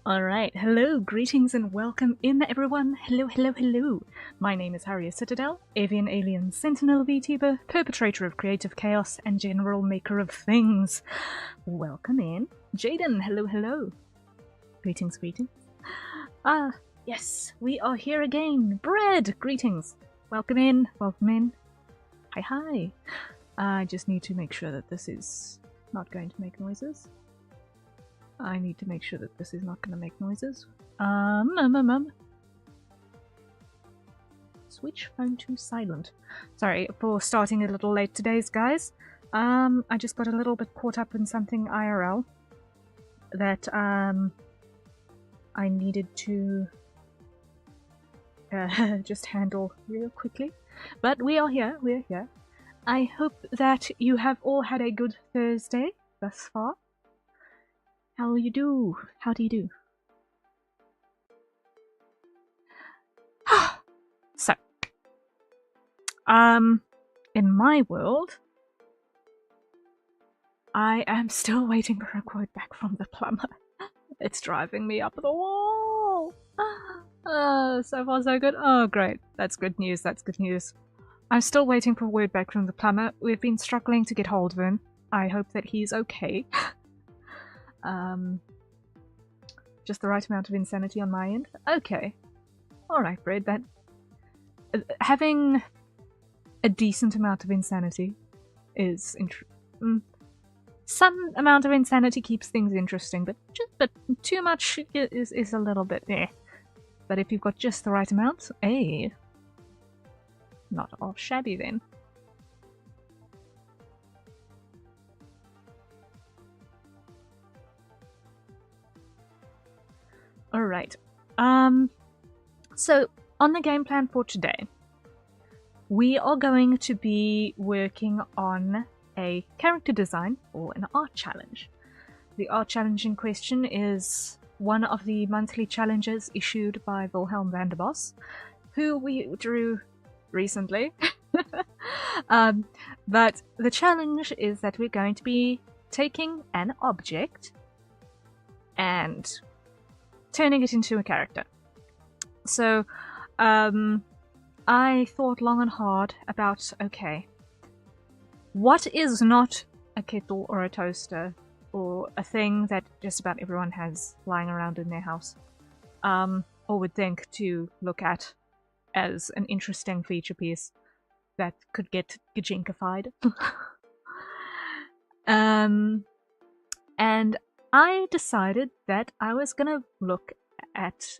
Alright, hello, greetings and welcome in everyone. Hello, hello, hello. My name is Harriet Citadel, avian alien sentinel VTuber, perpetrator of creative chaos, and general maker of things. Welcome in. Jaden, hello, hello. Greetings, greetings. Yes, we are here again. Bread, greetings. Welcome in, welcome in. Hi, hi. I just need to make sure that this is not going to make noises. I need to make sure that this is not going to make noises. Switch phone to silent. Sorry for starting a little late today, guys. I just got a little bit caught up in something IRL that I needed to just handle real quickly. But we are here, we're here. I hope that you have all had a good Thursday thus far. How do you do? How do you do? So, in my world, I am still waiting for a quote back from the plumber. It's driving me up the wall. So far so good. Oh, great. That's good news, that's good news. I'm still waiting for word back from the plumber. We've been struggling to get hold of him. I hope that he's okay. Just the right amount of insanity on my end. Okay. Alright, Bread, that... having a decent amount of insanity is... some amount of insanity keeps things interesting, but too much is a little bit eh. But if you've got just the right amount, not all shabby then. Alright, so on the game plan for today, we are going to be working on a character design or an art challenge. The art challenge in question is one of the monthly challenges issued by Wilhelm van der Bos, who we drew recently. But the challenge is that we're going to be taking an object and turning it into a character. So, I thought long and hard about, okay, what is not a kettle or a toaster or a thing that just about everyone has lying around in their house, or would think to look at as an interesting feature piece that could get gajinkified. And I decided that I was gonna look at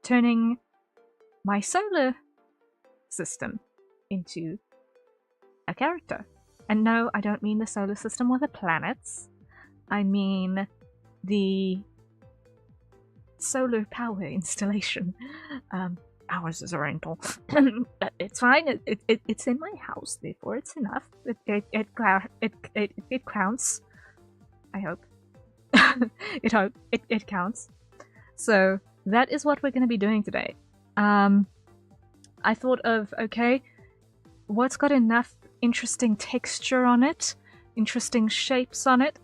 turning my solar system into a character. And no, I don't mean the solar system or the planets. I mean the solar power installation. Ours is a rental. It's fine. It's in my house, therefore it's enough. It counts. I hope. It counts. So that is what we're going to be doing today. I thought of, okay, what's got enough interesting texture on it, interesting shapes on it,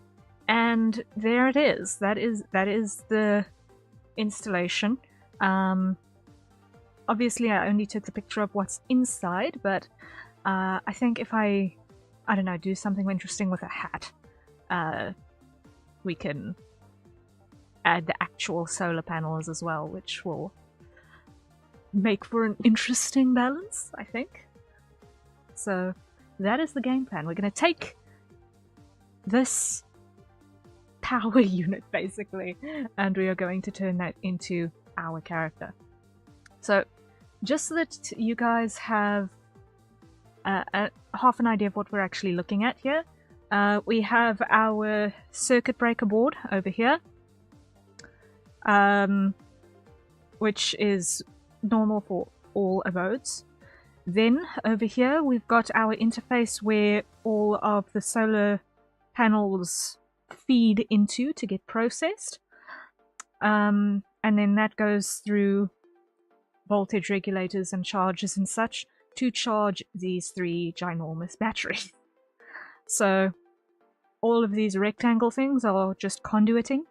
and there it is. That is the installation. Obviously I only took the picture of what's inside, but I think if I don't know, do something interesting with a hat, we can add the actual solar panels as well, which will make for an interesting balance, I think. So that is the game plan. We're going to take this power unit, basically, and we are going to turn that into our character. So just so that you guys have half an idea of what we're actually looking at here, we have our circuit breaker board over here, which is normal for all abodes. Then over here we've got our interface where all of the solar panels feed into to get processed, and then that goes through voltage regulators and chargers and such to charge these three ginormous batteries. So all of these rectangle things are just conduiting,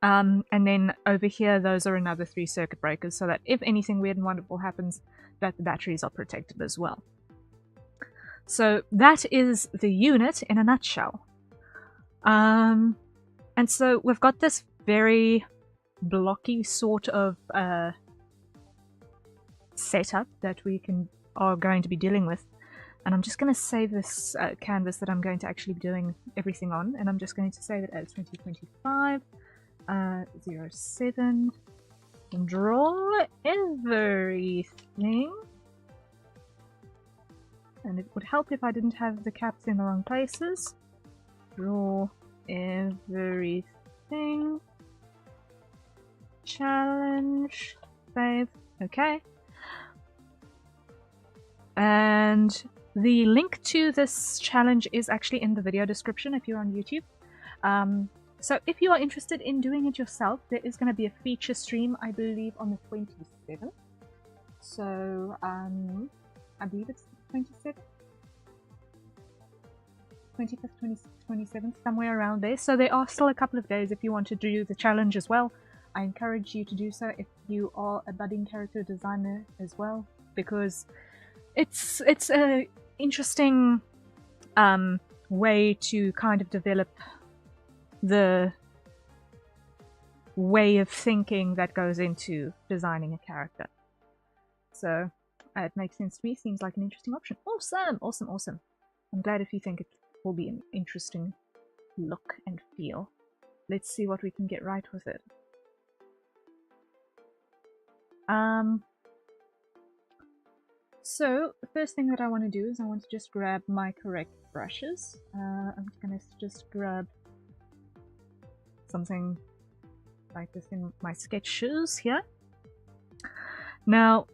And then over here, those are another 3 circuit breakers, so that if anything weird and wonderful happens, that the batteries are protected as well. So that is the unit in a nutshell. And so we've got this very blocky sort of setup that we are going to be dealing with. And I'm just going to save this canvas that I'm going to actually be doing everything on, and I'm just going to save it as 2025 07. Draw everything. And it would help if I didn't have the caps in the wrong places. Draw everything. Challenge. Save. Okay. And the link to this challenge is actually in the video description if you're on YouTube. So if you are interested in doing it yourself, there is going to be a feature stream, I believe, on the 27th. So, I believe it's 27th? 25th, 26th, 27th, somewhere around there. So there are still a couple of days if you want to do the challenge as well. I encourage you to do so if you are a budding character designer as well, because it's a interesting way to kind of develop the way of thinking that goes into designing a character. So it makes sense to me. Seems like an interesting option. Awesome, awesome, awesome. I'm glad if you think it will be an interesting look and feel. Let's see what we can get right with it. So the first thing that I want to do is I want to just grab my correct brushes. I'm going to just grab something like this in my sketches here. Now,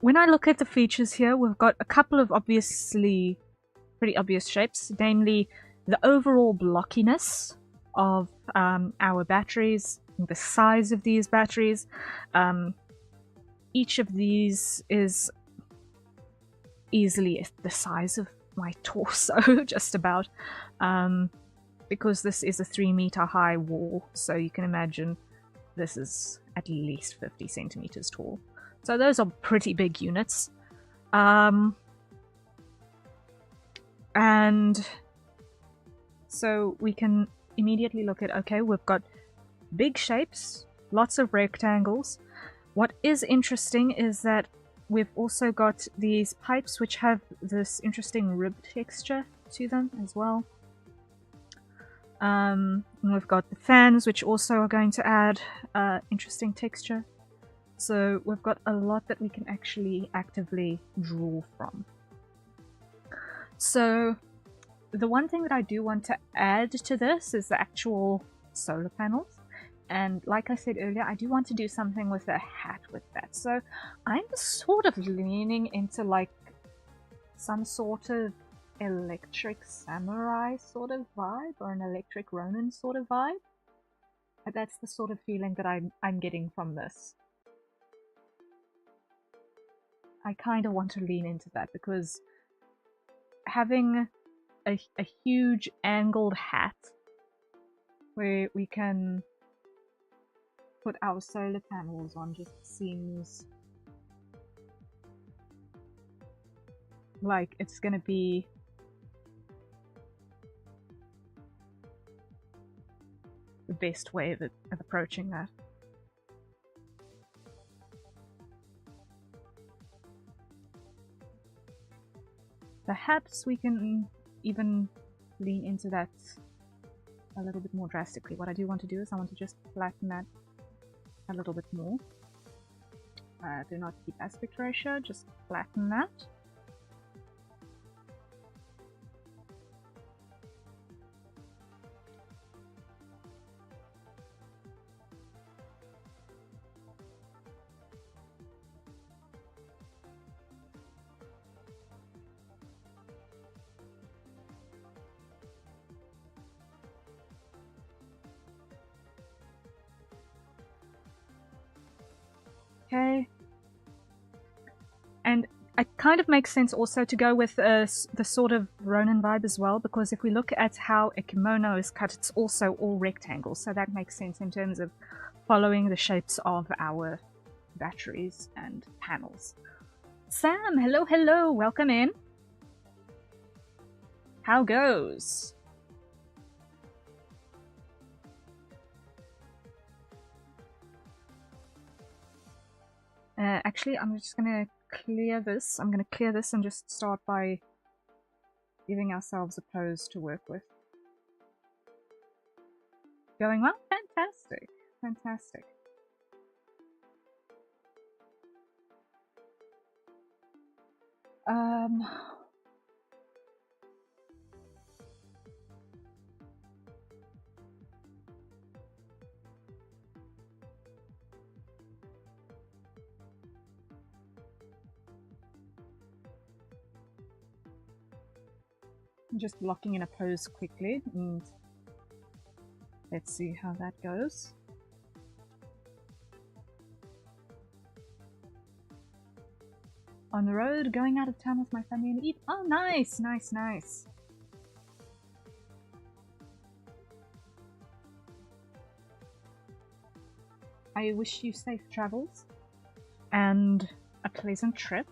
when I look at the features here, we've got a couple of pretty obvious shapes, namely the overall blockiness of our batteries, the size of these batteries. Each of these is easily the size of my torso, just about, because this is a 3-meter high wall, so you can imagine this is at least 50 centimeters tall. So those are pretty big units. And so we can immediately look at, okay, we've got big shapes, lots of rectangles. What is interesting is that we've also got these pipes which have this interesting rib texture to them as well. And we've got the fans which also are going to add interesting texture. So we've got a lot that we can actually actively draw from. So the one thing that I do want to add to this is the actual solar panels. And like I said earlier, I do want to do something with a hat with that. So I'm sort of leaning into like some sort of electric samurai sort of vibe, or an electric Ronin sort of vibe. But that's the sort of feeling that I'm getting from this. I kind of want to lean into that, because having a huge angled hat where we can put our solar panels on just seems like it's gonna be the best way of approaching that. Perhaps we can even lean into that a little bit more drastically. What I do want to do is I want to just flatten that a little bit more. Do not keep aspect ratio, just flatten that. Okay, and it kind of makes sense also to go with the sort of Ronin vibe as well, because if we look at how a kimono is cut, it's also all rectangles, so that makes sense in terms of following the shapes of our batteries and panels. Sam, hello, hello, welcome in. How goes? Actually, I'm just gonna clear this. I'm gonna clear this and just start by giving ourselves a pose to work with. Going well? Fantastic. Fantastic. I'm just locking in a pose quickly, and let's see how that goes. On the road, going out of town with my family and eat. Oh, nice, nice, nice. I wish you safe travels and a pleasant trip.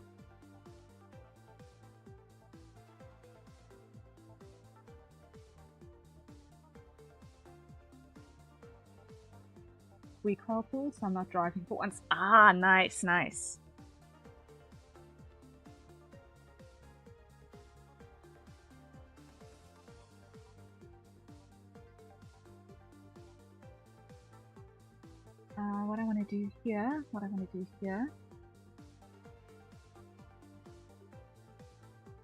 We carpool, so I'm not driving for once. Ah, nice, nice. What I want to do here,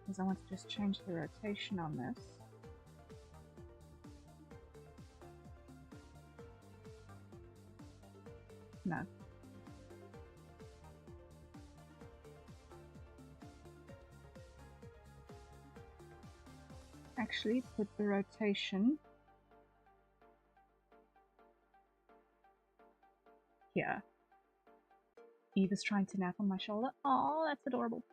is I want to just change the rotation on this. No. Actually, put the rotation here. Eve is trying to nap on my shoulder. Oh, that's adorable.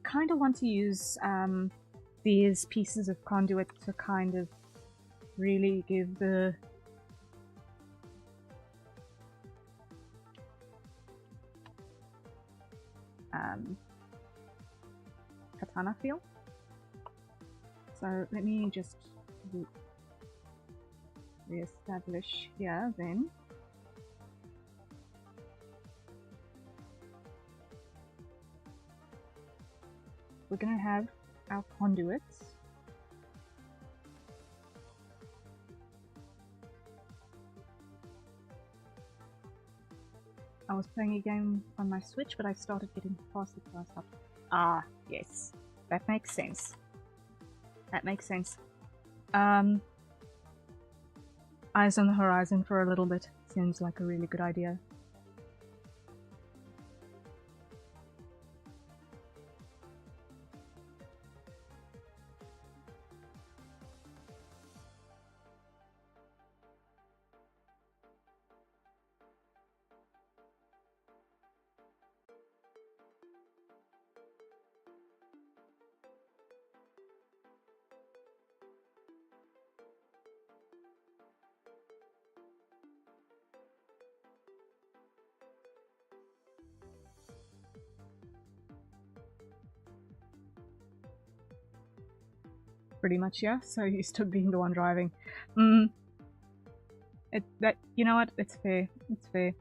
Kind of want to use these pieces of conduit to kind of really give the katana feel. So let me just re-establish here then. We're gonna have our conduits. I was playing a game on my Switch, but I started getting past it, so I stopped. Ah, yes. That makes sense. That makes sense. Eyes on the horizon for a little bit. Seems like a really good idea. Pretty much, yeah. So used to being the one driving. You know what? It's fair. It's fair.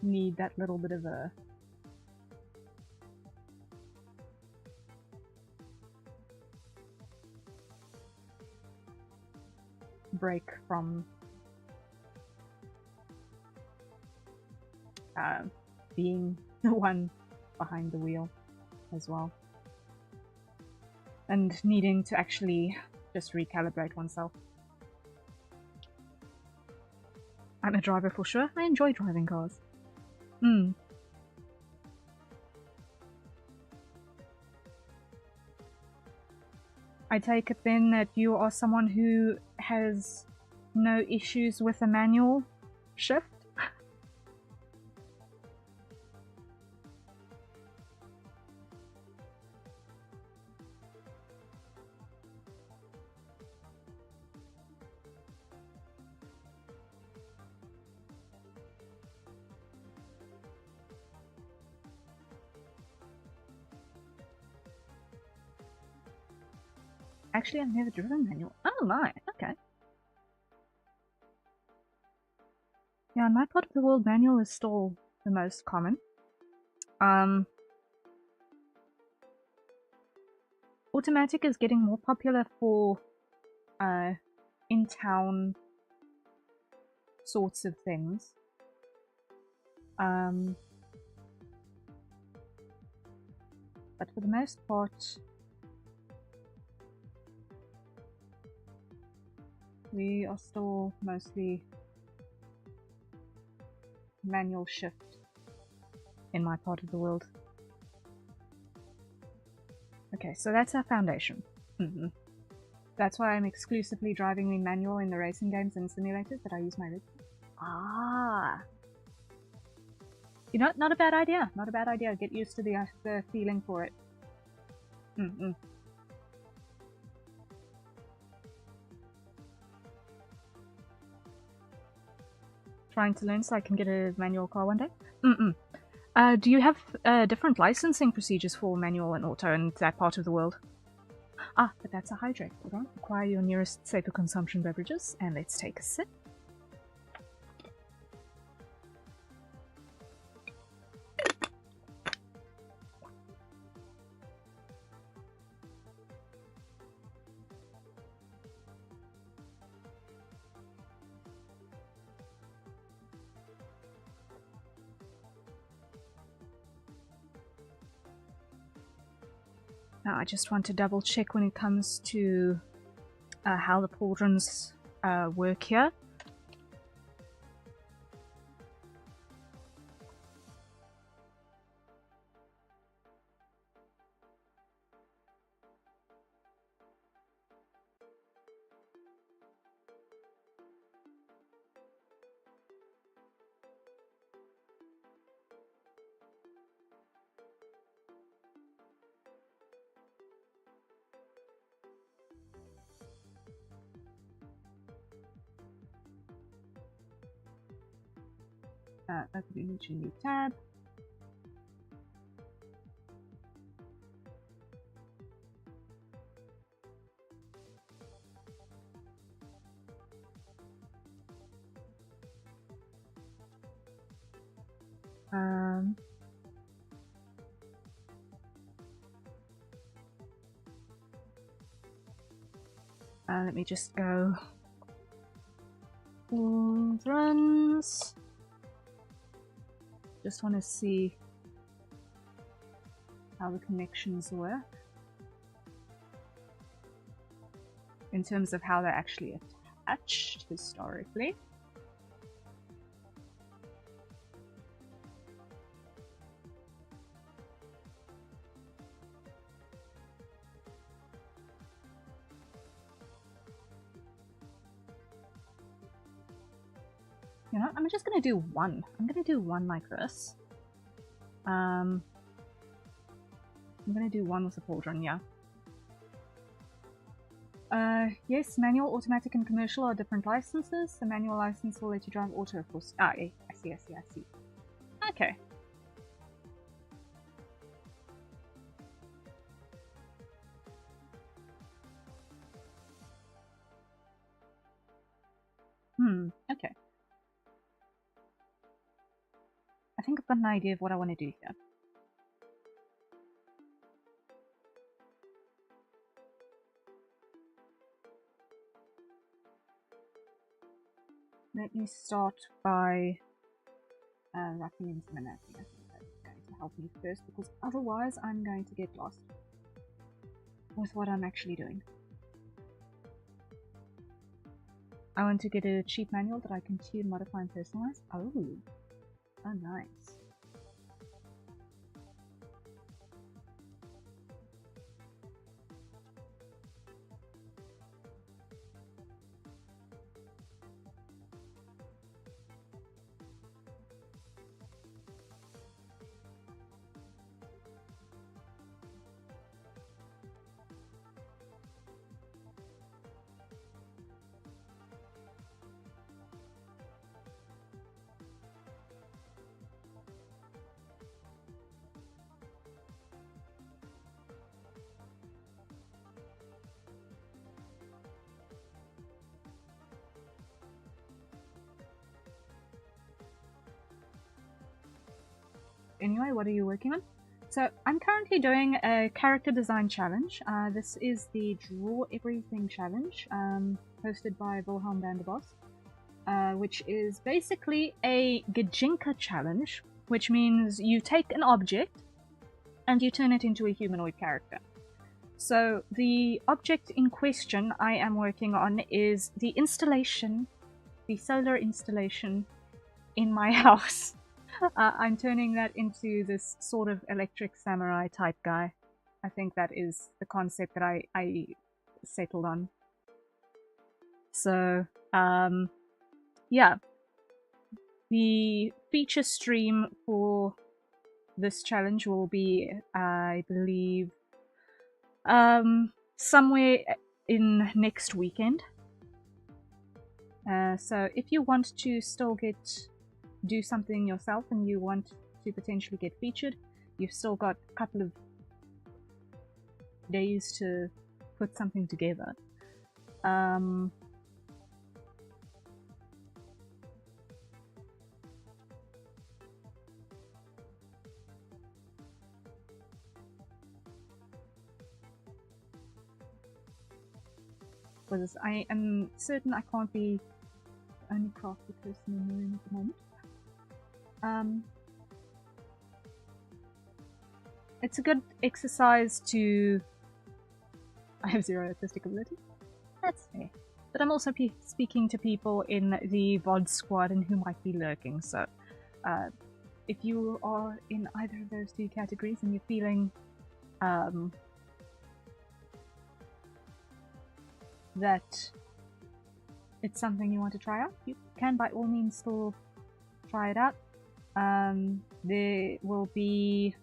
Need that little bit of a break from being the one behind the wheel as well. And needing to actually just recalibrate oneself. I'm a driver for sure. I enjoy driving cars. I take it then that you are someone who has no issues with a manual shift? Actually, I've never driven manual. Oh my, okay. Yeah, in my part of the world, manual is still the most common. Automatic is getting more popular for in-town sorts of things. But for the most part, we are still mostly manual shift in my part of the world. Okay, so that's our foundation. That's why I'm exclusively driving the manual in the racing games and simulators that I use my rig. Ah! You know, not a bad idea. Not a bad idea. Get used to the feeling for it. Trying to learn so I can get a manual car one day? Do you have different licensing procedures for manual and auto in that part of the world? Ah, but that's a hydrate. Hold on. Acquire your nearest safer consumption beverages, and let's take a sip. Now, I just want to double check when it comes to how the pauldrons work here. Open a new tab. Let me just go. Runs. Just want to see how the connections work in terms of how they're actually attached historically. You know, I'm just gonna do one. I'm gonna do one like this. I'm gonna do one with the pauldron, yeah. Yes, manual, automatic, and commercial are different licenses. The manual license will let you drive auto, of course. Ah, yeah, I see. Okay. Okay. I think I've got an idea of what I want to do here. Let me start by wrapping in some anatomy. I think that's going to help me first, because otherwise I'm going to get lost with what I'm actually doing. I want to get a cheap manual that I can tune, modify, and personalize. Oh, nice. Anyway, what are you working on? So I'm currently doing a character design challenge. This is the Draw Everything challenge, hosted by Wilhelm van der Bos, which is basically a Gajinka challenge, which means you take an object and you turn it into a humanoid character. So the object in question I am working on is the installation, the solar installation in my house. I'm turning that into this sort of electric samurai type guy. I think that is the concept that I settled on. So, yeah. The feature stream for this challenge will be, I believe, somewhere in next weekend. So if you want to still do something yourself and you want to potentially get featured, you've still got a couple of days to put something together. Because I am certain I can't be the only crafty person in the room at the moment. It's a good exercise to... I have 0 artistic ability. That's fair. But I'm also speaking to people in the VOD squad and who might be lurking, so if you are in either of those two categories and you're feeling that it's something you want to try out, you can by all means still try it out. There will be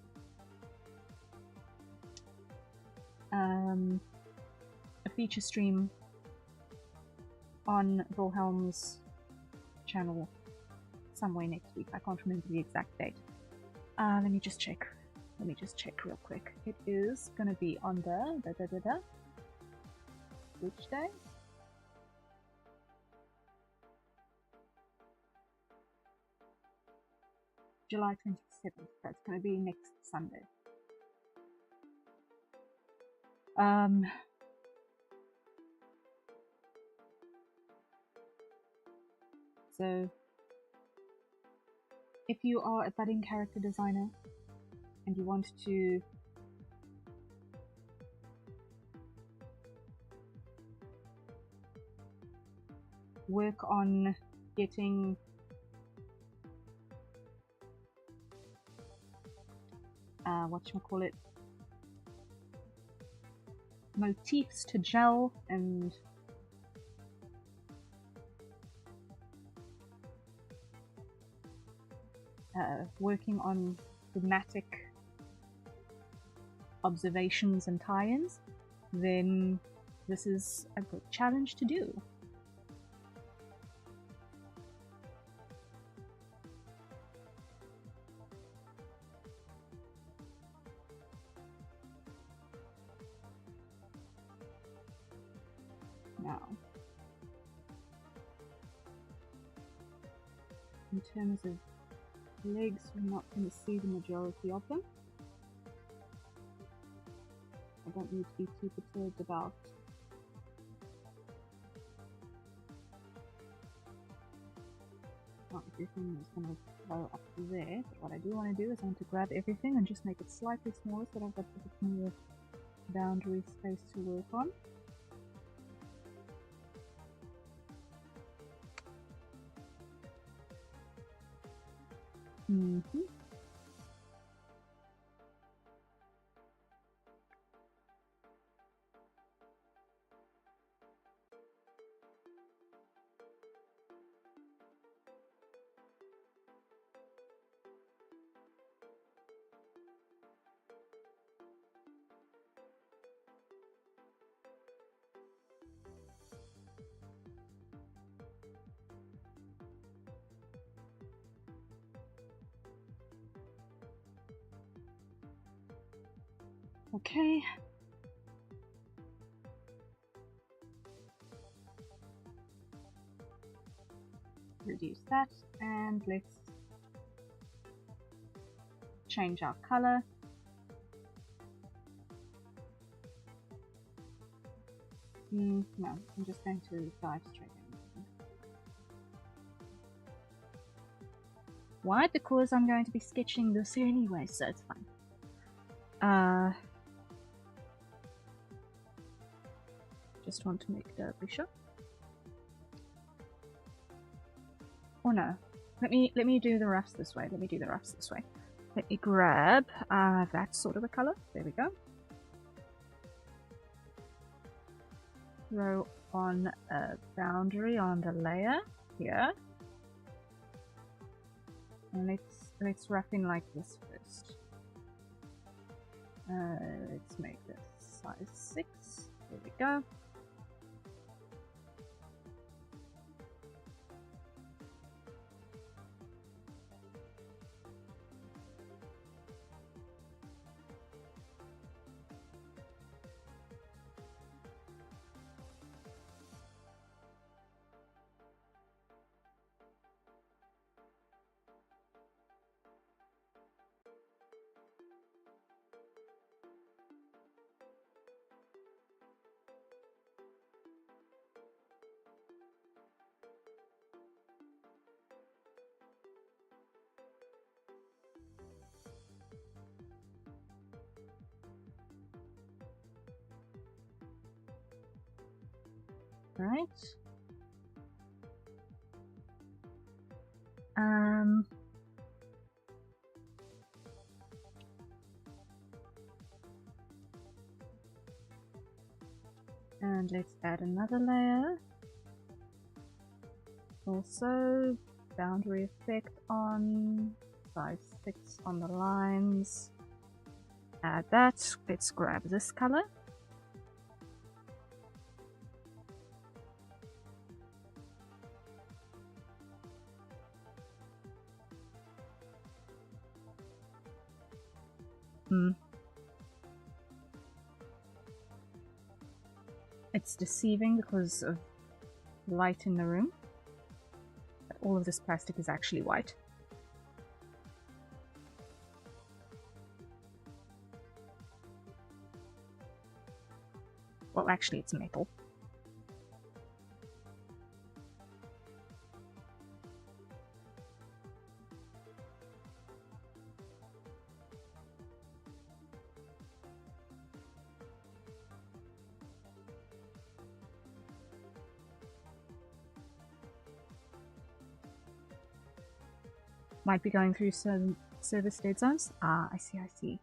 a feature stream on Wilhelm's channel somewhere next week. I can't remember the exact date. Let me just check. Let me just check real quick. It is gonna be on the which day? July 27th. That's gonna be next Sunday. So if you are a budding character designer and you want to work on getting whatchamacallit, motifs to gel and working on thematic observations and tie-ins, then this is a good challenge to do. Now, in terms of legs, we're not going to see the majority of them. I don't need to be too perturbed about not everything is going to go up to there. But what I do want to do is I want to grab everything and just make it slightly smaller so that I've got a bit more boundary space to work on. Okay. Reduce that, and let's change our color. No, I'm just going to dive straight in. Why? Because I'm going to be sketching this here anyway, so it's fine. Just want to make doubly sure. Or no, let me do the roughs this way. Let me grab that sort of a color. There we go. Throw on a boundary on the layer here, and let's rough in like this first. Let's make this size 6. There we go. Right. And let's add another layer. Also, boundary effect on size 6 on the lines. Add that. Let's grab this color. It's deceiving because of light in the room. But all of this plastic is actually white. Well, actually, it's metal. Might be going through some service dead zones. Ah, I see, I see.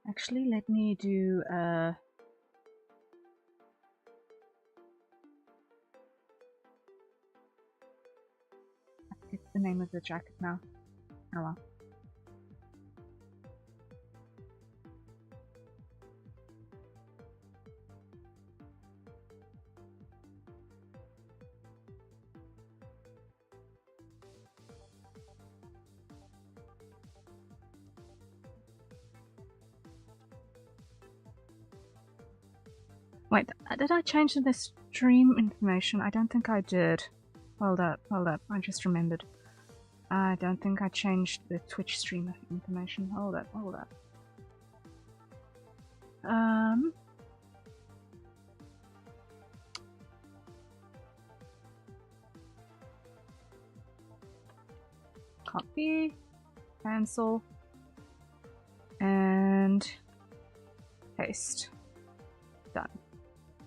Actually, let me do I forget the name of the jacket now. Oh well. Wait, did I change the stream information? I don't think I did. Hold up, I just remembered. I don't think I changed the Twitch stream information. Hold up. Copy, cancel, and paste. Done.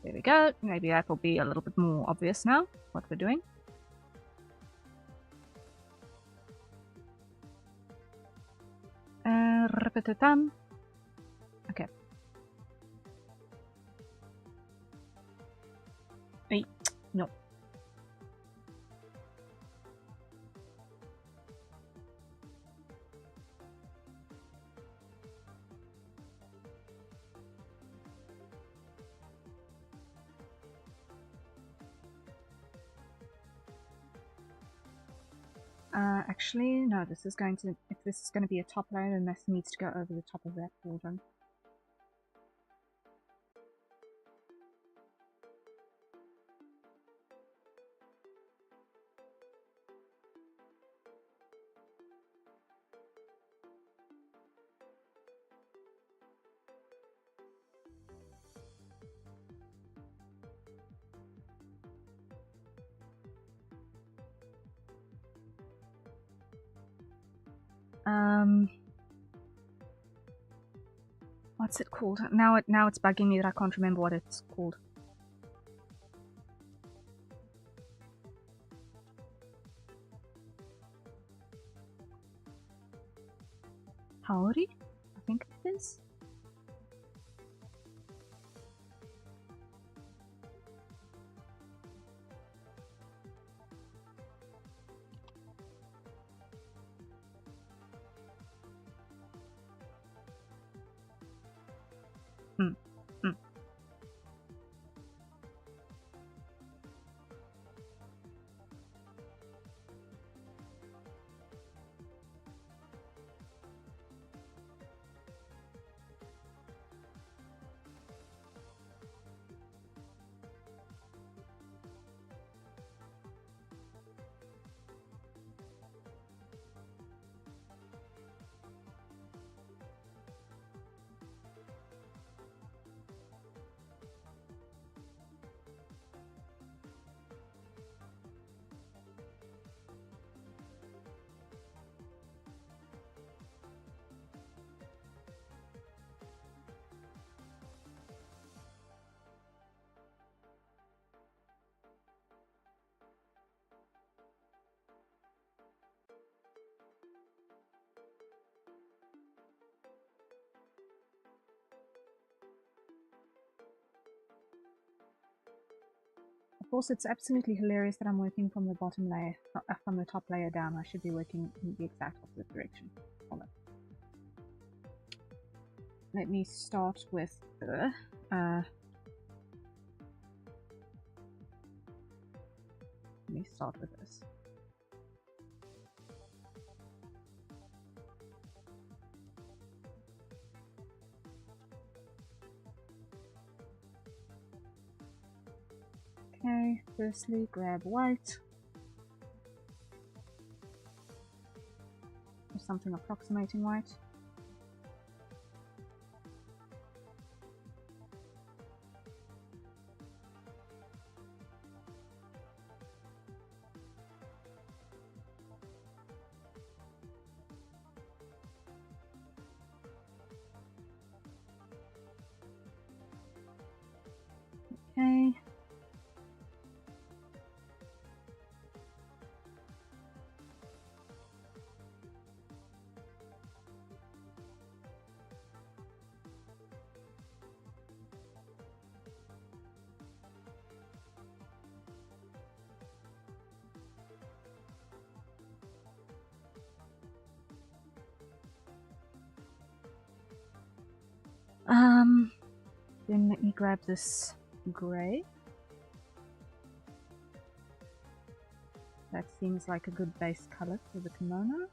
There we go. Maybe that will be a little bit more obvious now, what we're doing. Repetitam. Okay. Hey, no. Actually, no, this is going to, if this is going to be a top layer, then this needs to go over the top of that cauldron. What's it called? Now it's bugging me that I can't remember what it's called. Haori? I think it is. Of course, it's absolutely hilarious that I'm working from the bottom layer, from the top layer down. I should be working in the exact opposite direction. Hold on. Let me start with the let me start with this. Okay, firstly grab white. Or something approximating white. Okay. Then let me grab this grey. That seems like a good base color for the kimono.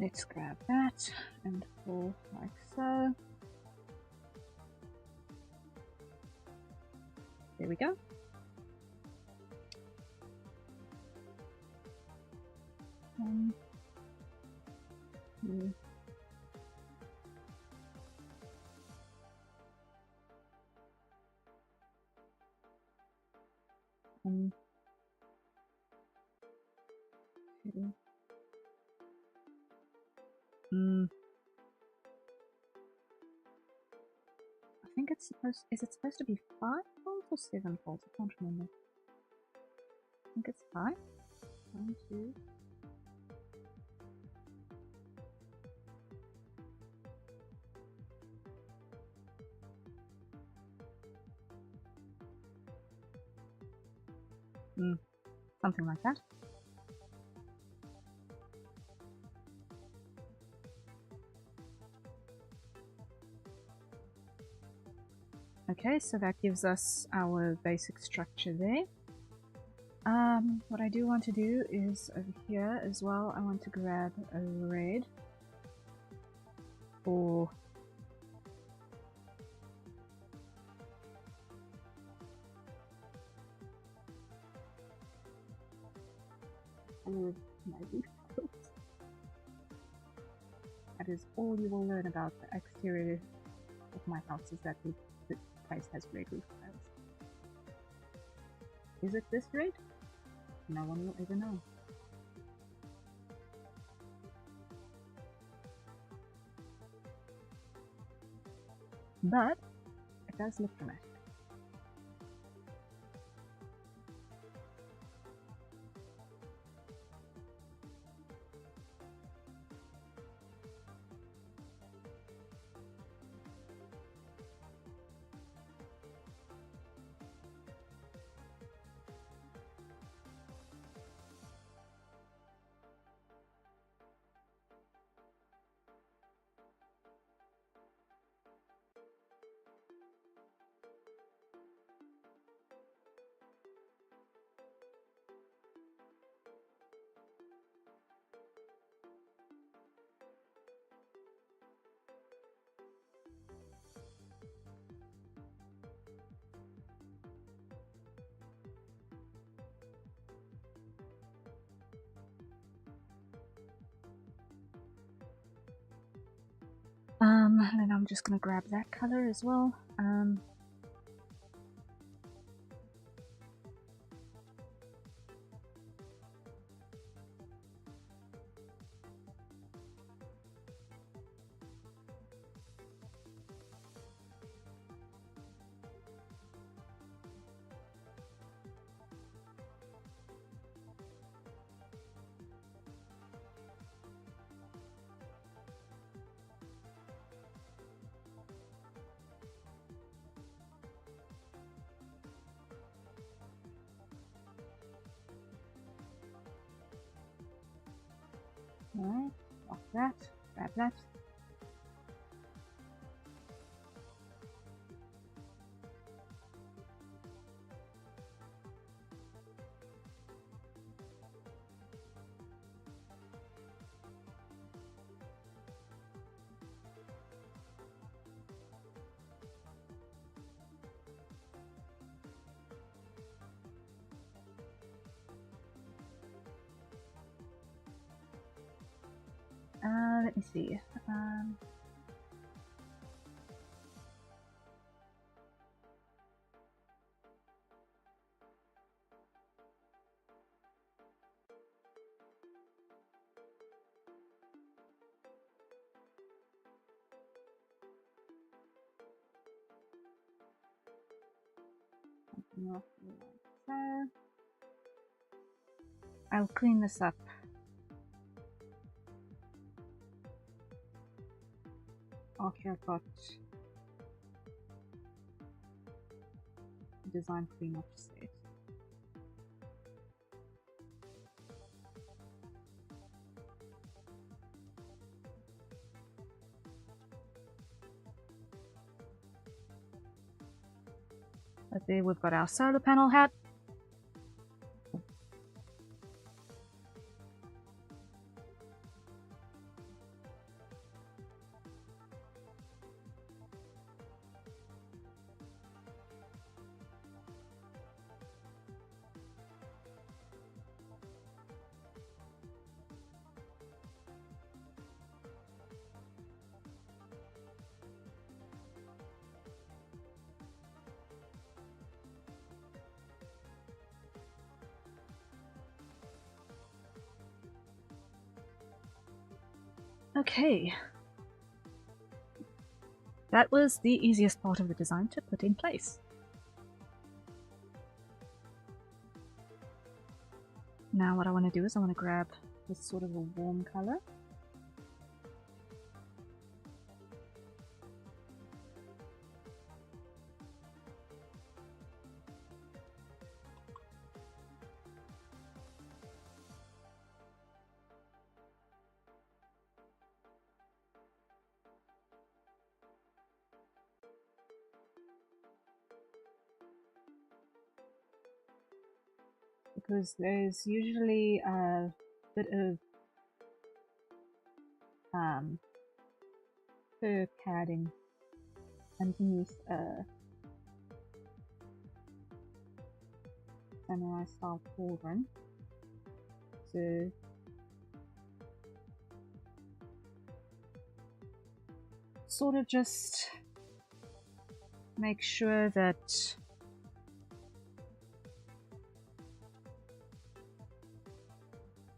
Let's grab that and pull like so. There we go. I think it's supposed. Is it supposed to be 5 folds or 7 folds? I can't remember. I think it's 5. 1, 2. Something like that. Okay, so that gives us our basic structure there. What I do want to do is over here as well, I want to grab a red for that is all you will learn about the exterior of my house, is that the place has red roof tiles. Is it this red? No one will ever know. But it does look dramatic. And then I'm just gonna grab that color as well. Alright, lock that, grab that. Let me see. Something else like so. I'll clean this up. After I've got the design pretty much set. But there we've got our solar panel hat. Okay. That was the easiest part of the design to put in place. Now what I want to do is I want to grab this sort of a warm color. Because there's usually a bit of fur padding, and you can use a samurai style cauldron to sort of just make sure that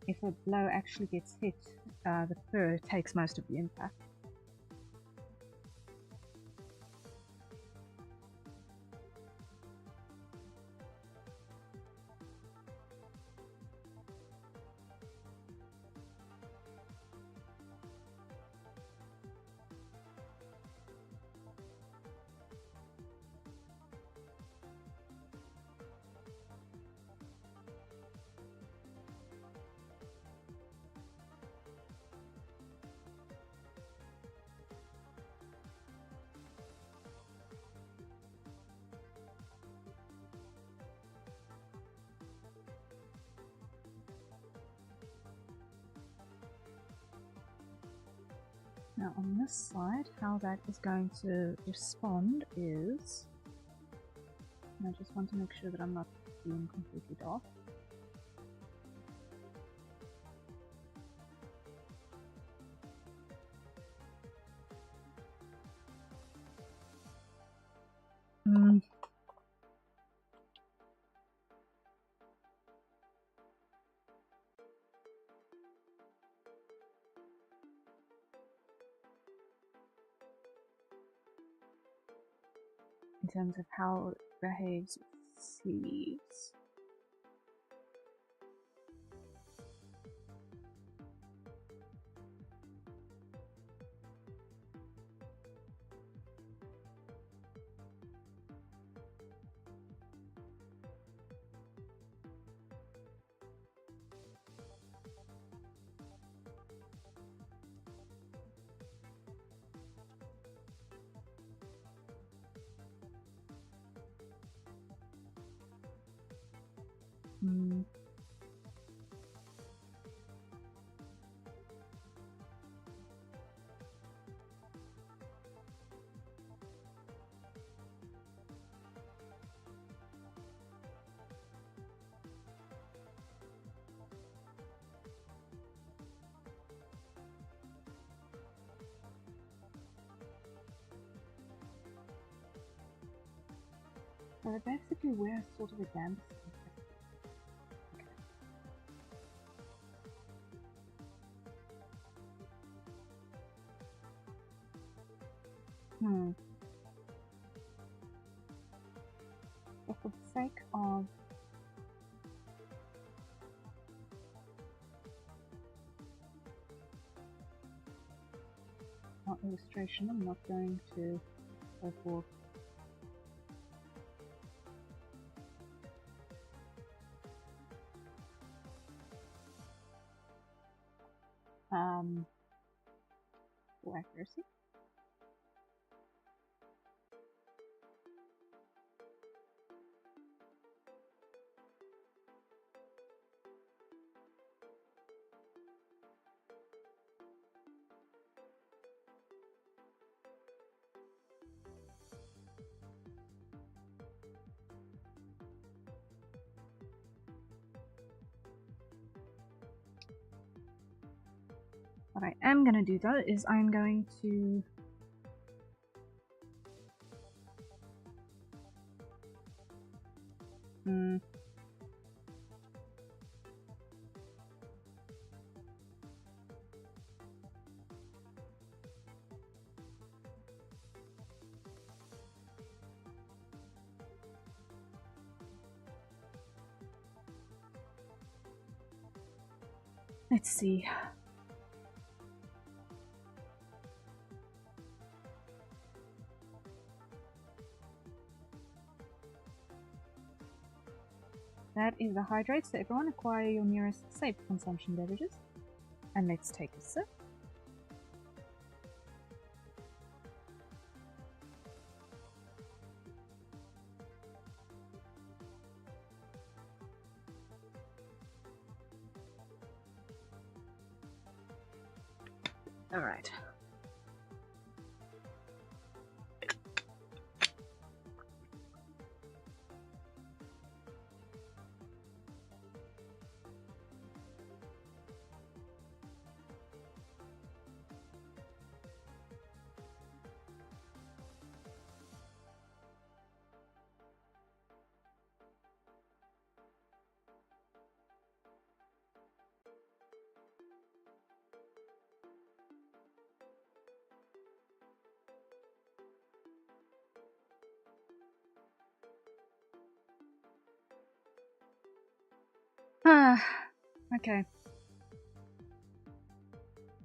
if a blow actually gets hit, the fur takes most of the impact. Now on this side, how that is going to respond is, I just want to make sure that I'm not being completely off. In terms of how it behaves with sleeves. So I basically wear sort of a dance. But for the sake of our illustration, I'm not going to go for for accuracy. What I am going to do though is I'm going to Let's see. That is the hydrate, so everyone acquire your nearest safe consumption beverages. And let's take a sip. Alright. Okay.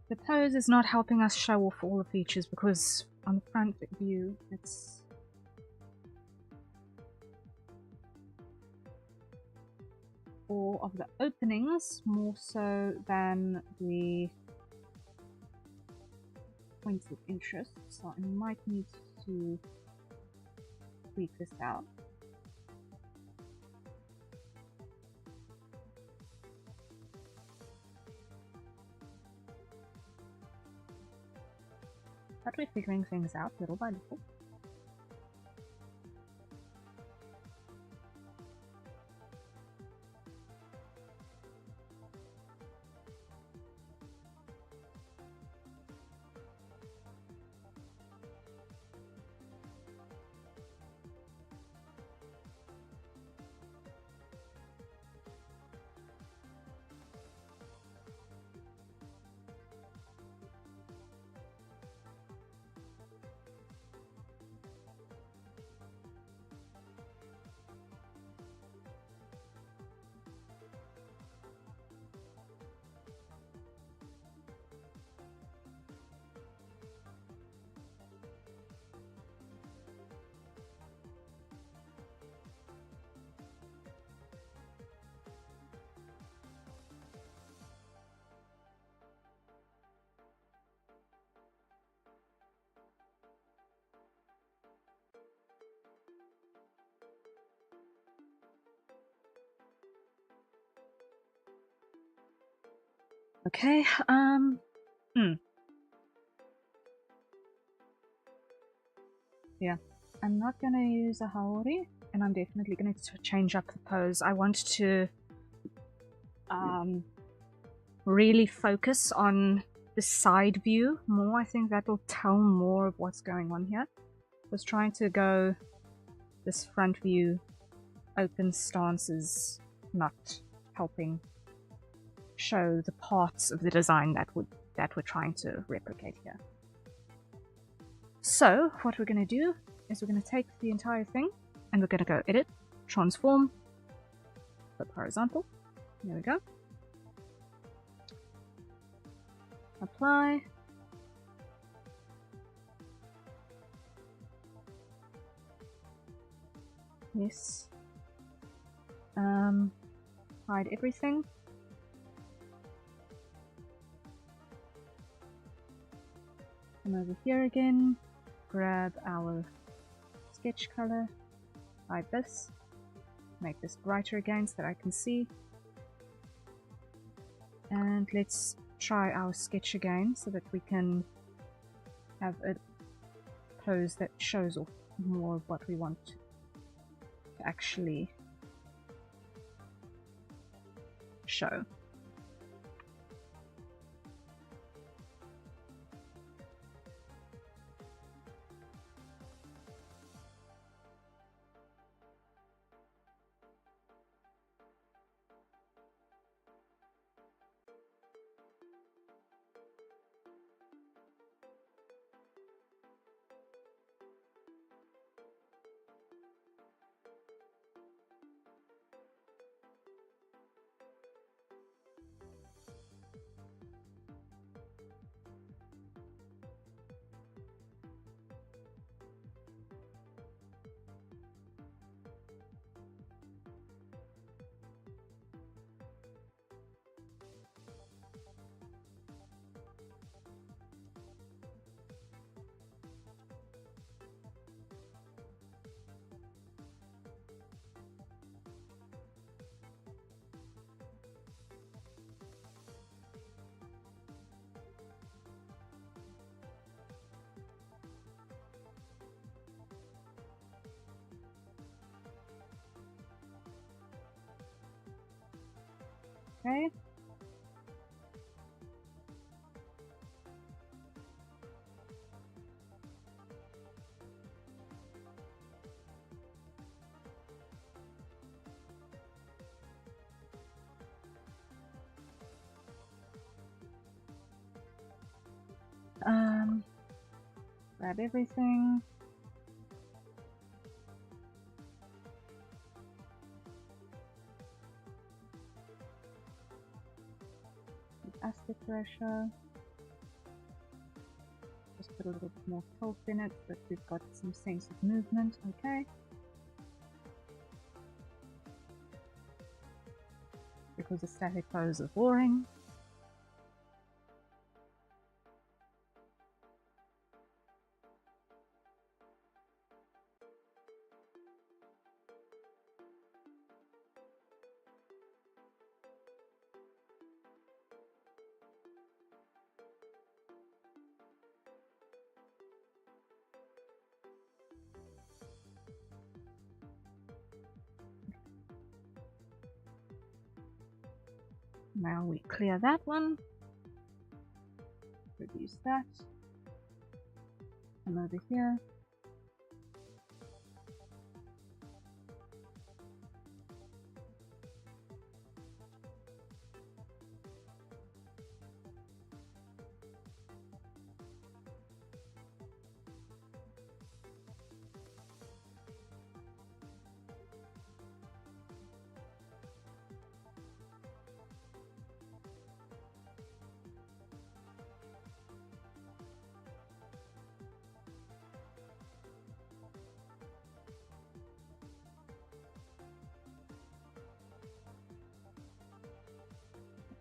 The pose is not helping us show off all the features because on the front view it's all of the openings more so than the points of interest, so I might need to tweak this out. But we're figuring things out little by little. Okay, yeah, I'm not gonna use a haori, and I'm definitely gonna change up the pose. I want to really focus on the side view more. I think that will tell more of what's going on here. I was trying to go this front view open stance is not helping show the parts of the design that we're trying to replicate here. So what we're going to do is we're going to take the entire thing and we're going to go edit, transform, flip horizontal. There we go. Apply. Yes. Hide everything. Come over here again, grab our sketch color, hide this, make this brighter again so that I can see. And let's try our sketch again so that we can have a pose that shows off more of what we want to actually show. Okay. Grab everything. Aspect ratio. Just put a little bit more tilt in it, but we've got some sense of movement. Okay. Because the static pose is boring. Now we clear that one. Reduce that. Come over here.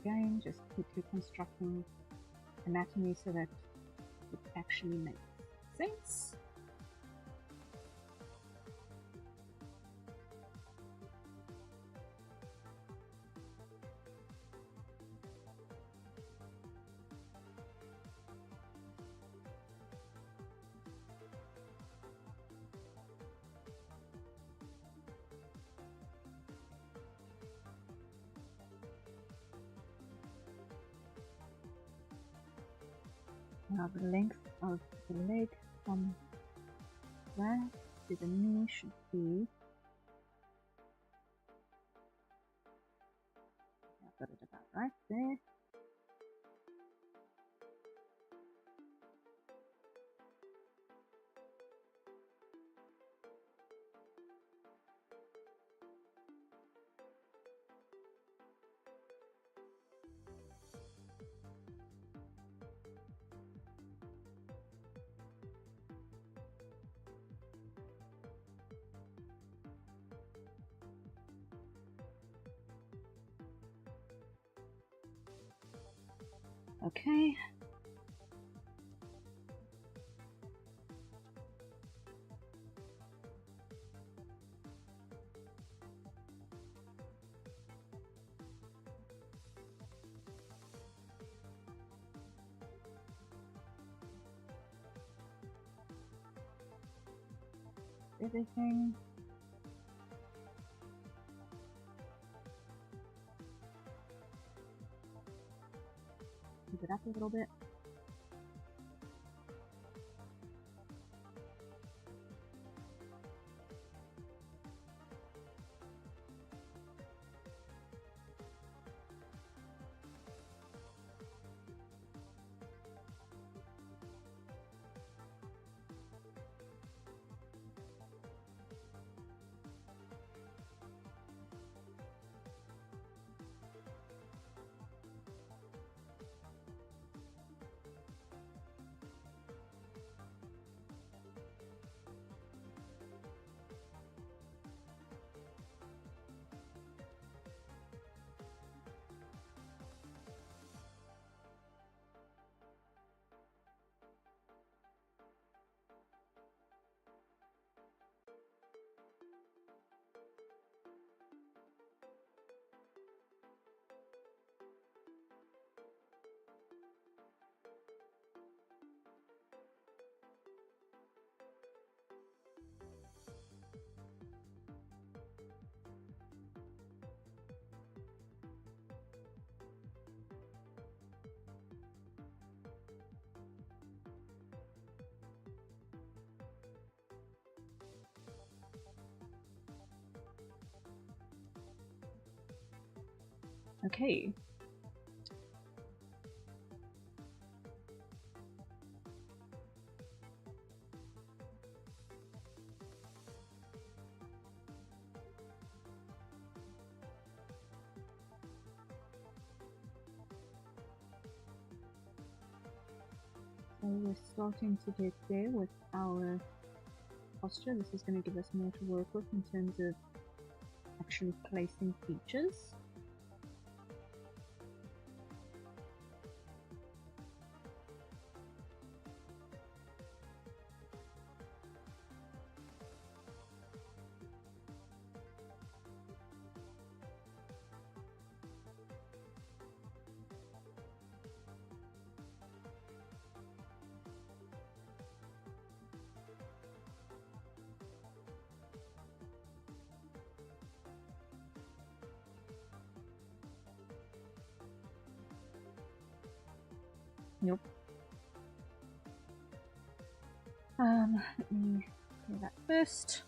Again, just keep reconstructing anatomy so that it actually makes sense. Now the length of the leg from there to the knee should be, I've got it about right there. Okay. Everything. Move it up a little bit. Okay. So we're starting to get there with our posture. This is going to give us more to work with in terms of actually placing features. Nope. Let me clear that first.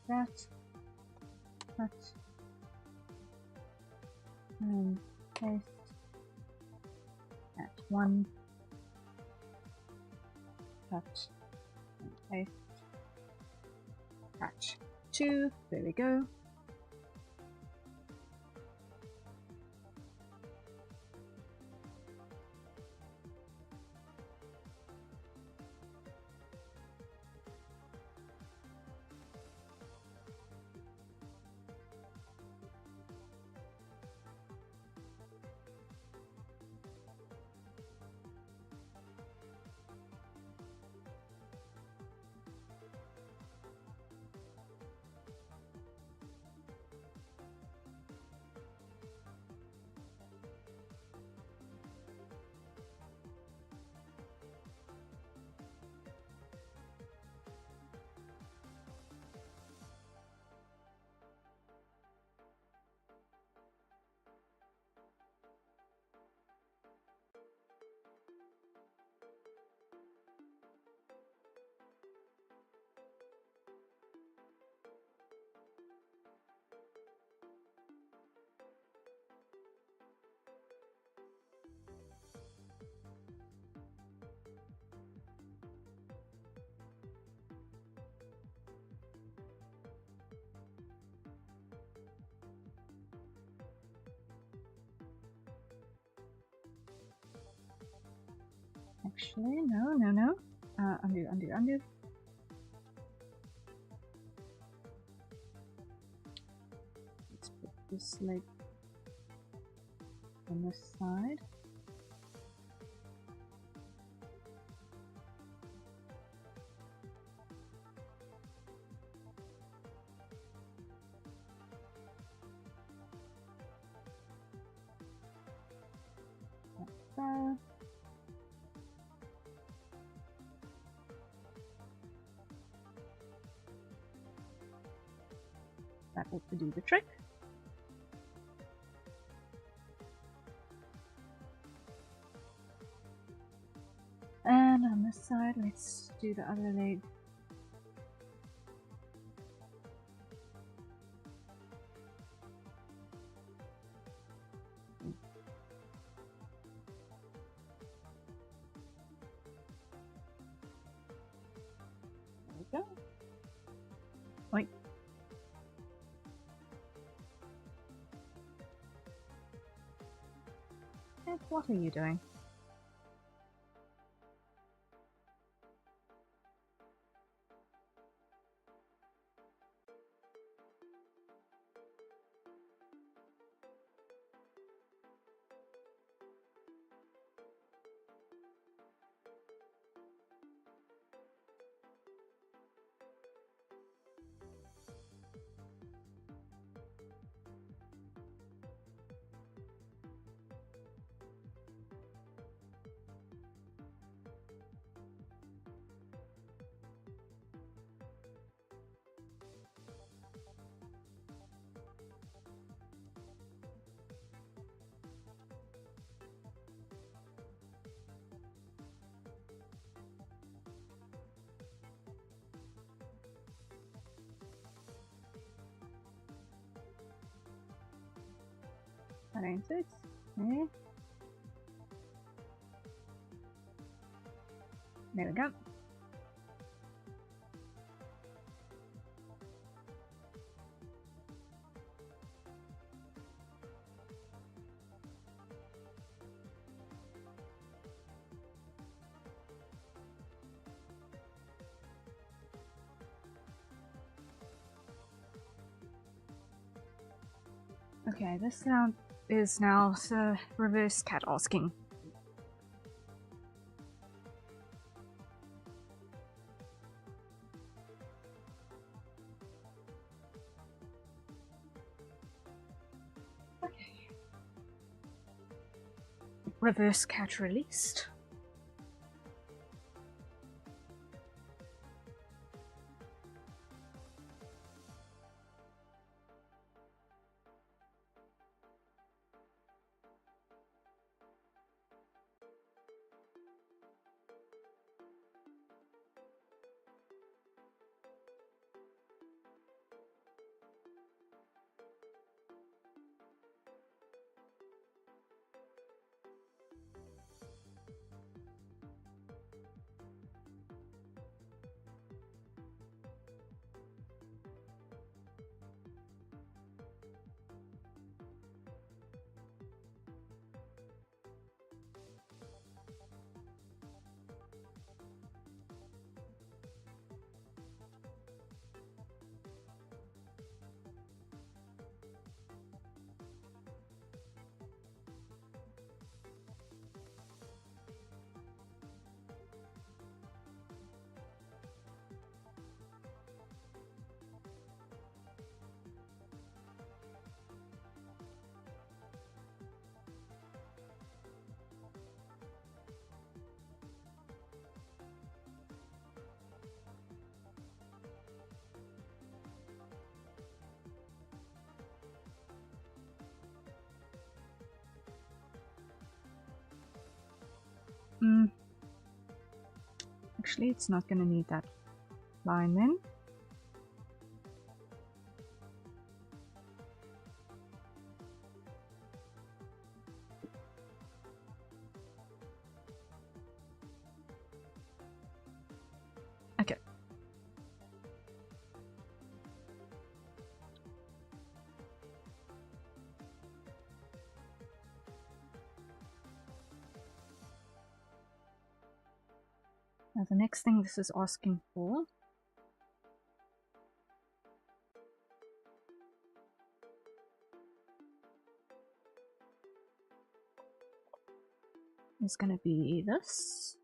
That, cut, and paste that one, cut, and paste that two. There we go. Actually, no. Undo. Let's put this leg on this side. Like so. That ought to do the trick. And on this side, let's do the other leg. There we go. Wait. Ed, what are you doing? that ain't it. Okay. There we go. Okay, this sound is now the reverse cat asking. Okay. Reverse cat released. Actually, it's not gonna need that line then. Okay. Now the next thing this is asking for is going to be this.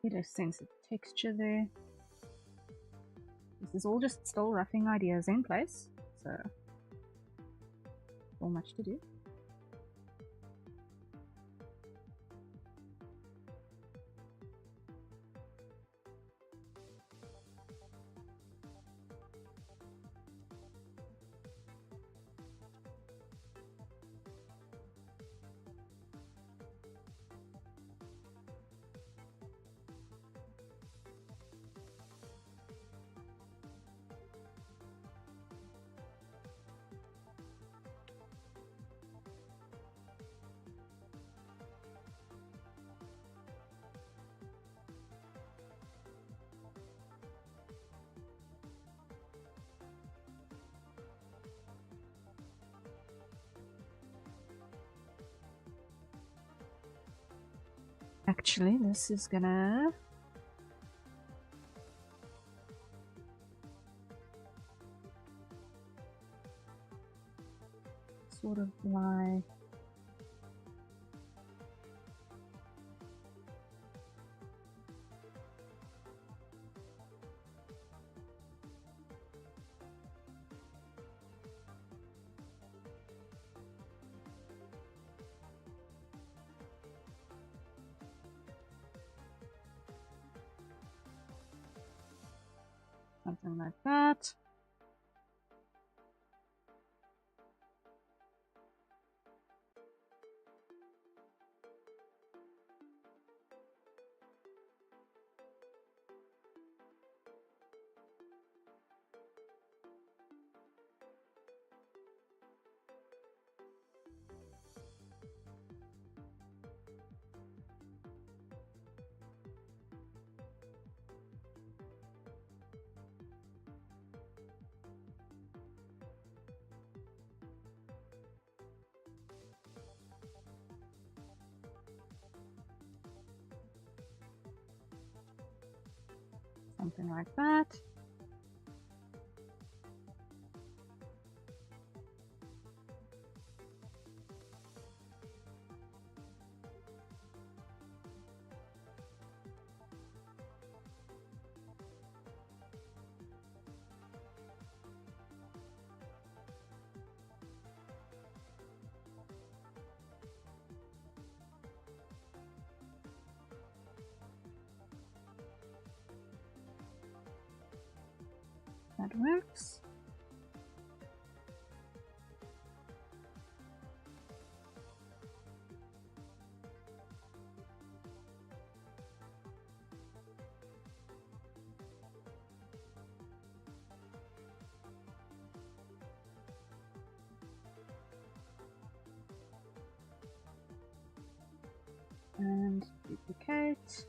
Get a sense of texture there. This is all just still roughing ideas in place, so not much to do. Actually, this is gonna sort of lie something like that. Something like that. That works. And duplicate.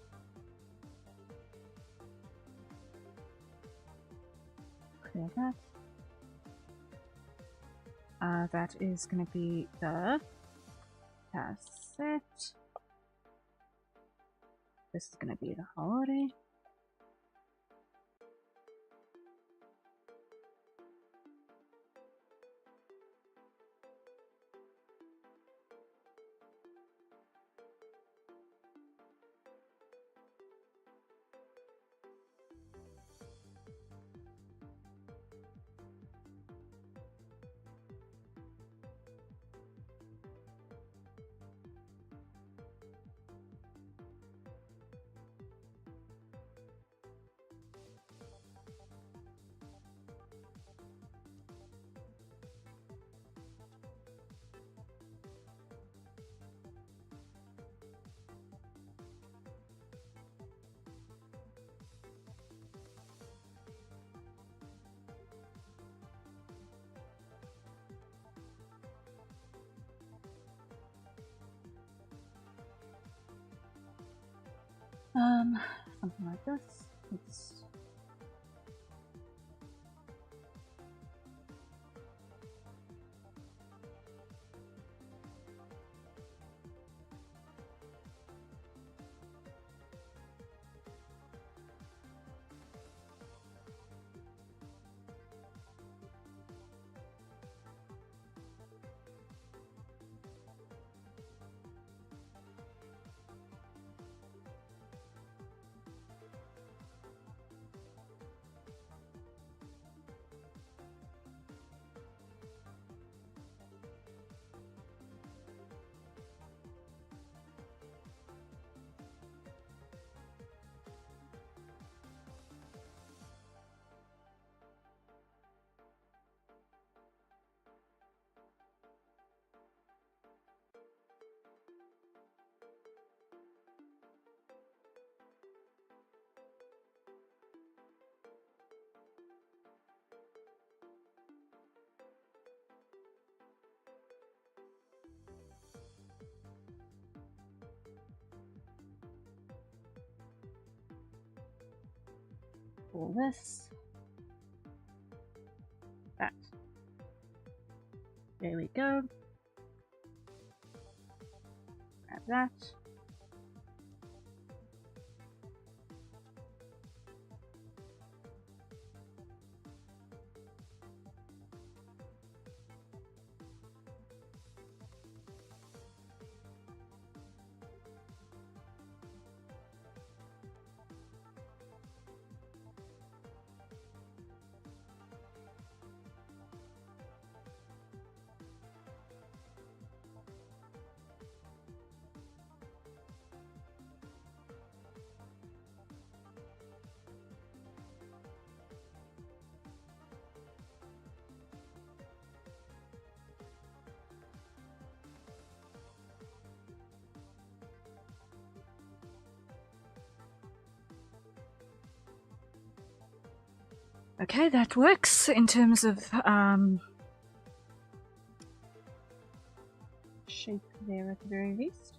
Clear that. That is going to be the cassette. This is going to be the holiday. Something like this. It's All this. That. There we go. Grab that. Okay, that works in terms of shape there at the very least.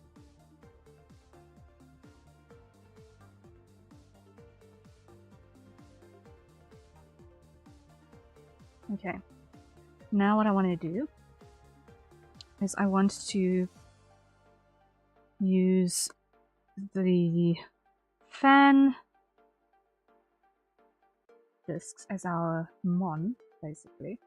Okay, now what I want to do is I want to use the fan discs as our mon, basically.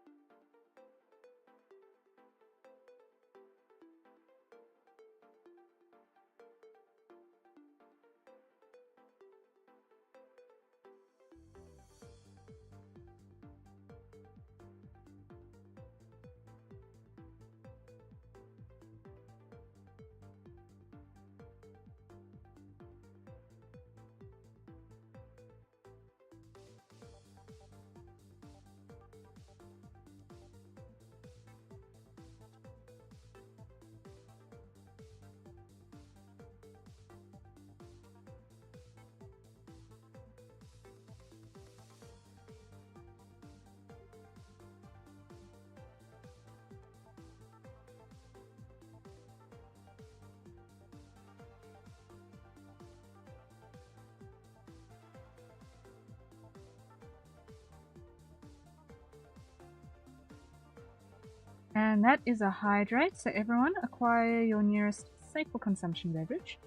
And that is a hydrate, so everyone acquire your nearest safe for consumption beverage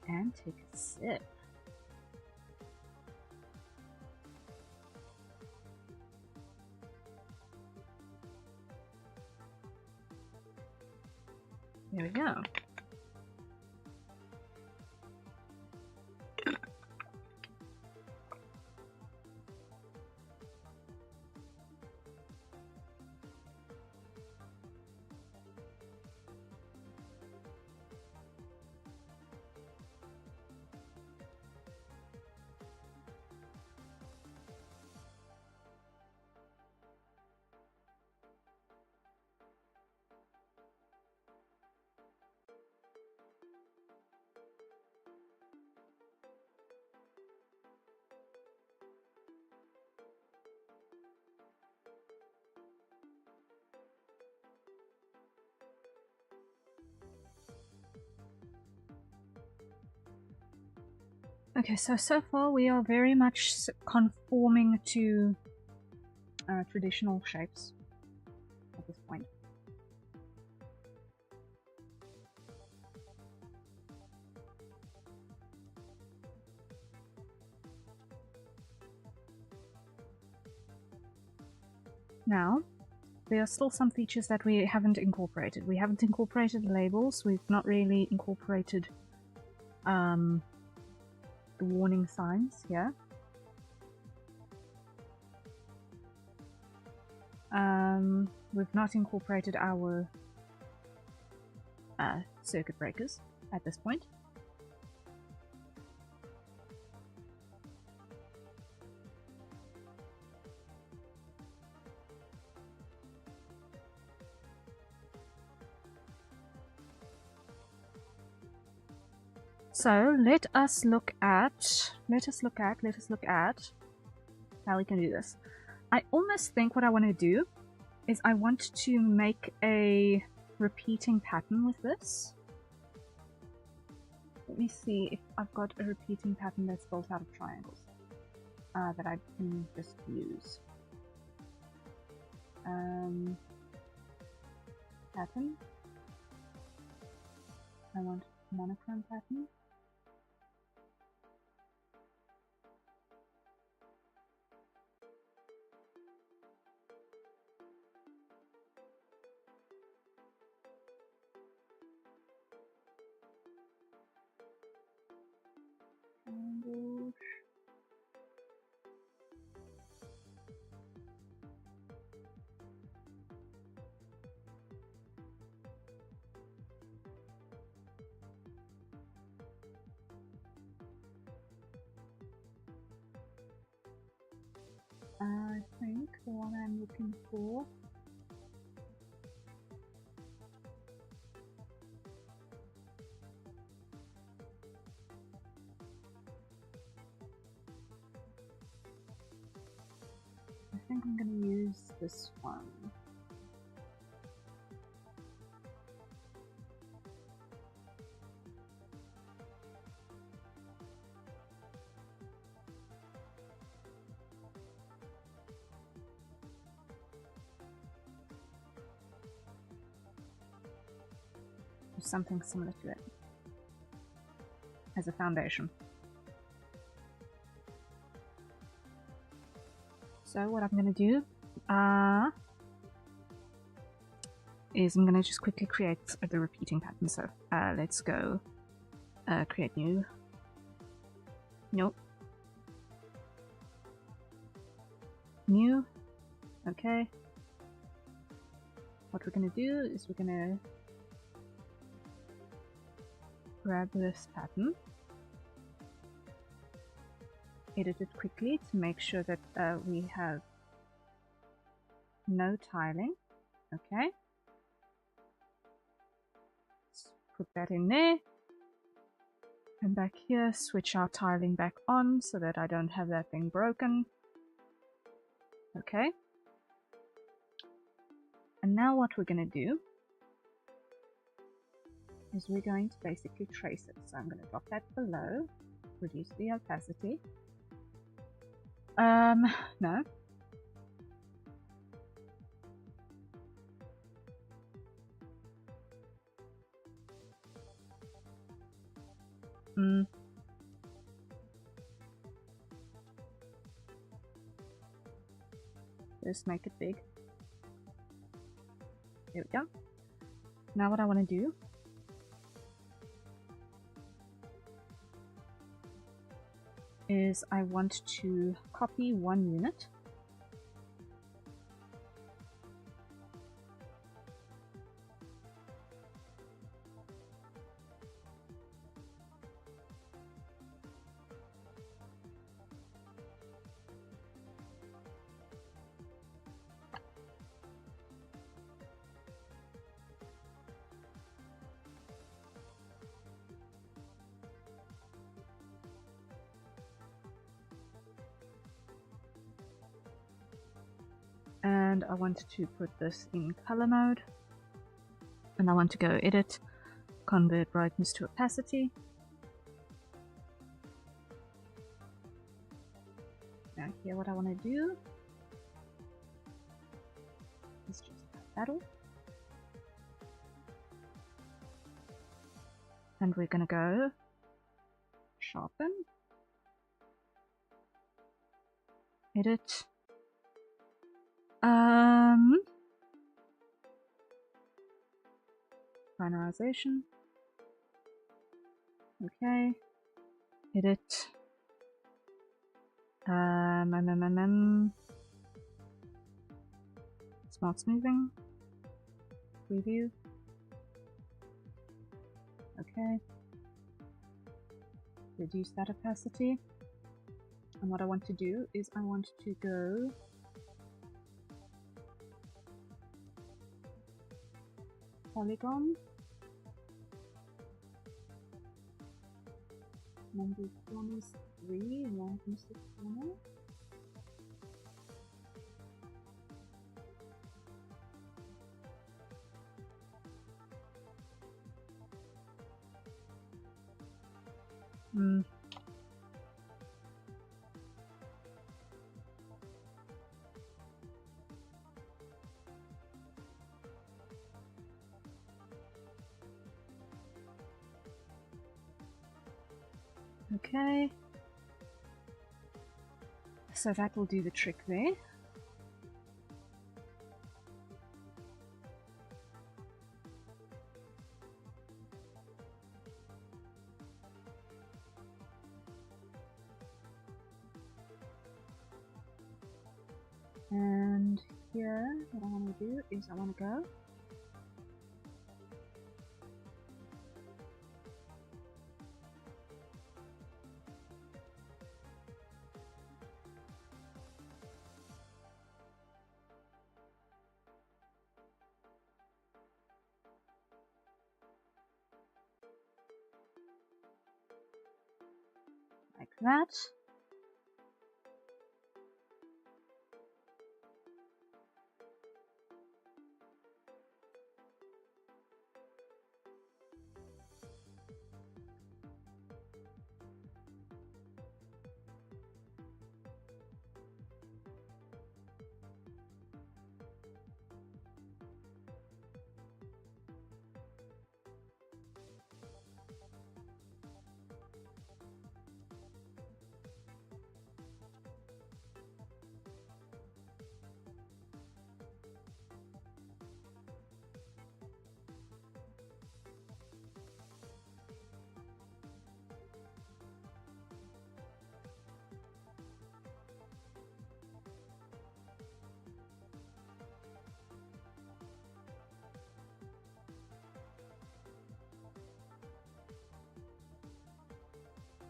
and take a sip. There we go. Okay, so far we are very much conforming to traditional shapes at this point. Now, there are still some features that we haven't incorporated. We haven't incorporated labels, we've not really incorporated the warning signs here. We've not incorporated our circuit breakers at this point. So let us look at how we can do this. I almost think what I want to do is I want to make a repeating pattern with this. Let me see if I've got a repeating pattern that's built out of triangles. that I can just use. Pattern. I want monochrome pattern. Triangle. I think the one I'm looking for I think I'm going to use this one. Or something similar to it as a foundation. So what I'm going to do is I'm going to just quickly create the repeating pattern. So let's go create new. Nope. New. Okay. What we're going to do is we're going to grab this pattern, edit it quickly to make sure that we have no tiling. Okay. Let's put that in there. And back here, switch our tiling back on so that I don't have that thing broken. Okay. And now what we're going to do is we're going to basically trace it. So I'm going to drop that below, reduce the opacity. No. Just make it big. There we go. Now what I want to do is I want to copy one unit. And I want to put this in color mode, and I want to go edit, convert brightness to opacity. Now here what I want to do is just battle, and we're going to go sharpen, edit, finalization, okay, edit, smart smoothing, preview, okay, reduce that opacity, and what I want to do is I want to go polygon, number of corners 3, and 1.6 corner. Okay. So that will do the trick there. And here, what I want to do is I want to go like that.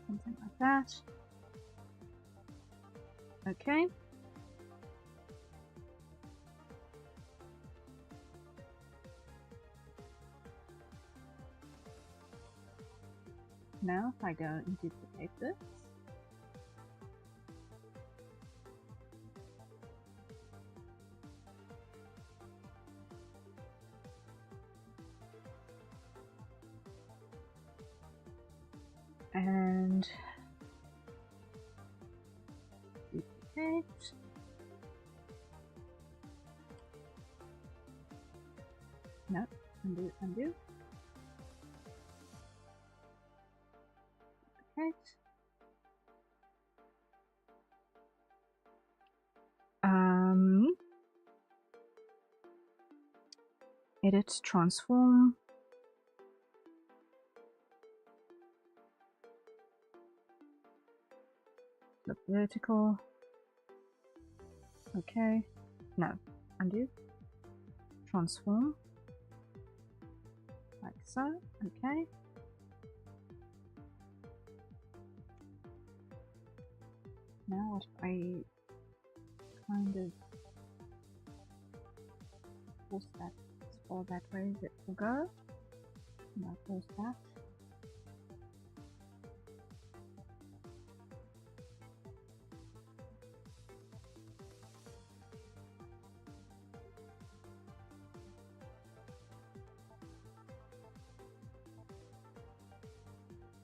Something like that. Okay. Now if I go and duplicate this, and duplicate. No, undo, undo. Duplicate. Edit, transform. Look vertical. Okay. No. Undo. Transform. Like so. Okay. Now what if I kind of force that scroll that way as it will go? And I force that.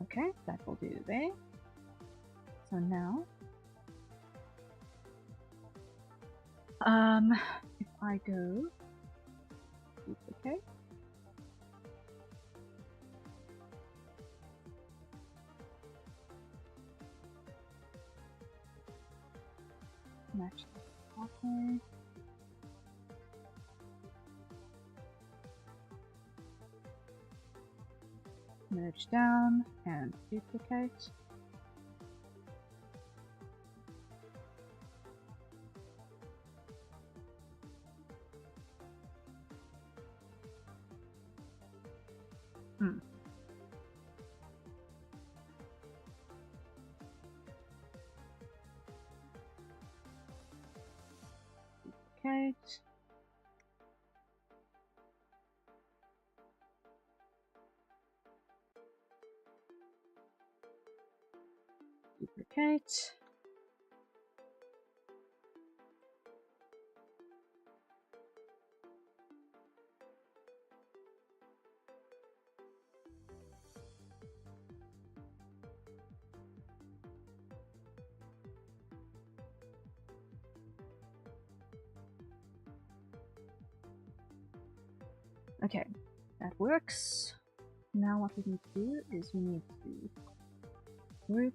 Okay, that will do there. So now, if I go duplicate, match the pathway, merge down and duplicate. Duplicate. Duplicate. Okay, that works. Now what we need to do is we need to group.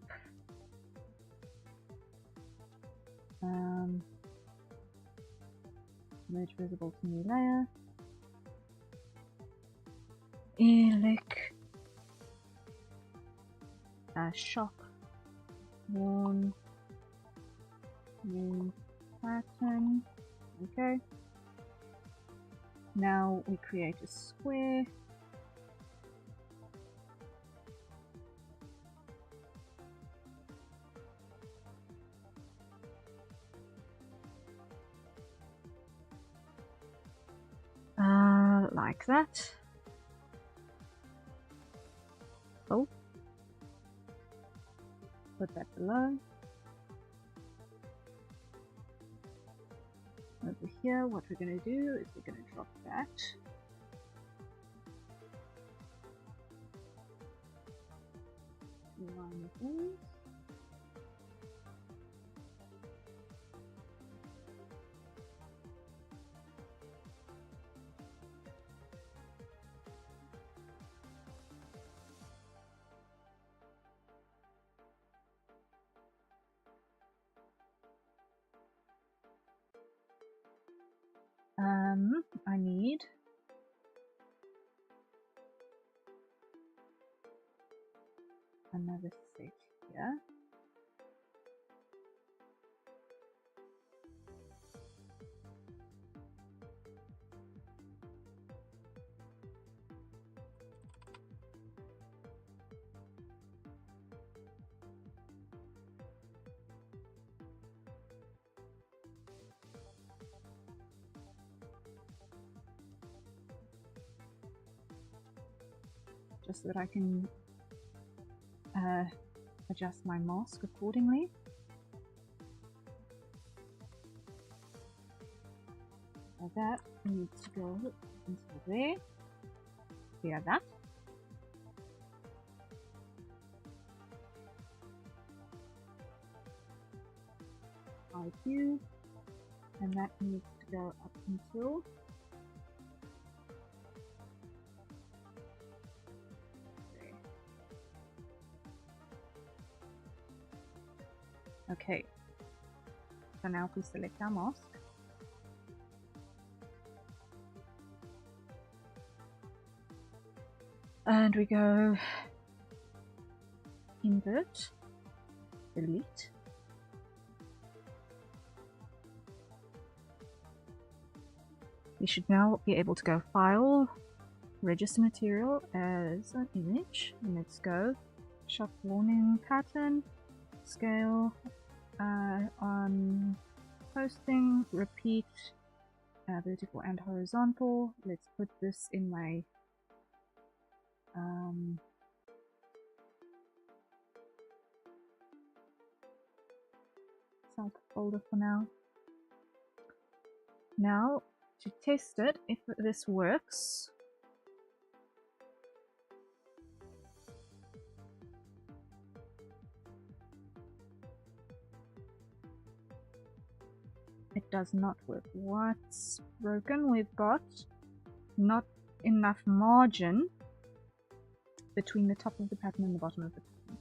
Merge visible to new layer. Elic. Shock. Worn. New pattern. Okay. Now we create a square. Like that. Oh. Put that below. Over here, what we're going to do is we're going to drop that. Line those. I need another set here. Just so that I can adjust my mask accordingly. So that needs to go into there. Clear that. IQ, and that needs to go up until there. Okay, so now if we select our mask, and we go invert, delete, we should now be able to go File, Register Material as an image, and let's go Shock Warning Pattern, Scale, on Posting, Repeat, Vertical and Horizontal. Let's put this in my sub folder for now. Now, to test it, if this works, it does not work. What's broken? We've got not enough margin between the top of the pattern and the bottom of the pattern.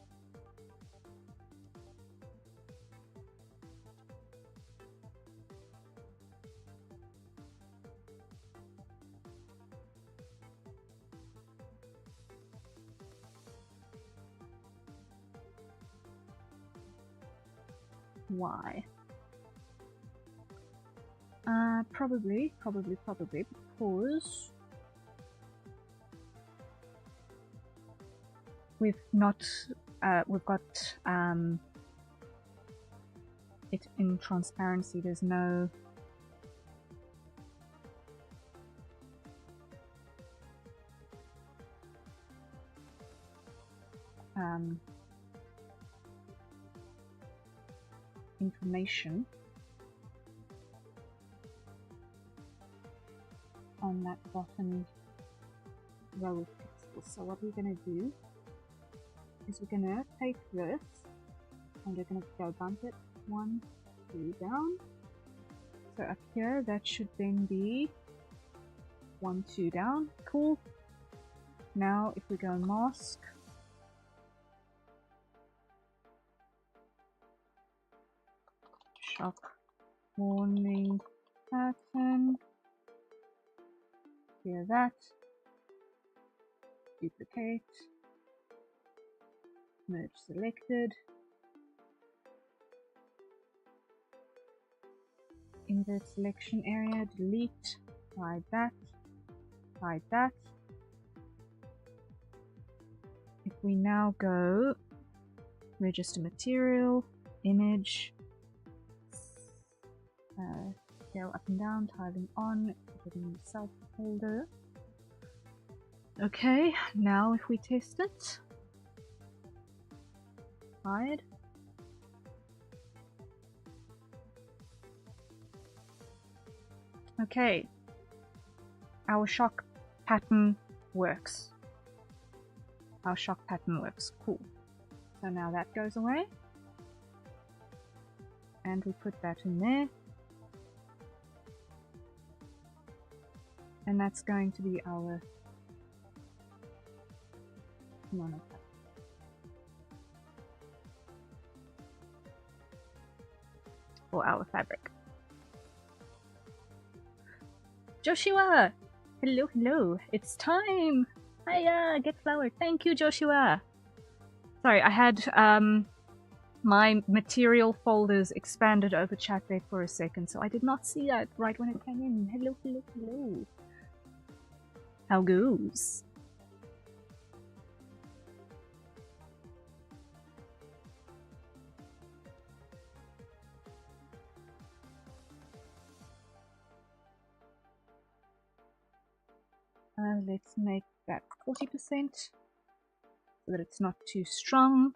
Why? Probably because we've got it in transparency. There's no information on that bottom row of pixels. So what we're going to do is we're going to take this and we're going to go bump it 1, 2 down. So up here that should then be 1, 2 down. Cool. Now if we go mask, shock warning pattern. Clear that. Duplicate. Merge selected. Invert selection area, delete, hide that, hide that. If we now go register material, image, scale up and down, tiling on, putting in the self folder. Okay, now if we test it, hide. Okay, our shock pattern works. Our shock pattern works, cool. So now that goes away. And we put that in there. And that's going to be our monopattern. Or our fabric. Joshua! Hello, hello. It's time! Hiya! Get flowered. Thank you, Joshua! Sorry, I had my material folders expanded over chat there for a second, so I did not see that right when it came in. Hello, hello, hello. How goes? Let's make that 40% so that it's not too strong.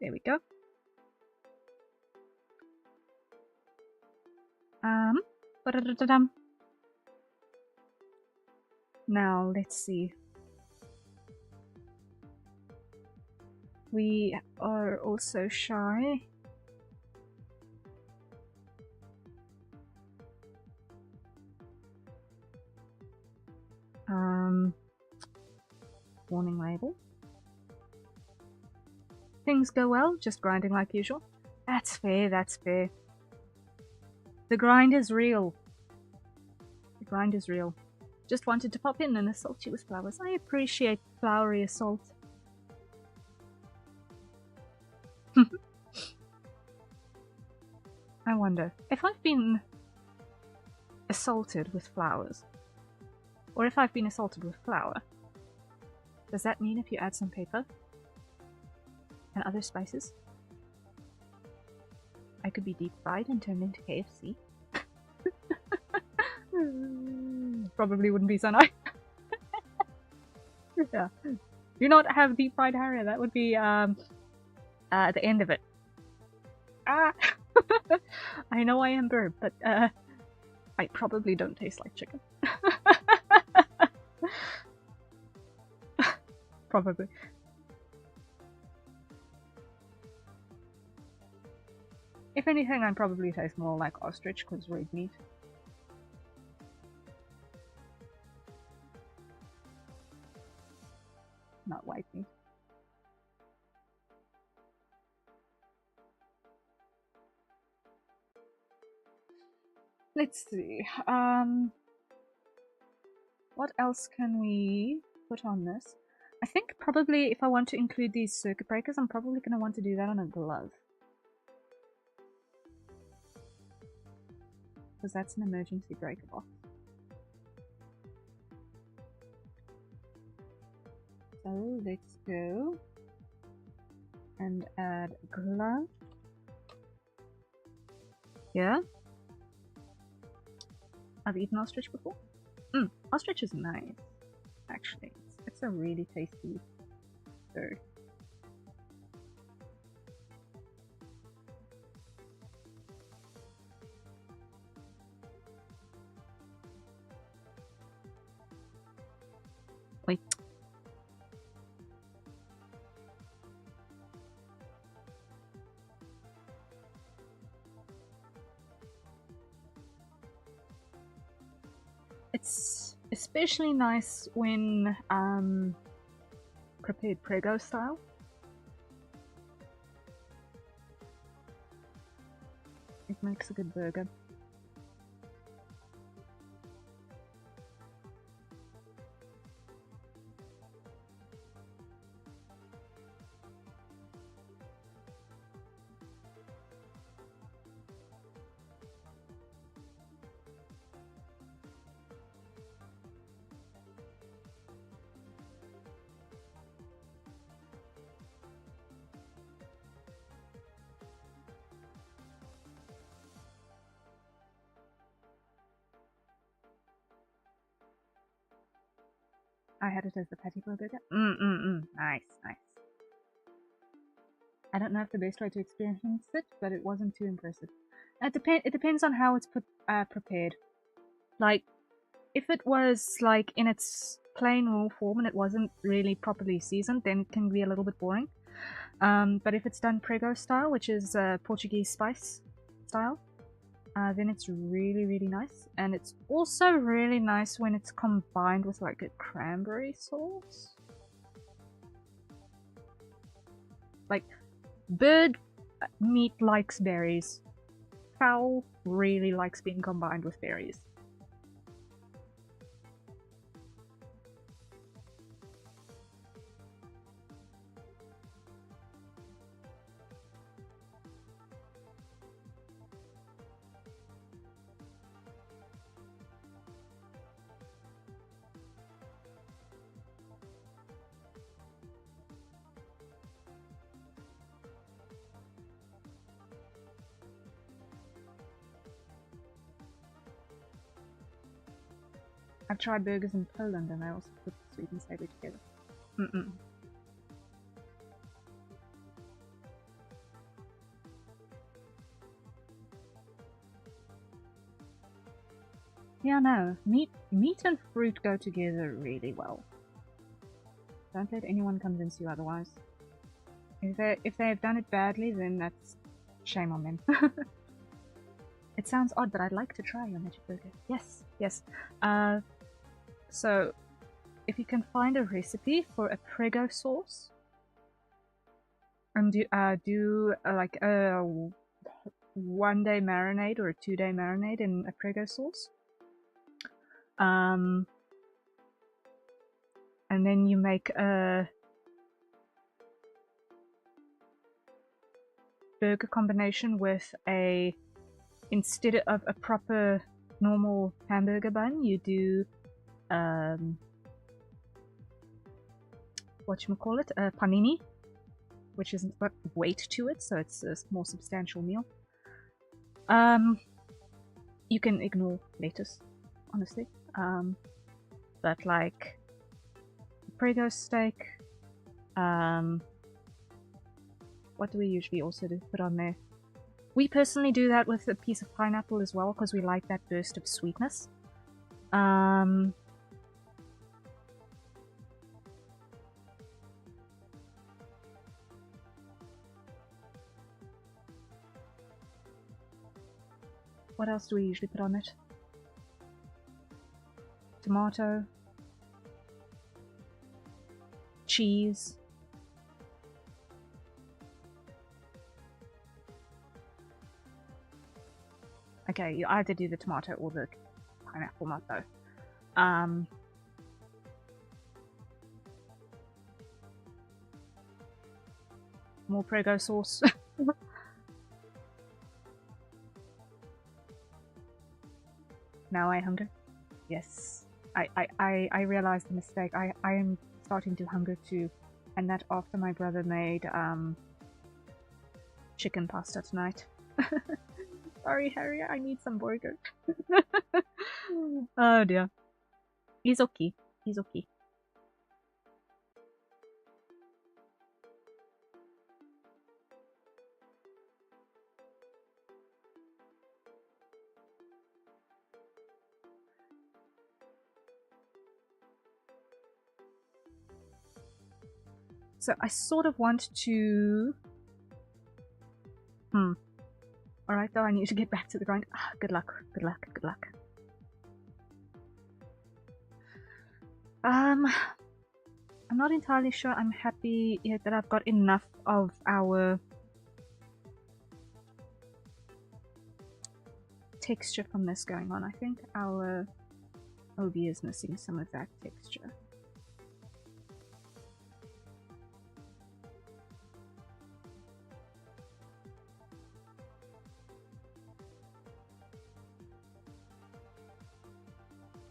There we go. Now let's see. We are also shy. Warning label. Things go well, just grinding like usual. That's fair, that's fair. The grind is real. The grind is real. Just wanted to pop in and assault you with flowers. I appreciate flowery assault. I wonder if I've been assaulted with flowers, or if I've been assaulted with flour, does that mean if you add some paper and other spices, I could be deep fried and turned into KFC? Probably wouldn't be so nice. Yeah. Do not have deep fried Harrier. That would be the end of it. Ah! I know I am burp, but I probably don't taste like chicken. Probably. If anything, I probably taste more like ostrich because red meat. Not white meat. Let's see. What else can we put on this? I think probably if I want to include these circuit breakers, I'm probably going to want to do that on a glove. Because that's an emergency breaker box. So let's go and add a glove. Yeah. I've eaten ostrich before. Ostrich is nice, actually. It's a really tasty bird. Wait. It's especially nice when prepared prego style. It makes a good burger. I had it as the patty burger. Nice, nice. I don't know if the best way to experience it, but it wasn't too impressive. It depends on how it's prepared. Like, if it was like in its plain raw form and it wasn't really properly seasoned, then it can be a little bit boring. But if it's done prego style, which is Portuguese spice style, then it's really, really nice. And it's also really nice when it's combined with like a cranberry sauce. Like, bird meat likes berries. Fowl really likes being combined with berries. I've tried burgers in Poland and I also put sweet and savory together. Yeah, no. Meat and fruit go together really well. Don't let anyone convince you otherwise. If they've done it badly, then that's shame on them. It sounds odd, but I'd like to try your magic burger. Yes, yes. So, if you can find a recipe for a prego sauce, and do like a 1-day marinade or a 2-day marinade in a prego sauce, and then you make a burger combination with instead of a proper normal hamburger bun, you do whatchamacallit, a panini, which has got weight to it, so it's a more substantial meal. You can ignore lettuce, honestly. But like prego steak, what do we usually also put on there? We personally do that with a piece of pineapple as well, because we like that burst of sweetness. What else do we usually put on it? Tomato. Cheese. Okay, you either do the tomato or the pineapple nut though. More prego sauce. Now I hunger. Yes. I realized the mistake. I am starting to hunger too. And that after my brother made chicken pasta tonight. Sorry, Harry, I need some burger. Oh dear. He's okay. He's okay. So I sort of want to... Alright, though, I need to get back to the grind. Good luck, good luck, good luck. I'm not entirely sure I'm happy yet that I've got enough of our texture from this going on. I think our OB is missing some of that texture.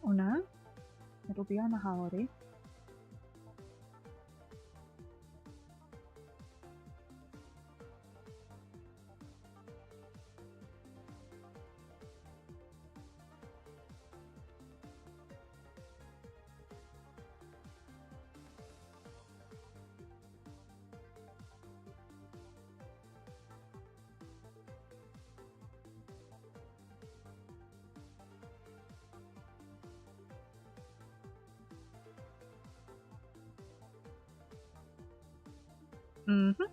Oh no, it'll be on the holiday. Mm-hmm.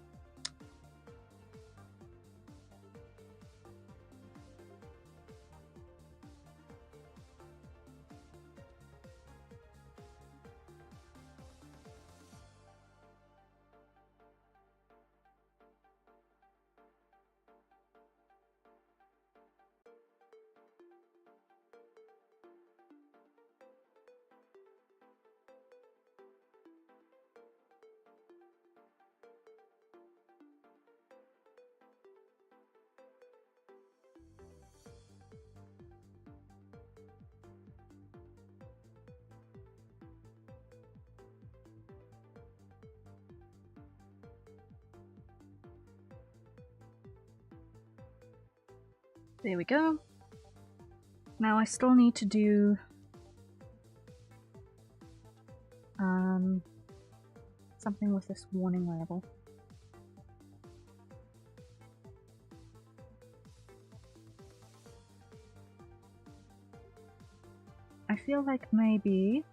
There we go. Now I still need to do something with this warning label. I feel like maybe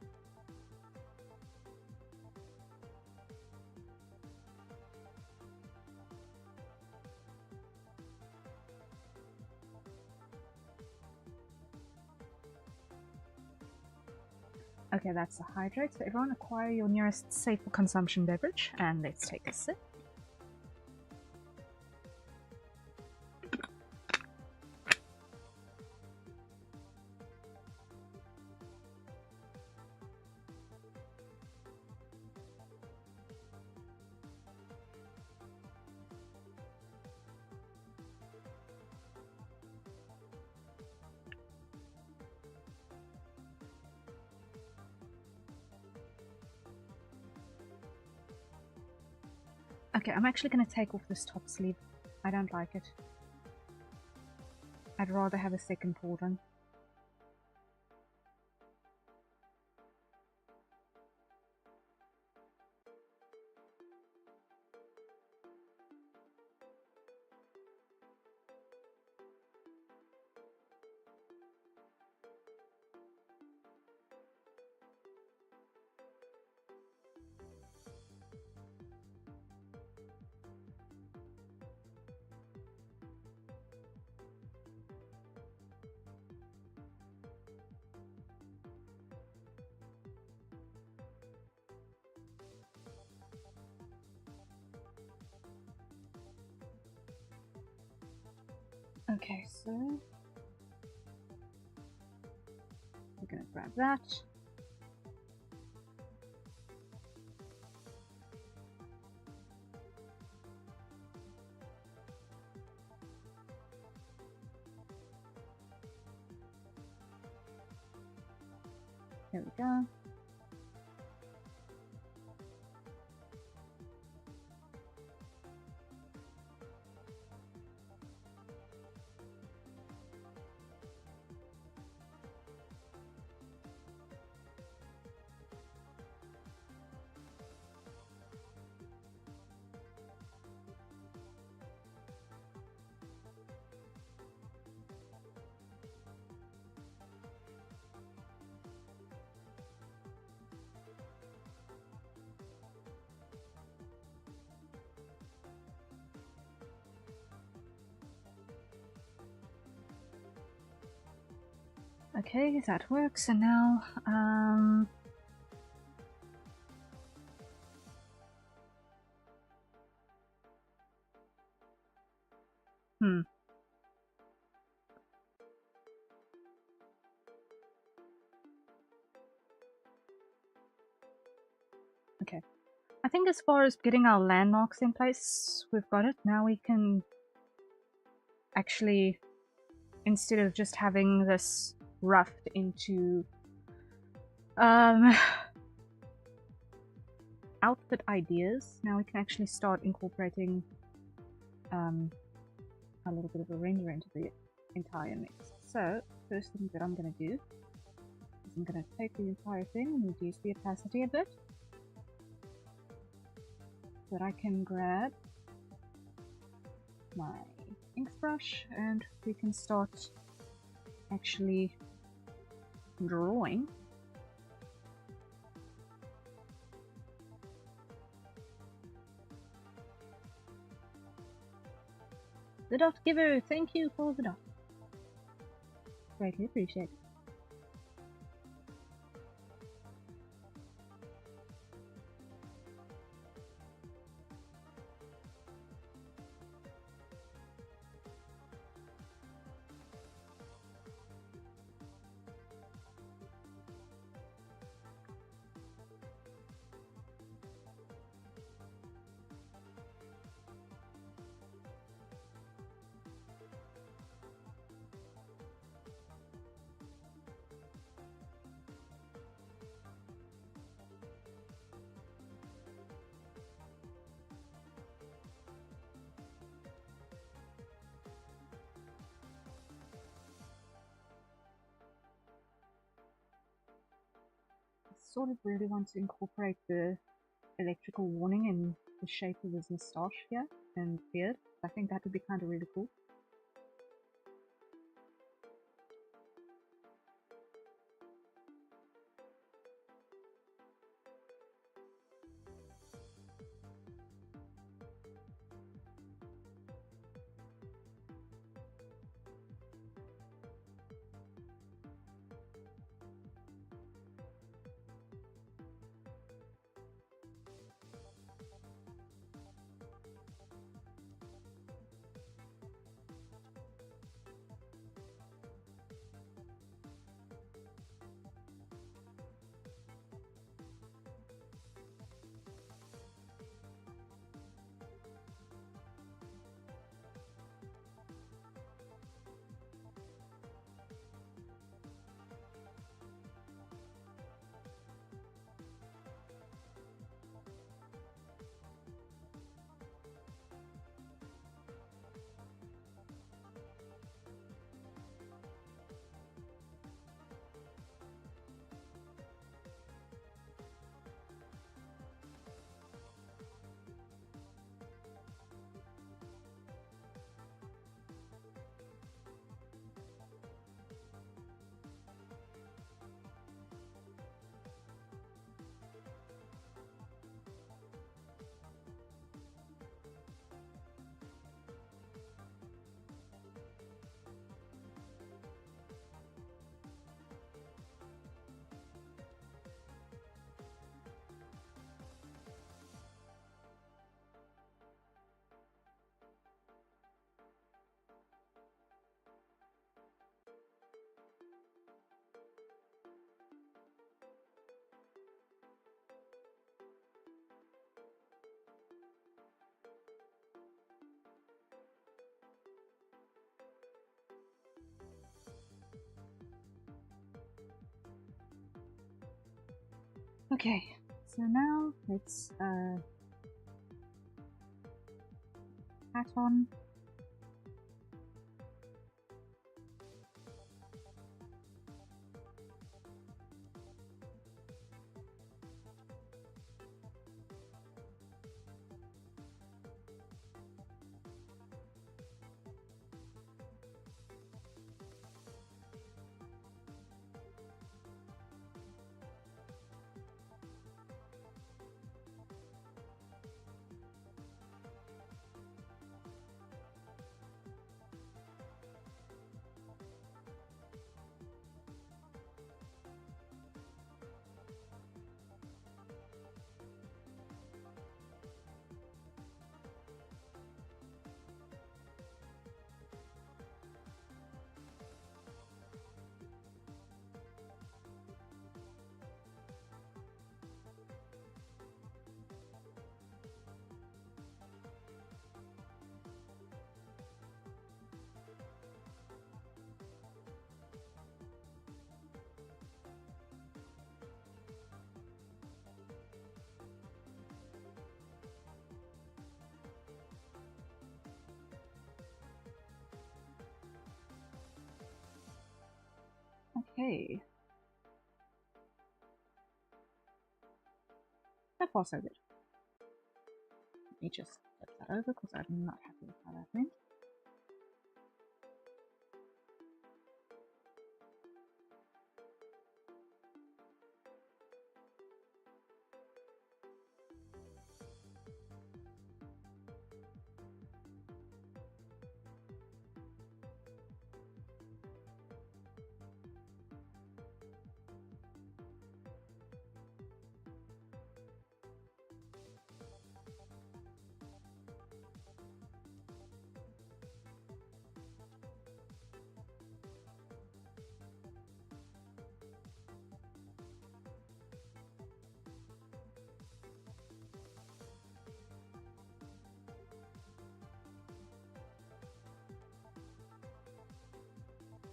okay, that's the hydrate. So everyone acquire your nearest safe for consumption beverage, and let's take a sip. Okay, I'm actually going to take off this top sleeve. I don't like it. I'd rather have a second pauldron. Okay, so we're gonna grab that. There we go. Okay, that works, and now, Okay. I think as far as getting our landmarks in place, we've got it. Now we can actually, instead of just having this roughed into outfit ideas, now we can actually start incorporating a little bit of a render into the entire mix. So, first thing that I'm going to do is I'm going to take the entire thing and reduce the opacity a bit, so that I can grab my inks brush and we can start actually drawing. The dot giver, thank you for the dot. Greatly appreciate it. Sort of really want to incorporate the electrical warning in the shape of his moustache here and beard. I think that would be kind of really cool. Okay, so now let's hat on. Okay. So far, so good. Let me just flip that over because I'm not happy with how that went.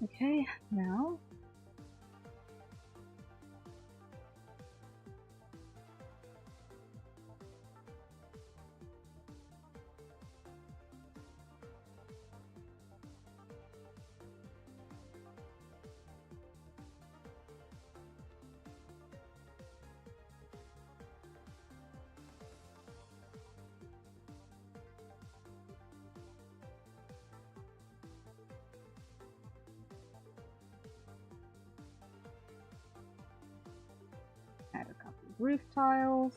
Okay, now add a couple of roof tiles.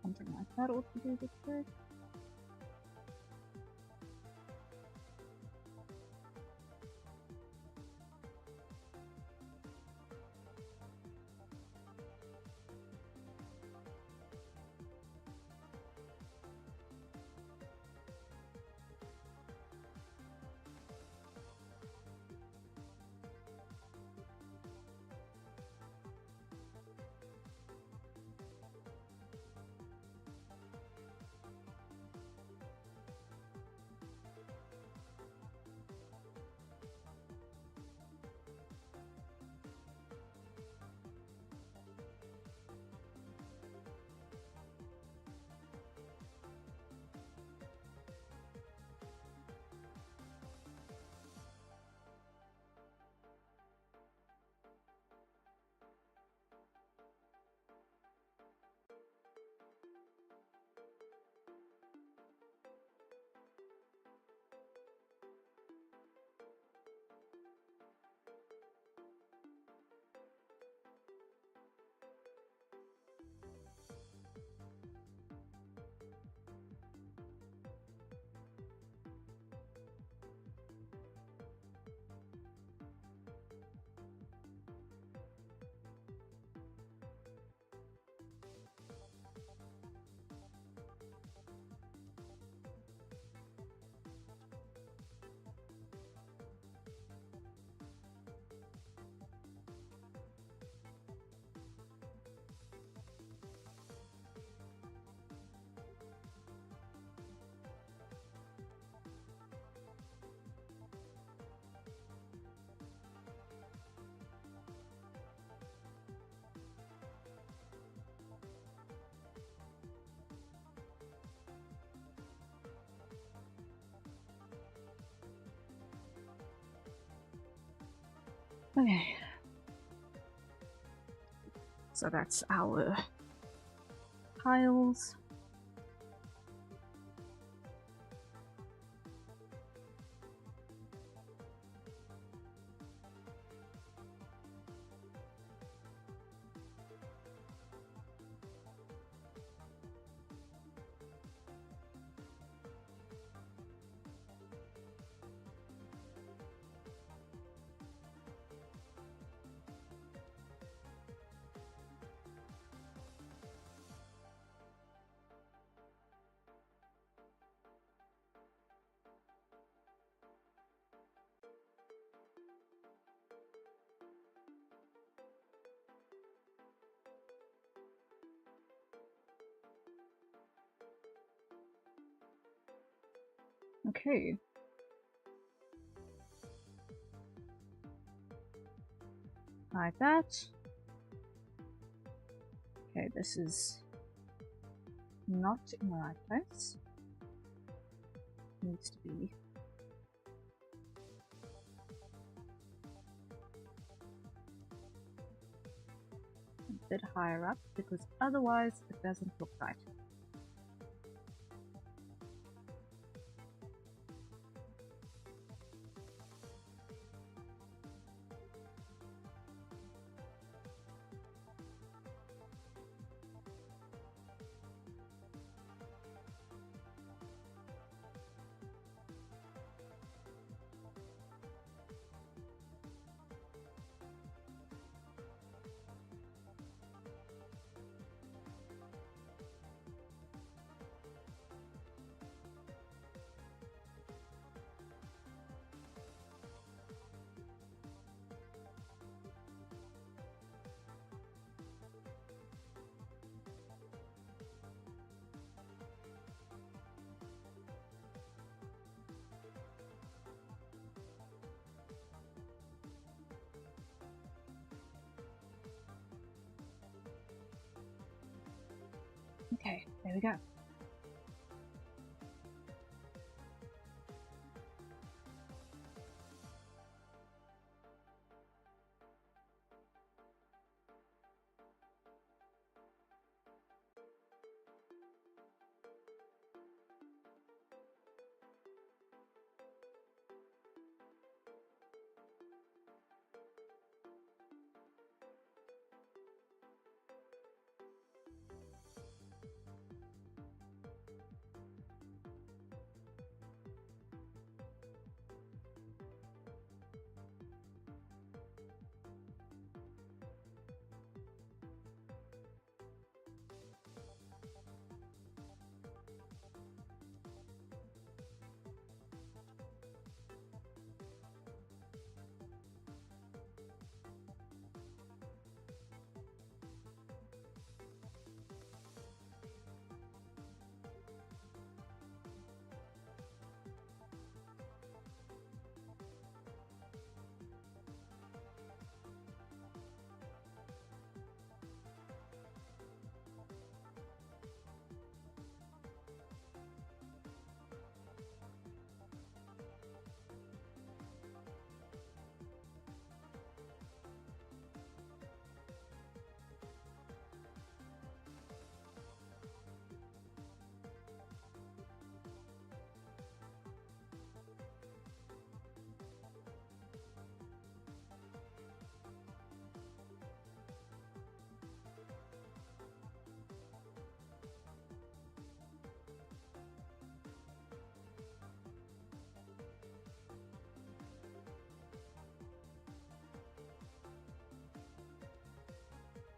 Something like that ought to do the trick. Okay. So that's our tiles. Okay. Like that. Okay, this is not in the right place. Needs to be a bit higher up because otherwise it doesn't look right. Okay, there we go.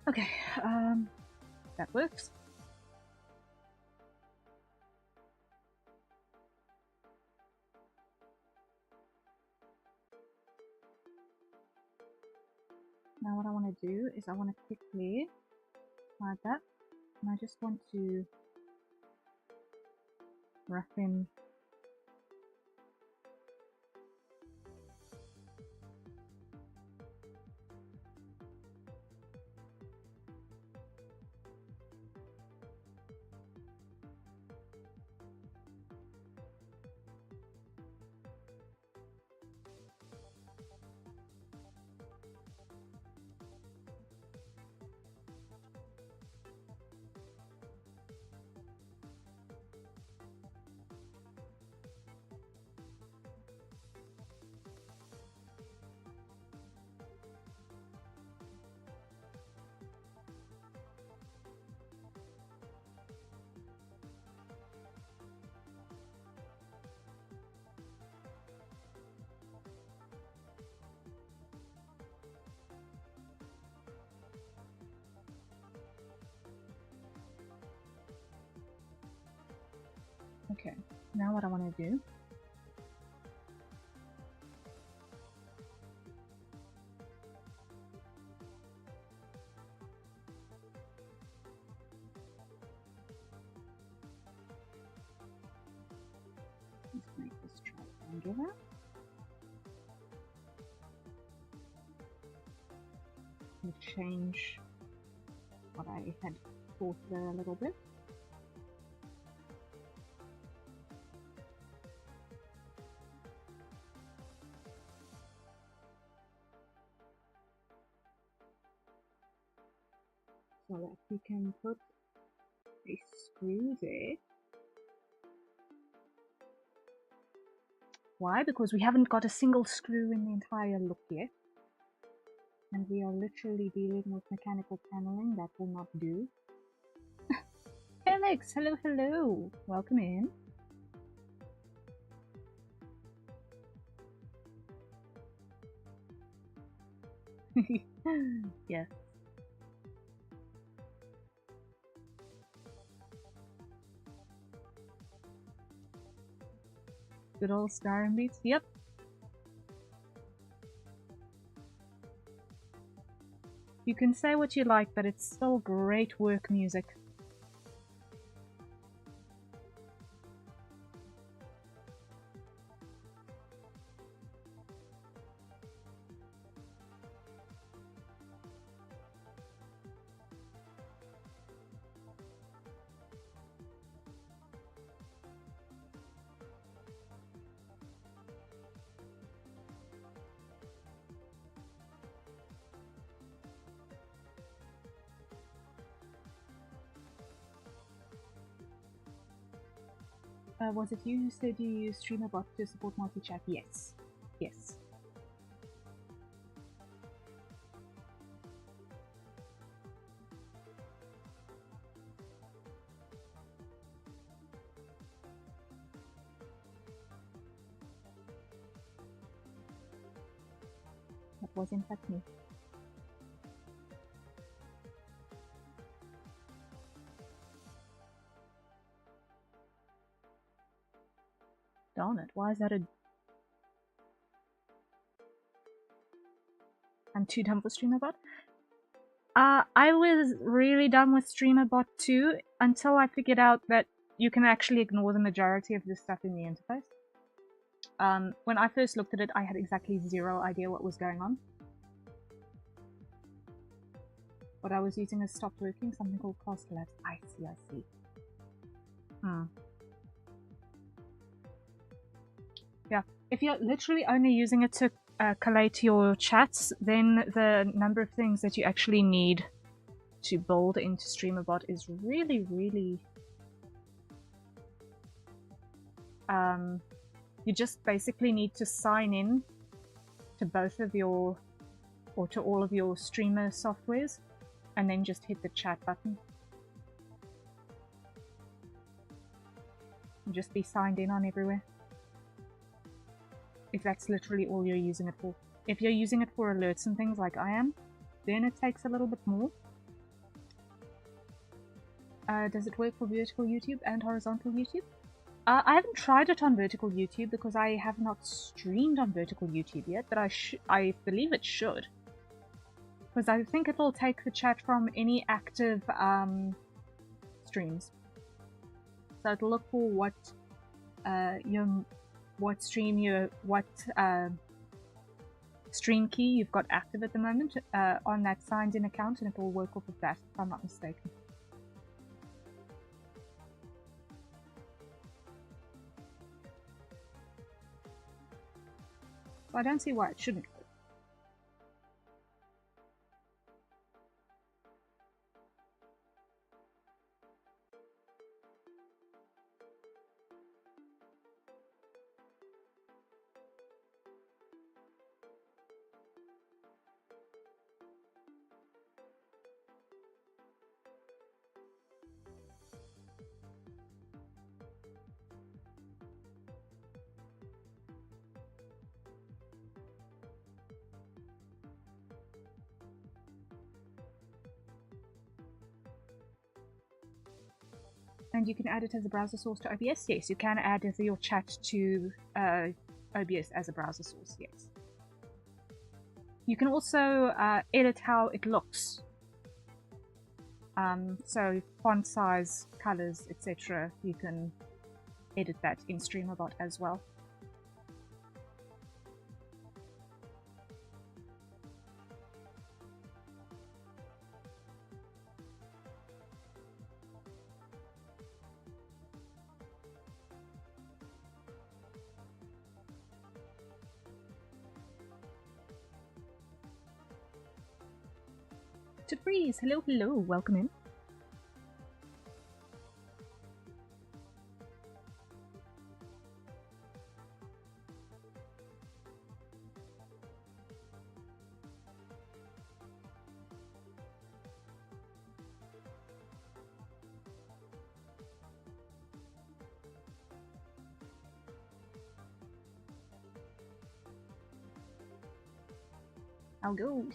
Okay, that works. Now what I want to do is I want to quickly like that, and I just want to wrap in Okay, now what I want to do is make this triangular. And change what I had thought there a little bit. So that we can put a screw there. Why? Because we haven't got a single screw in the entire look yet. And we are literally dealing with mechanical paneling. That will not do. Alex, hello, hello. Welcome in. Yes. Good old Skyrim beats. Yep. You can say what you like, but it's still great work music. Was it you who said you use StreamerBot to support multi-chat? Yes. Yes. That was in fact me. Darn it, why is that a... I'm too dumb for StreamerBot? I was really dumb with StreamerBot too, until I figured out that you can actually ignore the majority of the stuff in the interface. When I first looked at it, I had exactly zero idea what was going on. What I was using has stopped working, something called cost collapse. I see. Yeah, if you're literally only using it to collate your chats, then the number of things that you actually need to build into StreamerBot is really, really... you just basically need to sign in to both of your, or to all of your streamer softwares, and then just hit the chat button. And just be signed in on everywhere. If that's literally all you're using it for. If you're using it for alerts and things like I am, then it takes a little bit more. Does it work for vertical YouTube and horizontal YouTube? I haven't tried it on vertical YouTube because I have not streamed on vertical YouTube yet, but I believe it should. Because I think it'll take the chat from any active streams. So it'll look for what stream key you've got active at the moment on that signed in account, and it will work off of that, if I'm not mistaken. So I don't see why it shouldn't work. And you can add it as a browser source to OBS? Yes, you can add your chat to OBS as a browser source, yes. You can also edit how it looks. So font size, colors, etc. You can edit that in StreamerBot as well. To Breeze, hello, hello, welcome in. I'll go.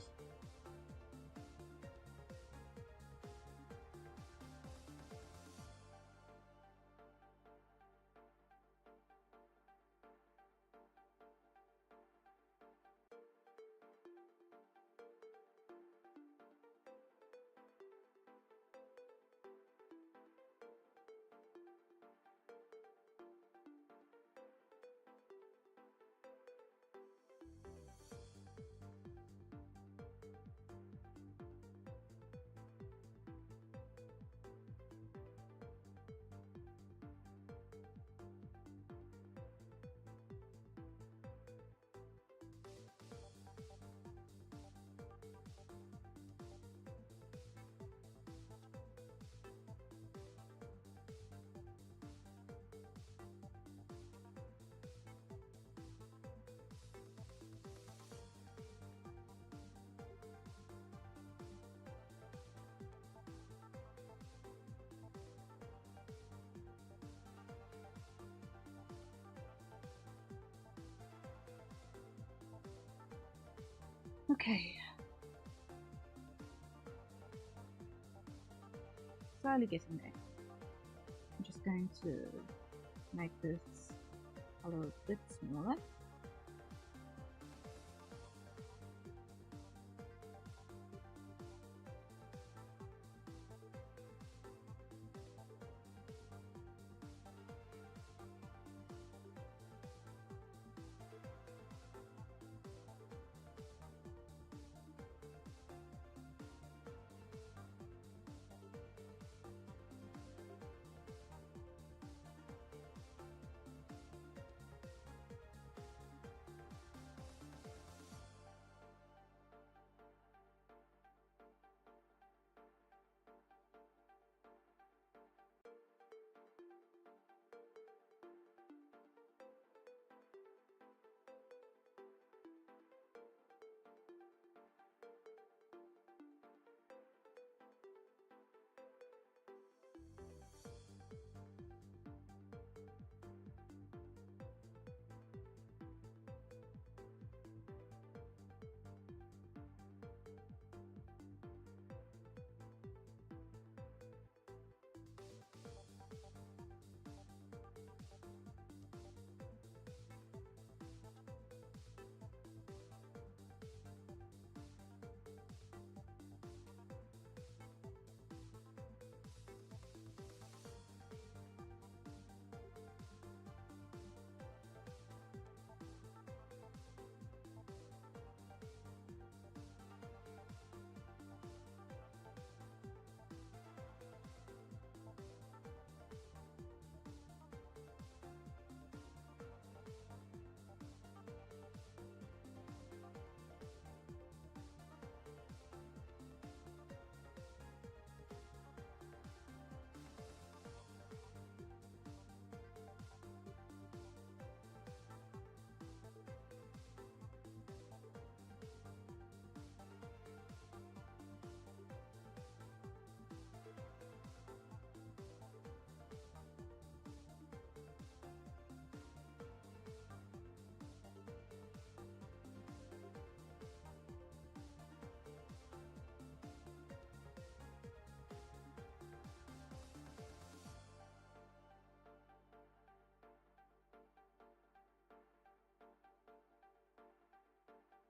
Okay. Slowly getting there. I'm just going to make this color a bit smaller.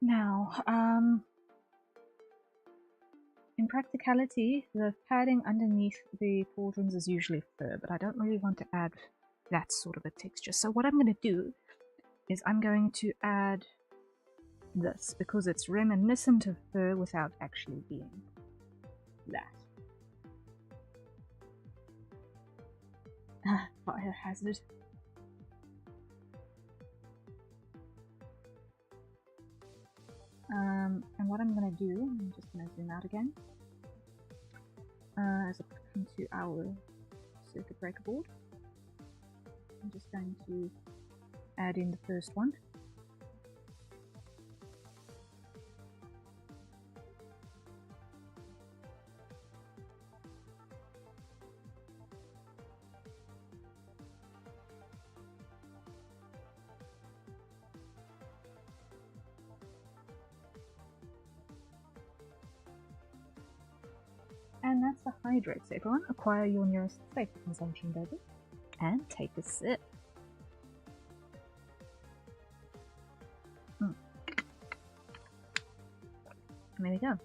Now, in practicality, the padding underneath the pauldrons is usually fur, but I don't really want to add that sort of a texture. So what I'm going to do is I'm going to add this, because it's reminiscent of fur without actually being that. Fire hazard. And what I'm going to do, I'm just going to zoom out again, as I come to our circuit breaker board. I'm just going to add in the first one. And that's the hydrate. So everyone, acquire your nearest safety consumption, baby, and take a sip. And there we go.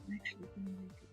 I'm actually going to make it.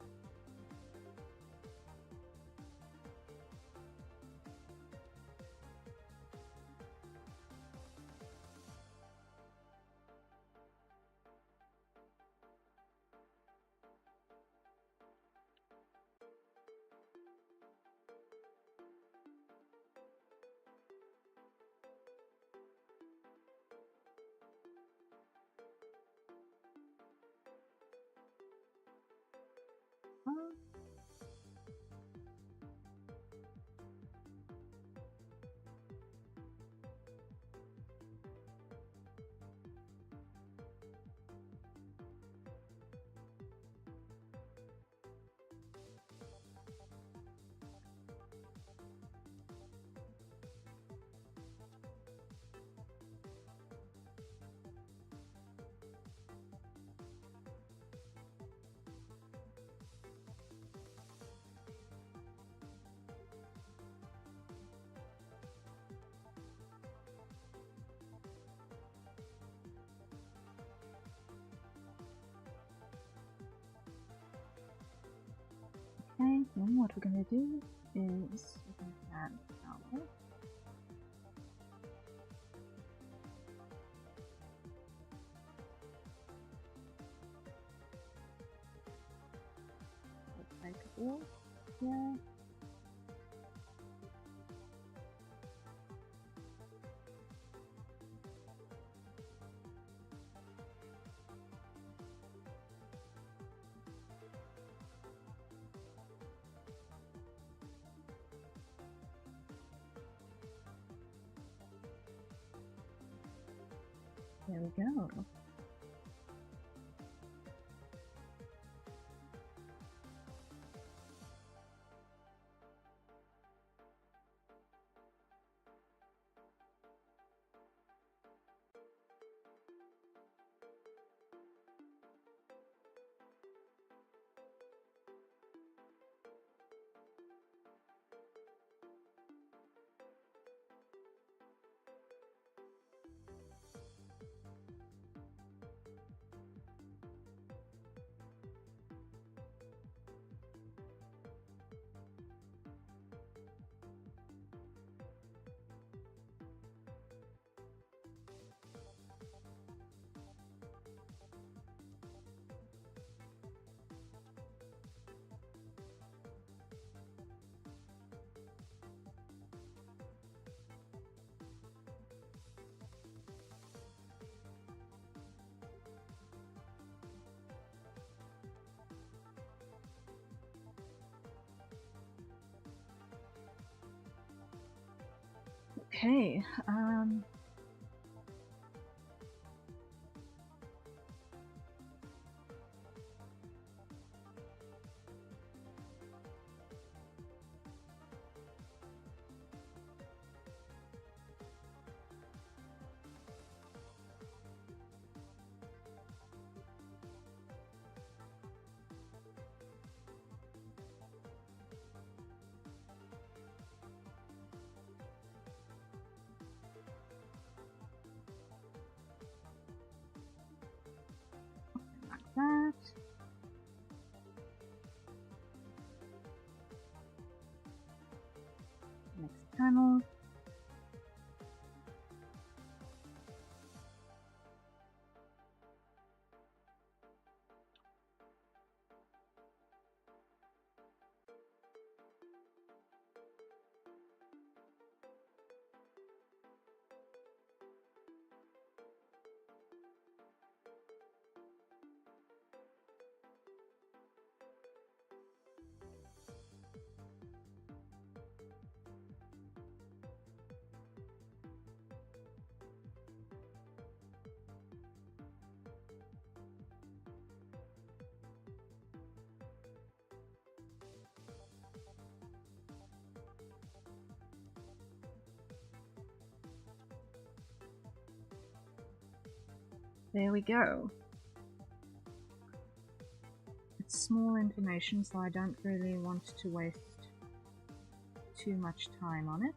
Okay, then what we're going to do is we're going to add our breakable here. There we go. Okay, panel. There we go. It's small information, so I don't really want to waste too much time on it.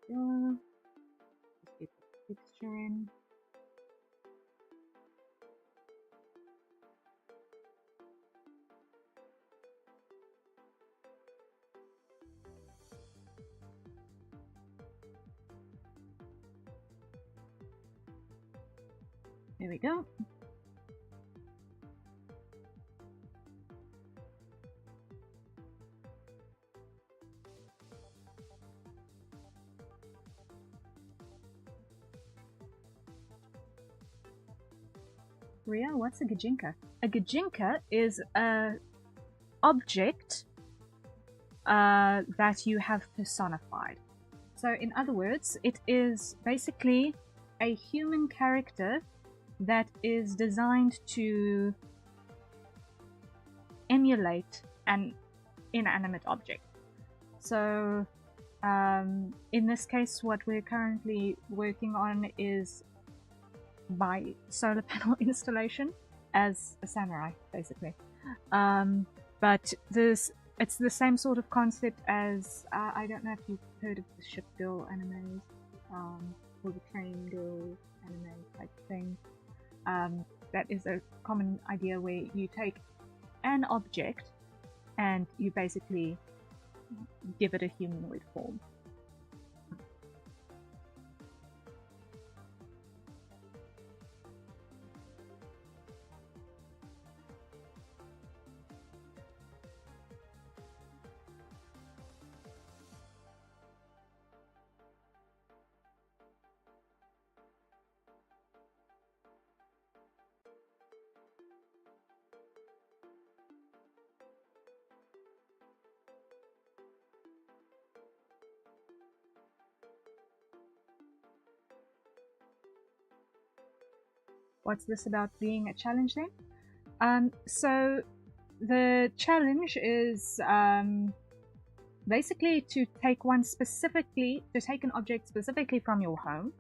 Just get the texture in. There we go. Ria, what's a gajinka? A gajinka is an object that you have personified. So in other words, it is basically a human character that is designed to emulate an inanimate object. So in this case, what we're currently working on is by solar panel installation as a samurai, basically. But it's the same sort of concept as I don't know if you've heard of the Ship Girl animes, or the Train Girl anime type thing. That is a common idea where you take an object and you basically give it a humanoid form. What's this about being a challenge then? So the challenge is basically to take an object specifically from your home,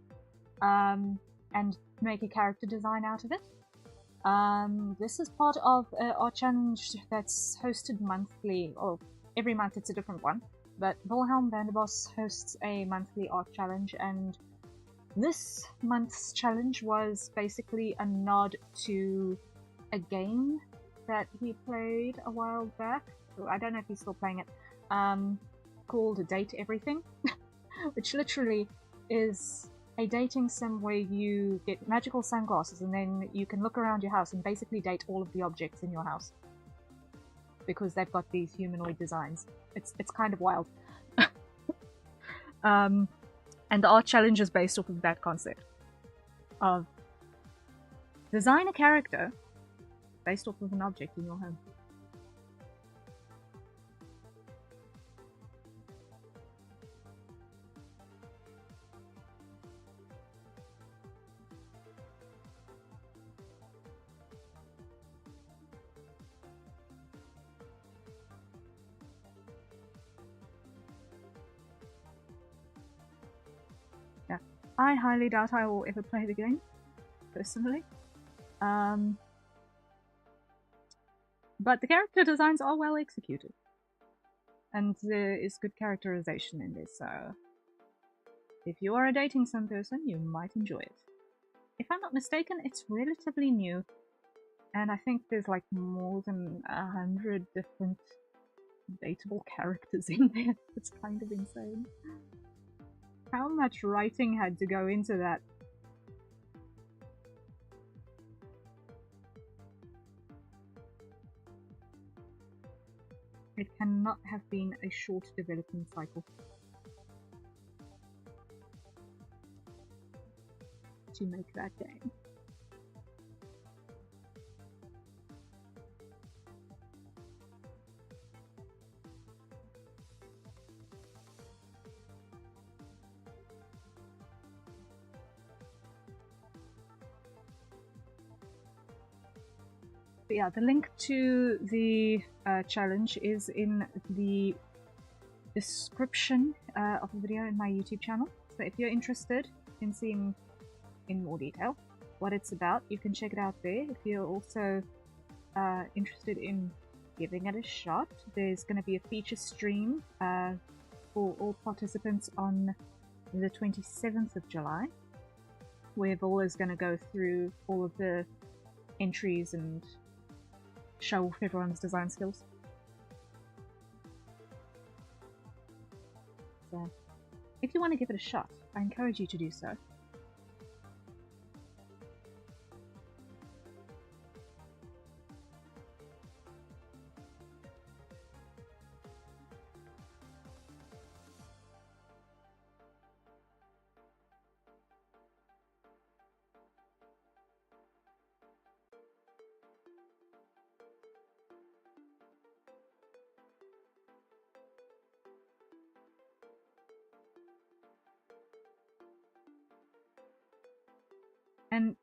and make a character design out of it. This is part of our challenge that's hosted monthly, or every month it's a different one, but Wilhelm Vanderboss hosts a monthly art challenge, and this month's challenge was basically a nod to a game that he played a while back. I don't know if he's still playing it, called Date Everything, which literally is a dating sim where you get magical sunglasses and then you can look around your house and basically date all of the objects in your house. because they've got these humanoid designs. It's kind of wild. And the art challenge is based off of that concept of design a character based off of an object in your home. Yeah, I highly doubt I will ever play the game, personally. But the character designs are well executed. And there is good characterization in this, so if you are a dating sim person, you might enjoy it. If I'm not mistaken, it's relatively new, and I think there's like more than 100 different dateable characters in there. It's kind of insane. How much writing had to go into that? It cannot have been a short development cycle to make that game. But yeah, the link to the challenge is in the description of the video in my YouTube channel. So if you're interested in seeing in more detail what it's about, you can check it out there. If you're also interested in giving it a shot, there's going to be a feature stream for all participants on the 27th of July, where Vol is going to go through all of the entries and show off everyone's design skills. So, if you want to give it a shot, I encourage you to do so. And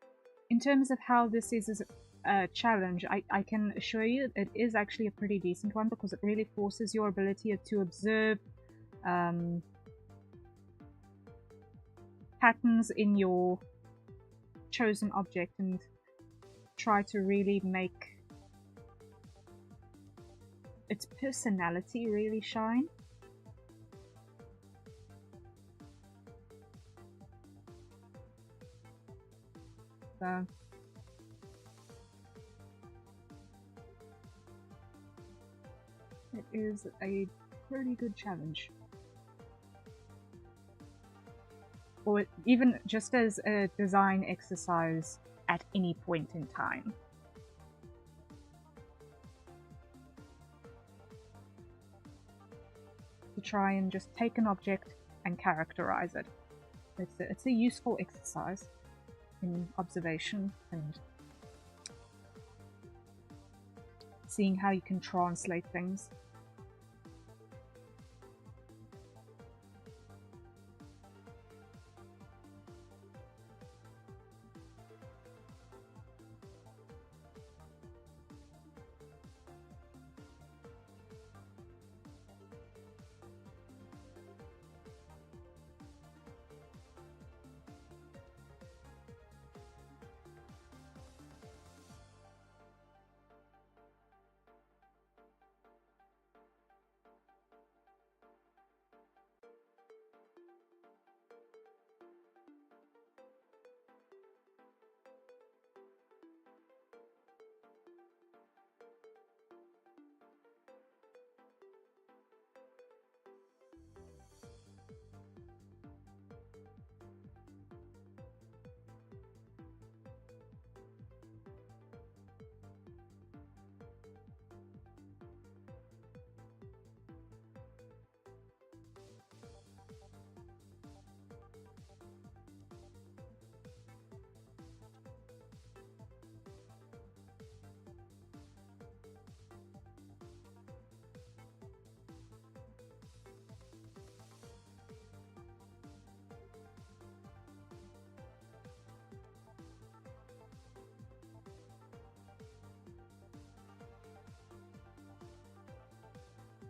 in terms of how this is a challenge, I can assure you it is actually a pretty decent one, because it really forces your ability to observe patterns in your chosen object and try to really make its personality really shine. So it is a pretty good challenge. Or even just as a design exercise at any point in time. To try and just take an object and characterize it. It's a useful exercise in observation and seeing how you can translate things.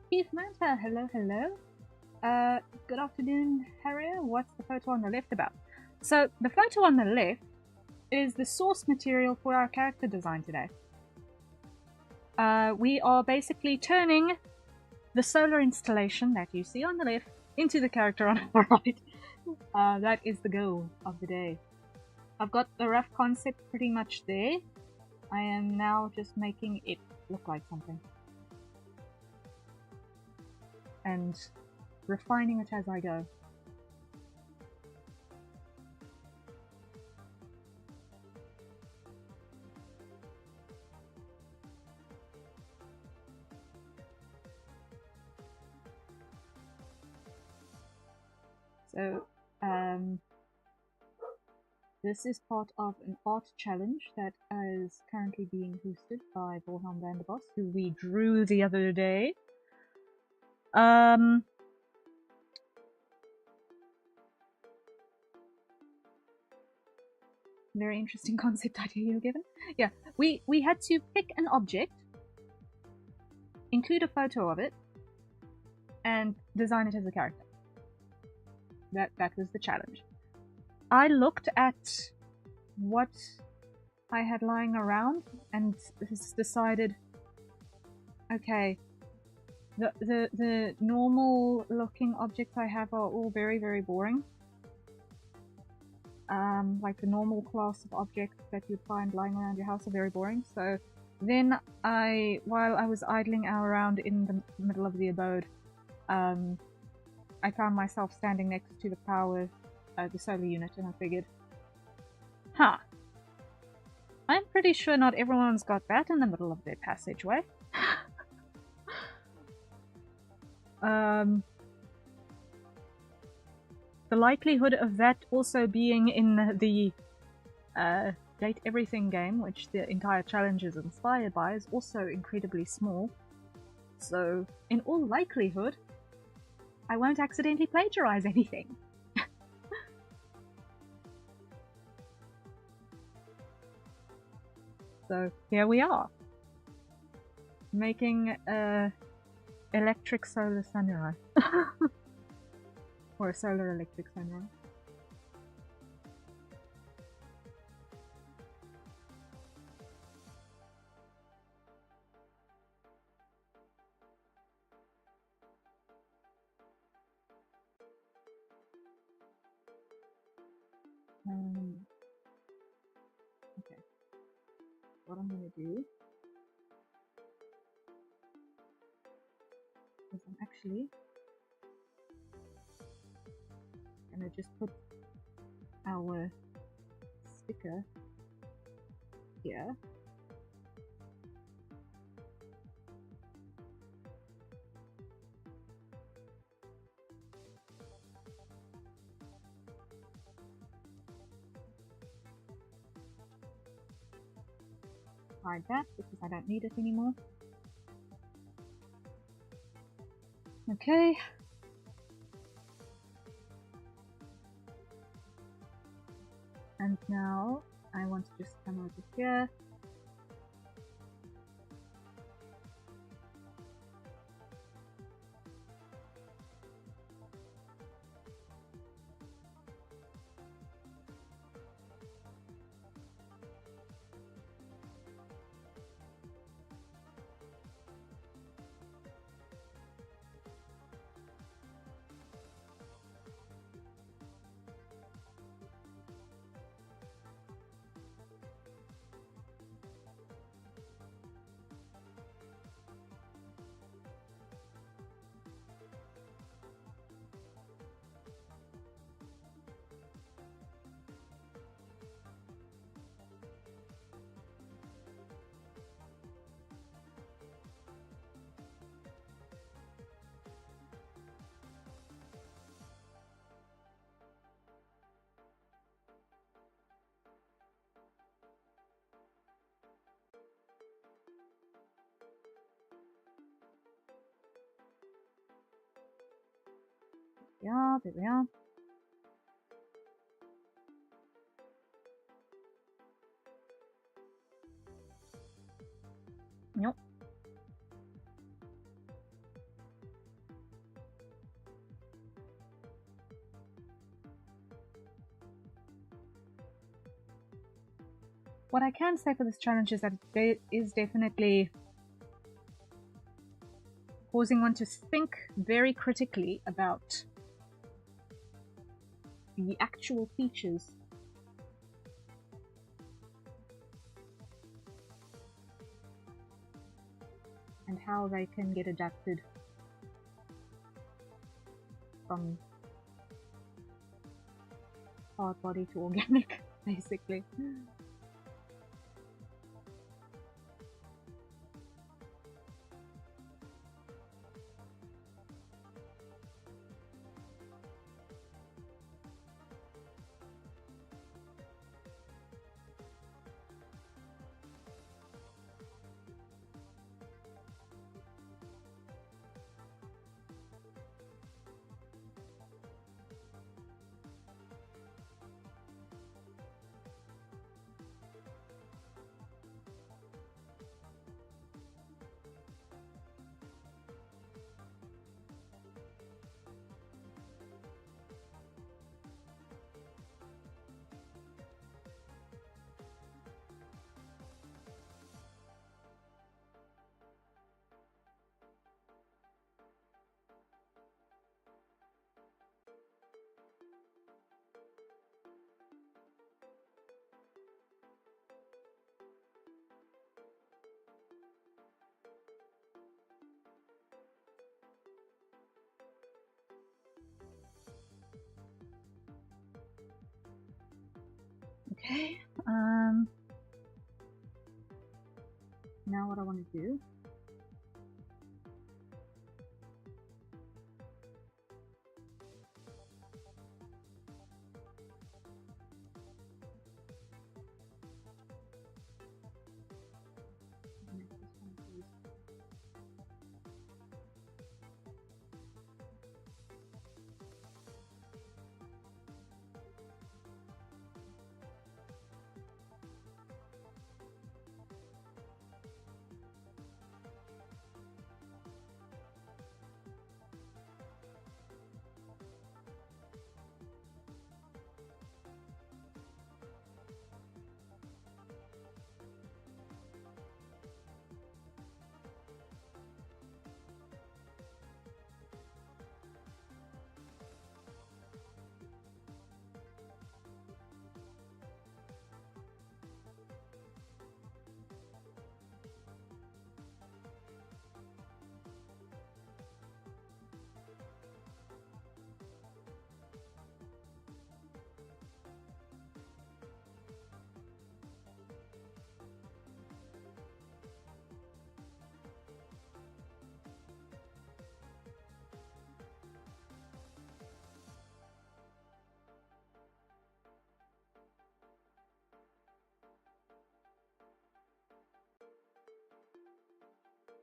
Keith Manta, hello, hello. Good afternoon, Harrier. What's the photo on the left about? So, the photo on the left is the source material for our character design today. We are basically turning the solar installation that you see on the left into the character on the right. That is the goal of the day. I've got the rough concept pretty much there. I am now just making it look like something. And refining it as I go. So, this is part of an art challenge that is currently being hosted by Wilhelm van der Bos, who we drew the other day. Very interesting concept idea you were given. Yeah, we had to pick an object, include a photo of it, and design it as a character. That was the challenge. I looked at what I had lying around and decided, okay, the normal looking objects I have are all very, very boring. Like the normal class of objects that you'd find lying around your house are very boring. So then while I was idling around in the middle of the abode, I found myself standing next to the solar unit, and I figured, I'm pretty sure not everyone's got that in the middle of their passageway. The likelihood of that also being in the Date Everything game, which the entire challenge is inspired by, is also incredibly small. So, in all likelihood, I won't accidentally plagiarize anything. So, here we are. Making a electric solar samurai. Or a solar electric samurai. Okay. What I'm gonna do is I'm actually gonna just put our sticker here. Hide that because I don't need it anymore. Okay. And now I want to just come over here. Yeah, there we are. Nope. what I can say for this challenge is that it is definitely causing one to think very critically about the actual features and how they can get adapted from hard body to organic, basically. Okay, now what I want to do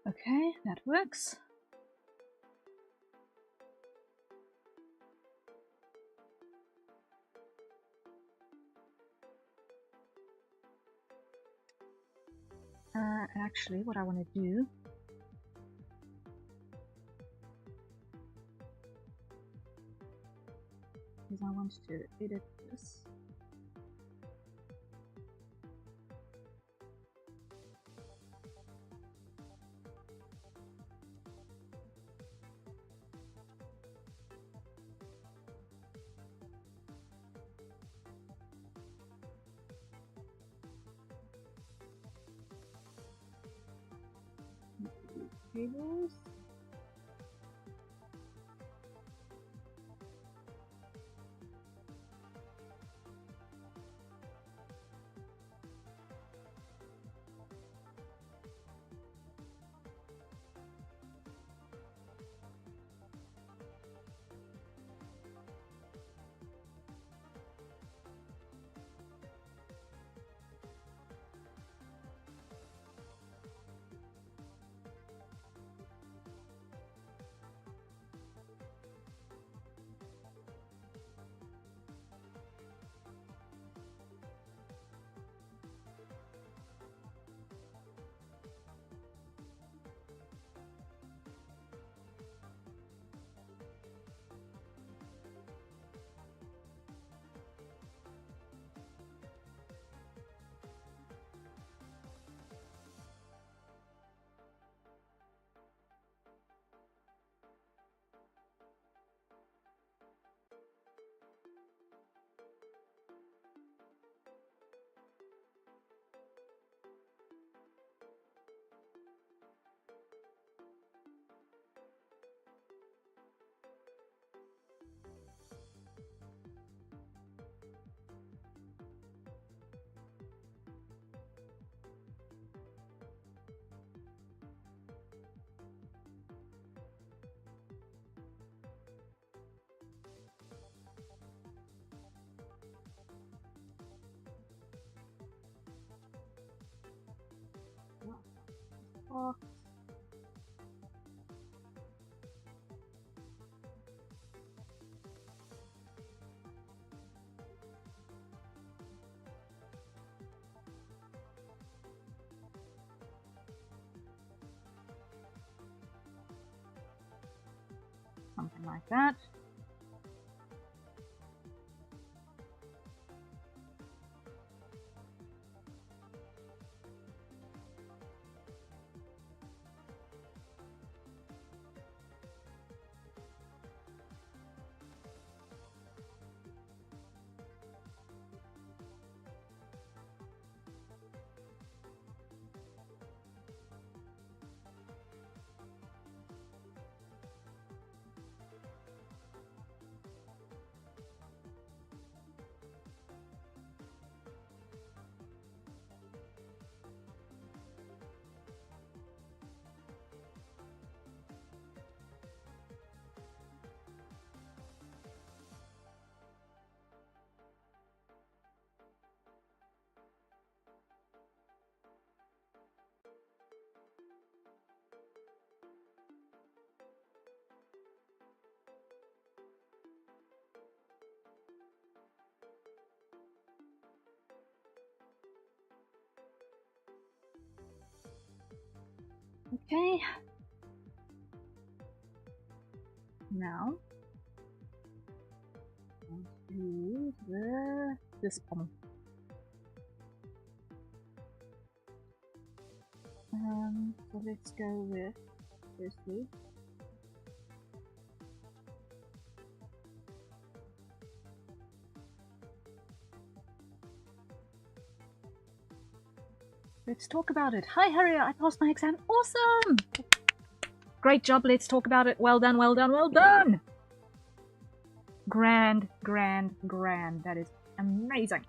okay, that works. Actually, what I want to do is I want to edit this. Tables. Oh. Something like that. Okay. Now, let's do this poem. So let's go with firstly. Let's talk about it. Hi, Harriet. I passed my exam. Awesome! Great job. Let's talk about it. Well done, well done, well done! Grand, grand, grand. That is amazing.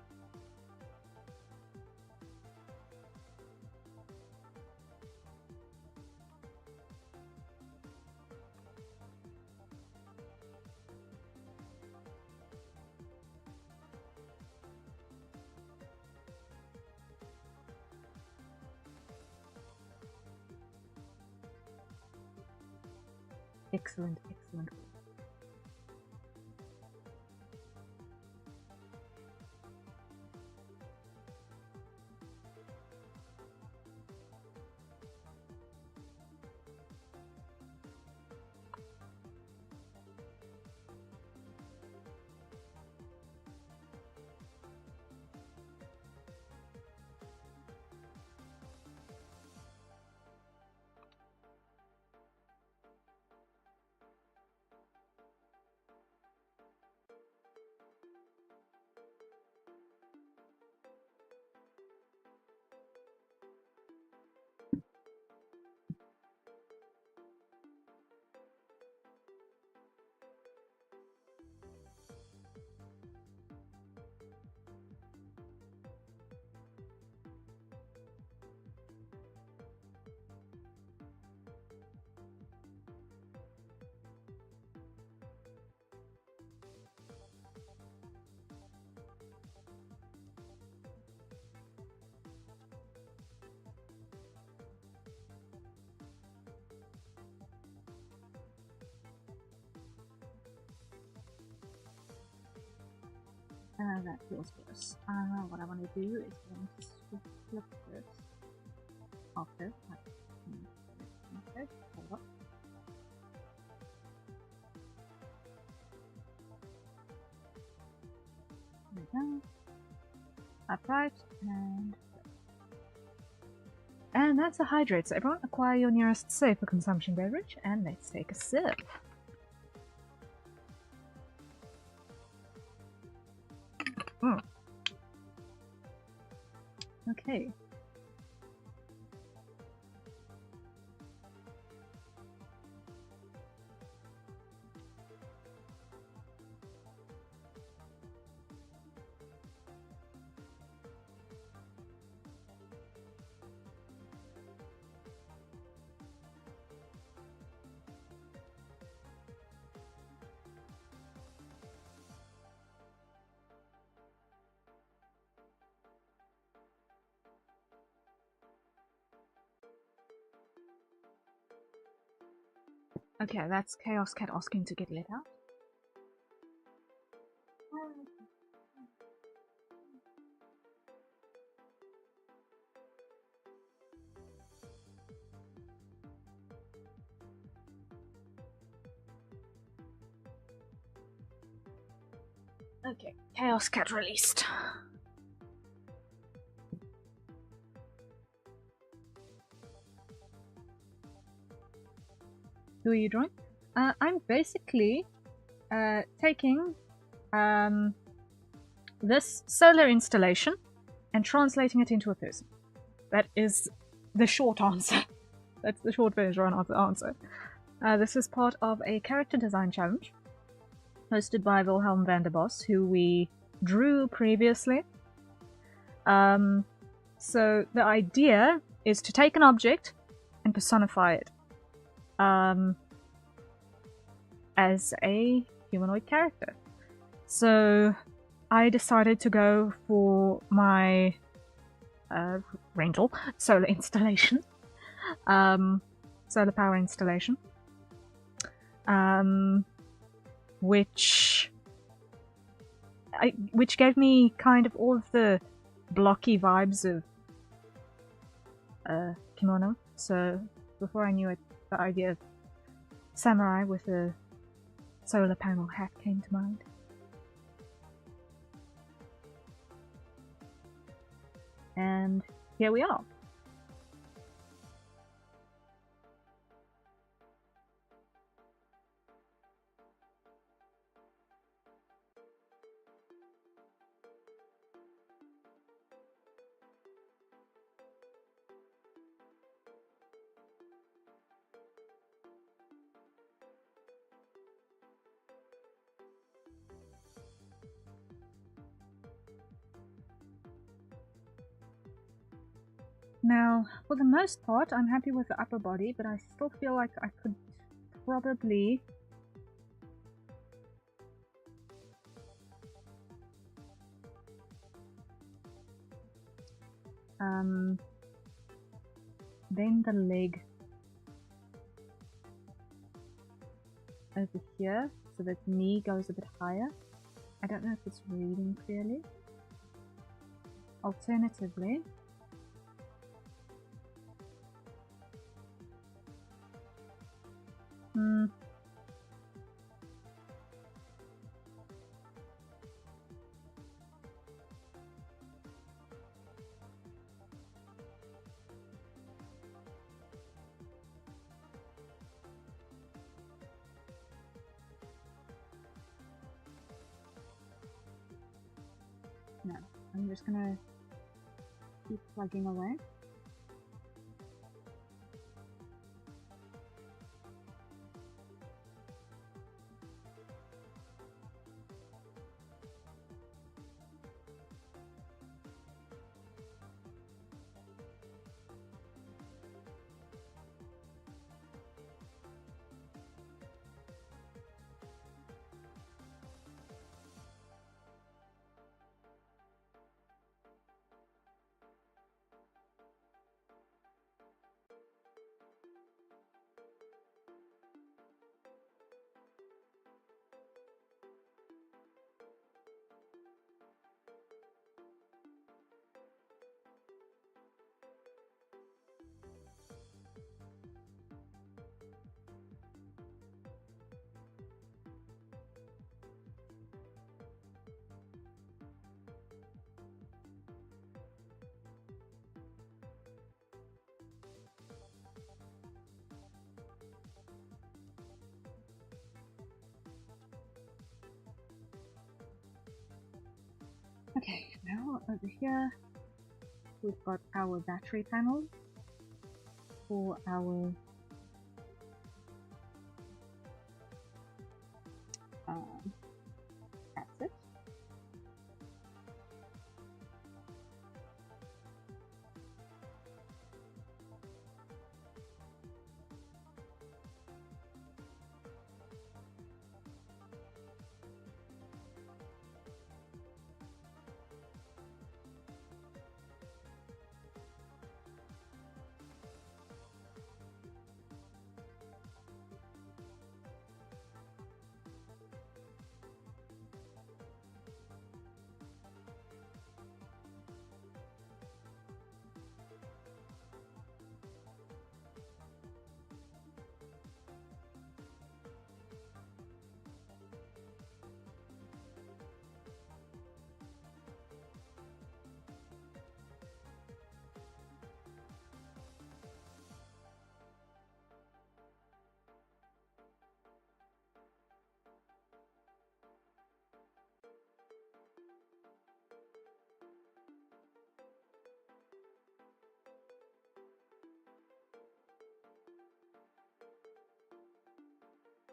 Excellent, excellent. That feels worse. What I want to do is going to flip this off there. Okay, hold up. There we go. Upright, and that's a hydrate. So everyone acquire your nearest safe for consumption beverage, and let's take a sip. Okay. Okay, that's Chaos Cat asking to get let out. Okay, Chaos Cat released. Who are you drawing? I'm basically taking this solar installation and translating it into a person. That is the short answer. That's the short version of the answer. This is part of a character design challenge hosted by Wilhelm van der Bos, who we drew previously. So the idea is to take an object and personify it as a humanoid character. So I decided to go for my rental solar installation, solar power installation, which gave me kind of all of the blocky vibes of kimono. So before I knew it, the idea of samurai with a solar panel hat came to mind. And here we are. Now, for the most part, I'm happy with the upper body, but I still feel like I could probably bend the leg over here so that the knee goes a bit higher. I don't know if it's reading clearly. Alternatively, no, I'm just gonna keep plugging away. Okay, now over here we've got our battery panel for our that's it.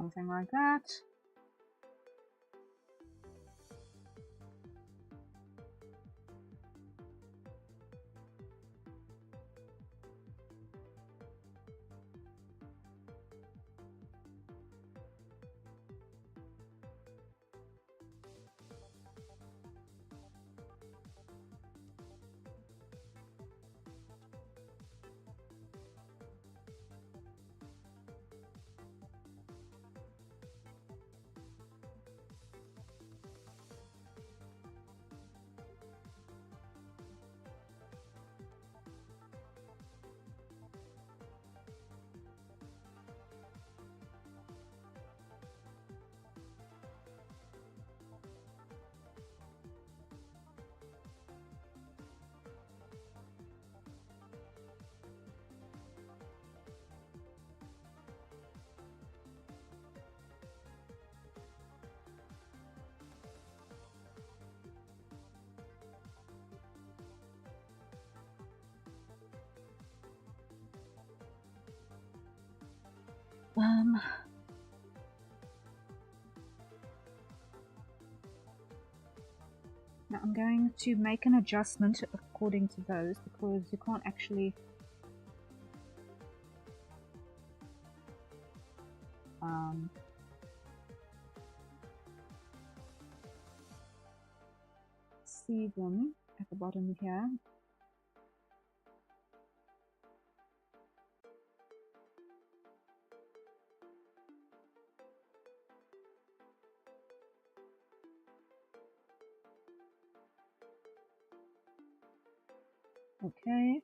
Something like that. Now I'm going to make an adjustment according to those, because you can't actually see them at the bottom here. Okay.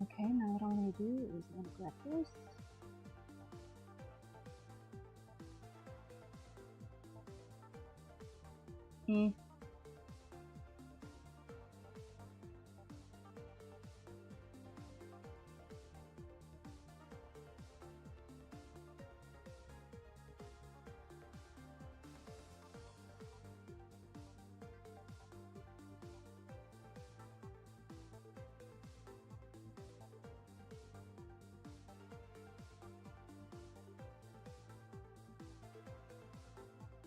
Okay, now what I'm going to do is I'm going to grab this.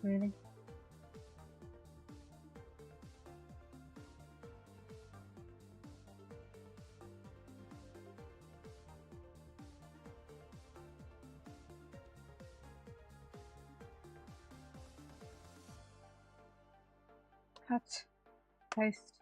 Really? Cut, paste.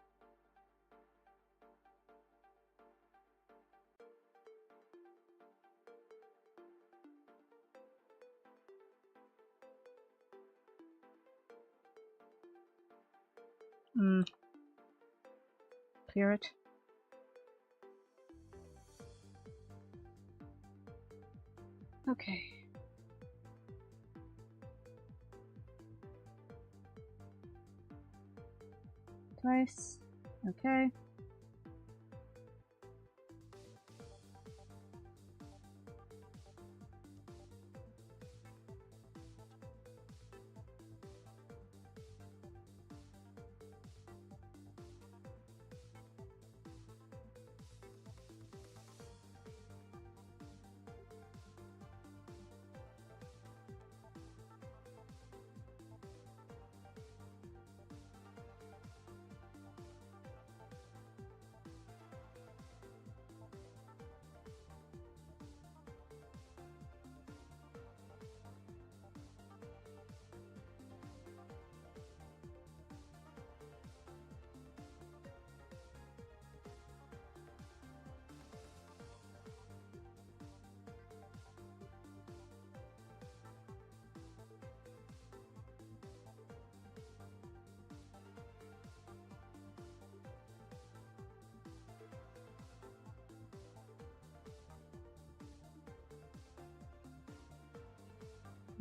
Clear it. Okay. Place. Okay.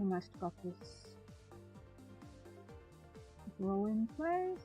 Almost got this row in place.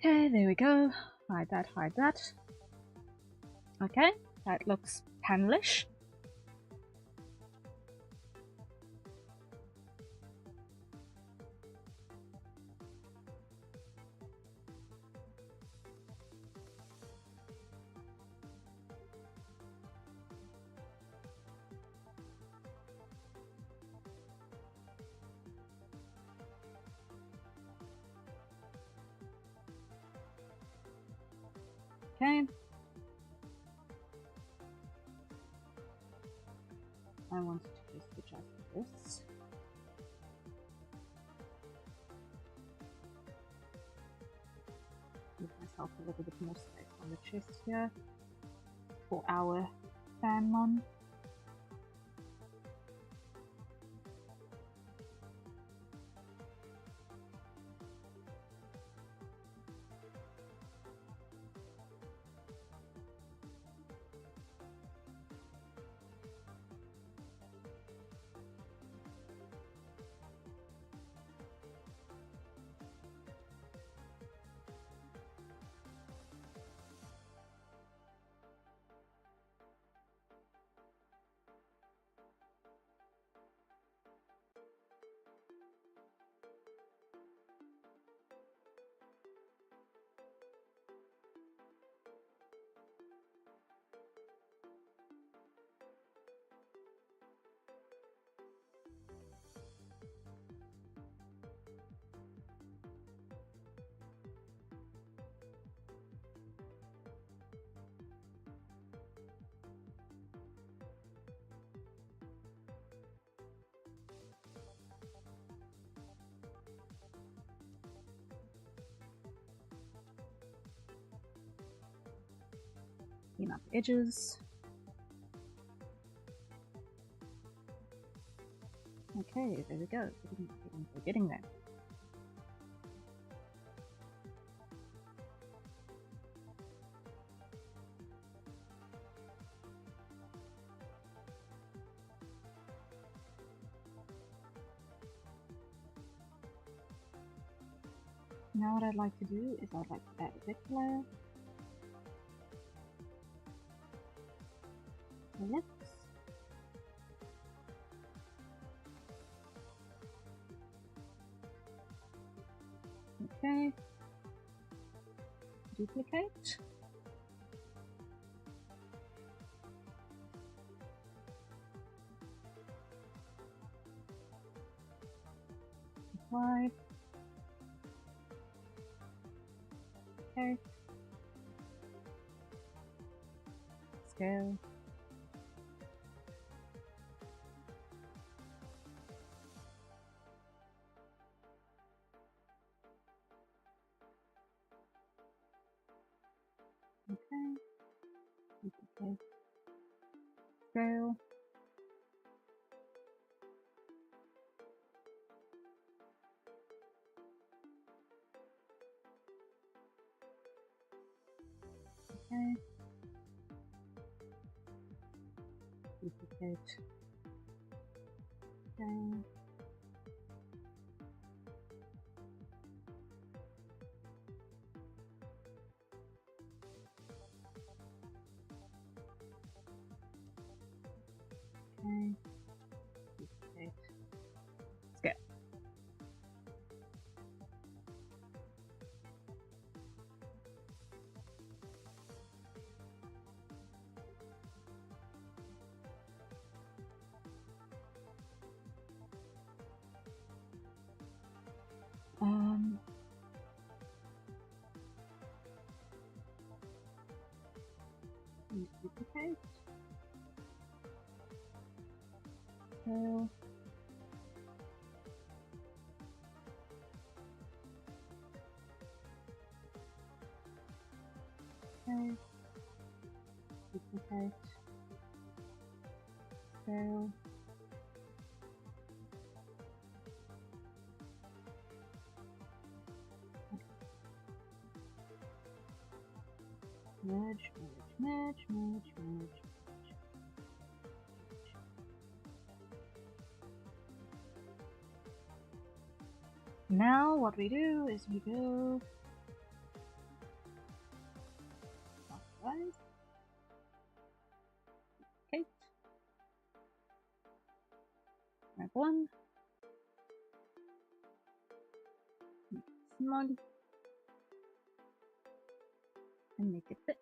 Okay, there we go. Hide that, hide that. Okay, that looks panelish. Okay. I want to just adjust this. Give myself a little bit more space on the chest here for our fan mon. Clean up the edges. Okay, there we go. We're getting there. Now what I'd like to do is I'd like to add a vector layer. Lips. Okay. Duplicate. Apply. Okay. Scale. Okay. Duplicate. Scale. Okay. Duplicate. Okay. Okay. Duplicate. Scale. tail. Okay. Duplicate. Tail. Merge, merge, merge, merge, merge. Now what we do is we go clockwise. Okay. Grab one. Make it small. And make it fit.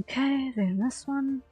Okay, then this one.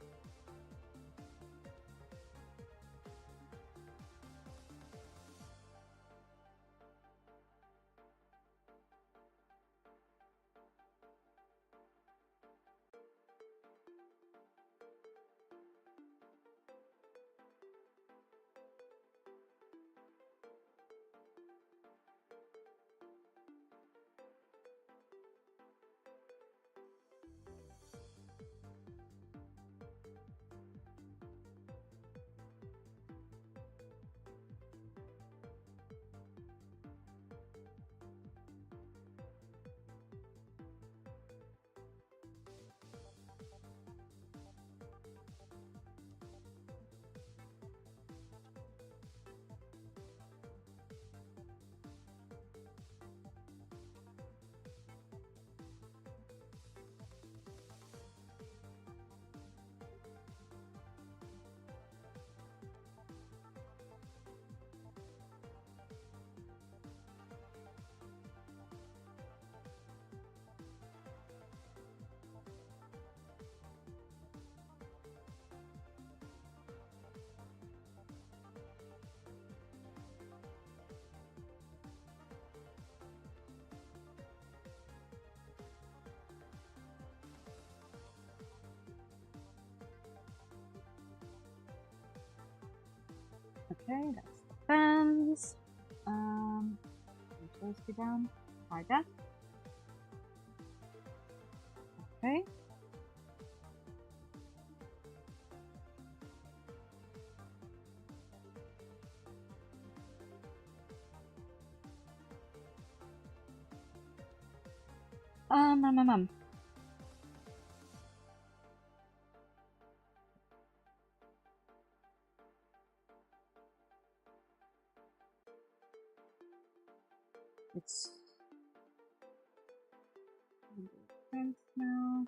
Okay, that's the fans. Those go down like that. Okay. It's fence now.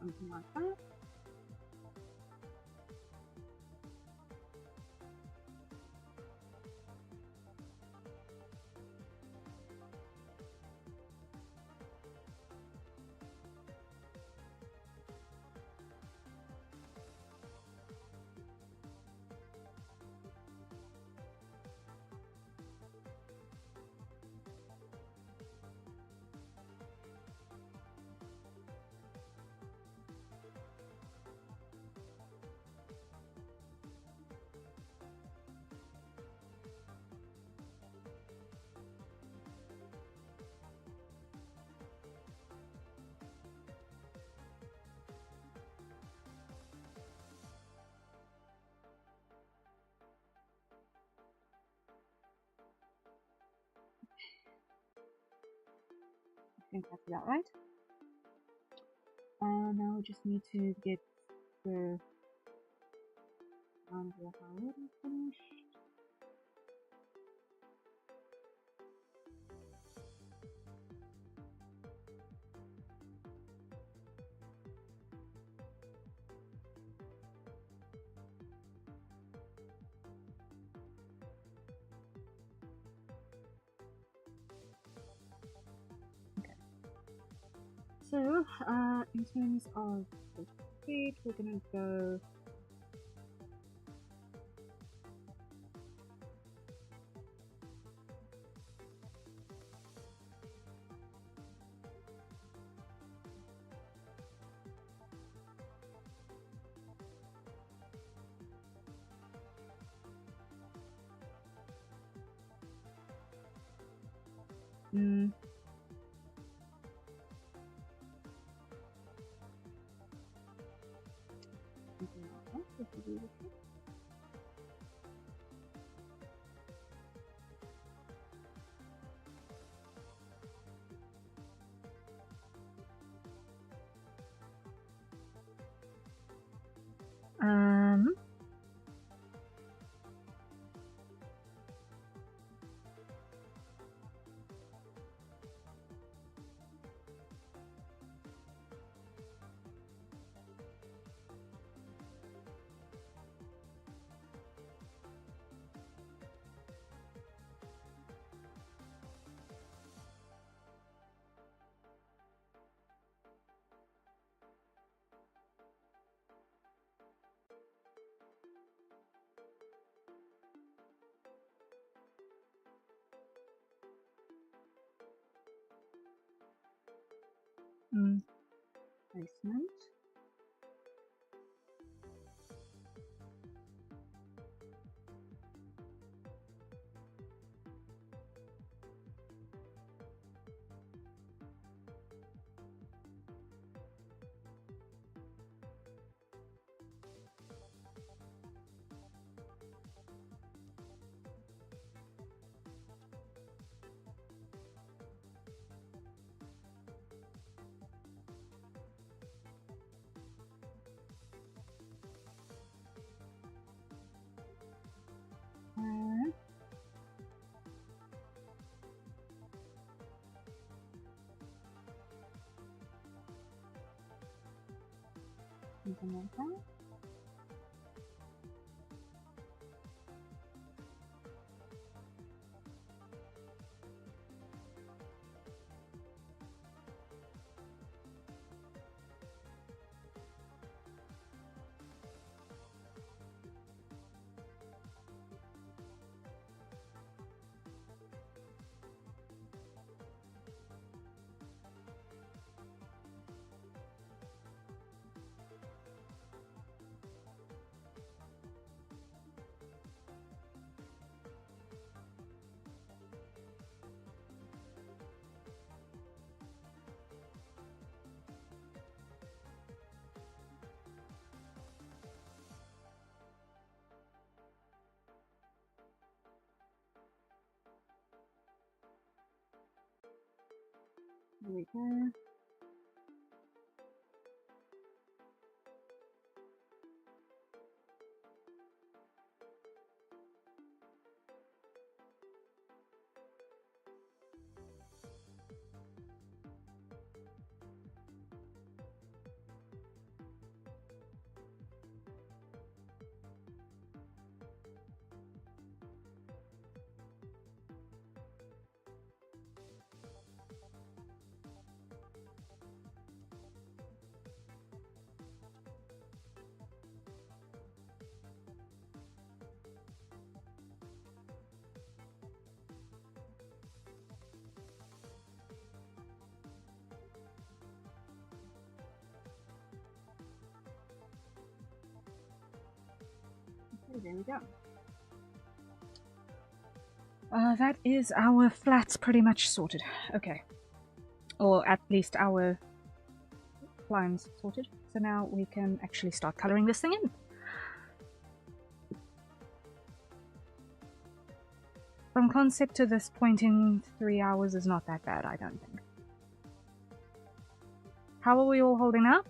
something like that. I think that's about right. Now we just need to get the round of the highlighting finished. So, in terms of the speed, we're gonna go something like that, if you do this. Placement. Something like that. There we go. Okay, there we go. That is our flats pretty much sorted. Okay. Or at least our lines sorted. So now we can actually start coloring this thing in. From concept to this point in 3 hours is not that bad, I don't think. How are we all holding up?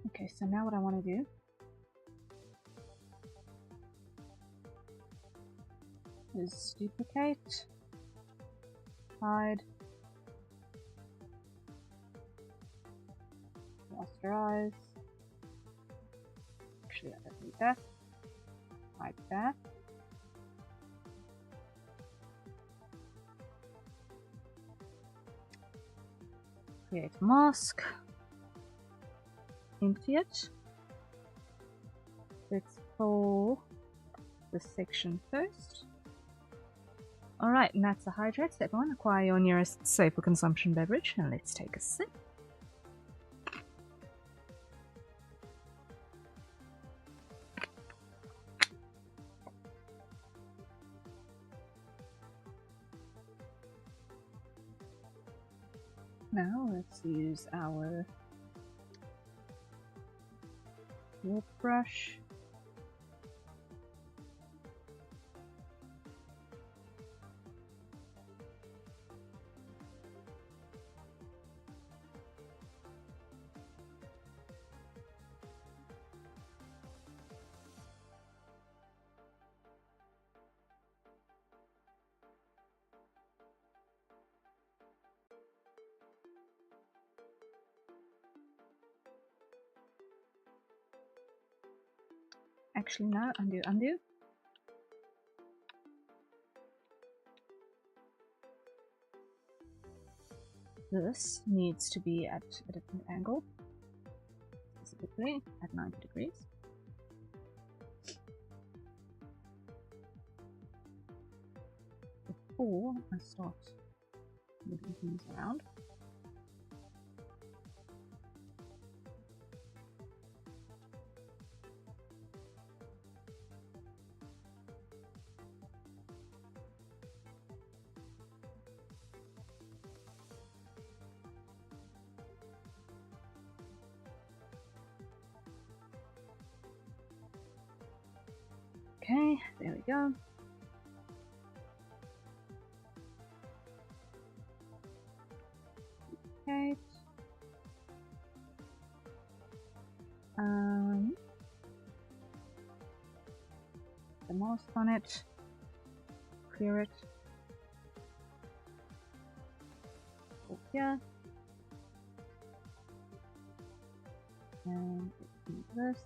Okay, so now what I want to do is duplicate, hide, rasterize. Actually, I don't need that. Hide that. Create mask. Empty it. Let's fill this section first. Alright, and that's the hydrate. Step 1, acquire your nearest safe for consumption beverage, and let's take a sip. Now let's use our warp brush. Actually, no, undo. This needs to be at a different angle, specifically at 90 degrees. Before I start moving things around. Okay, there we go. Okay. The mask on it. Clear it. Go here. And do this.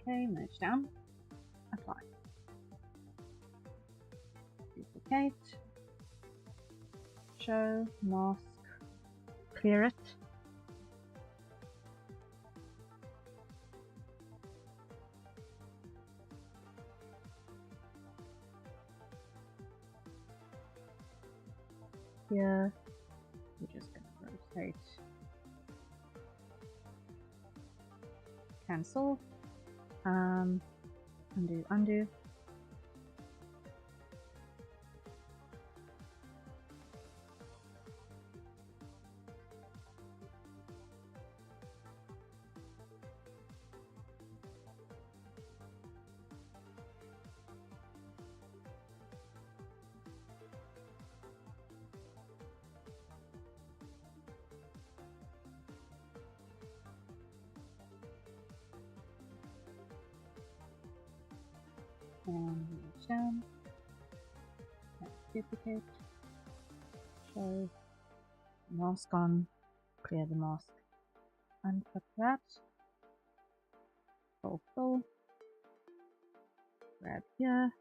Okay, merge down. Apply. Duplicate. Show, mask, clear it. Here, we're just going to rotate. Cancel. Undo, undo. And merge down. Duplicate. Show. Mask on. Clear the mask. Uncut that. Full. Grab here.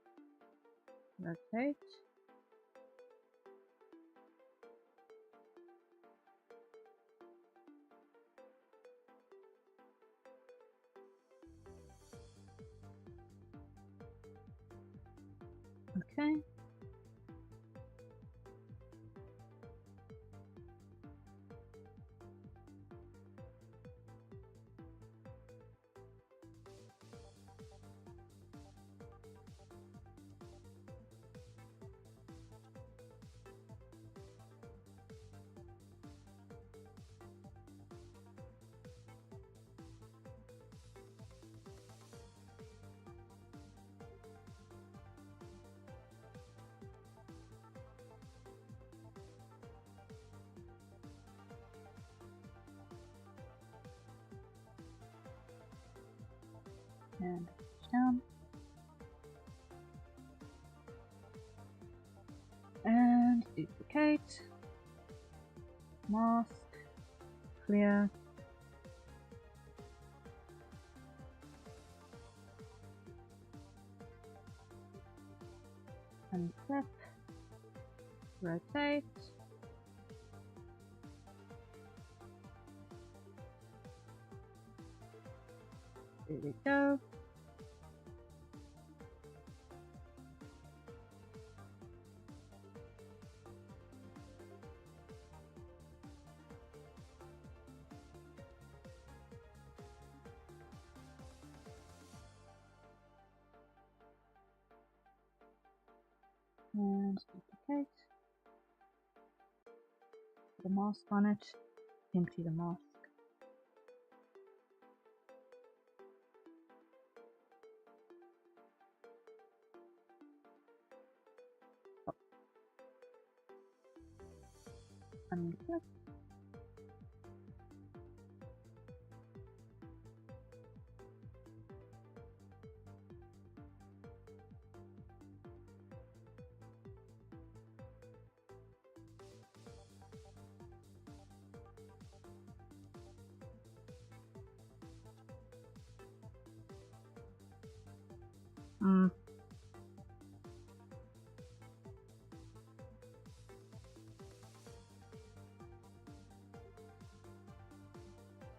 Rotate. Okay. And down. And duplicate. Mask. Clear. Unclip. Rotate. There we go. And duplicate. Put a mask on it. Empty the mask. Unclip.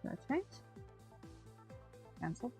Rotate. Cancel.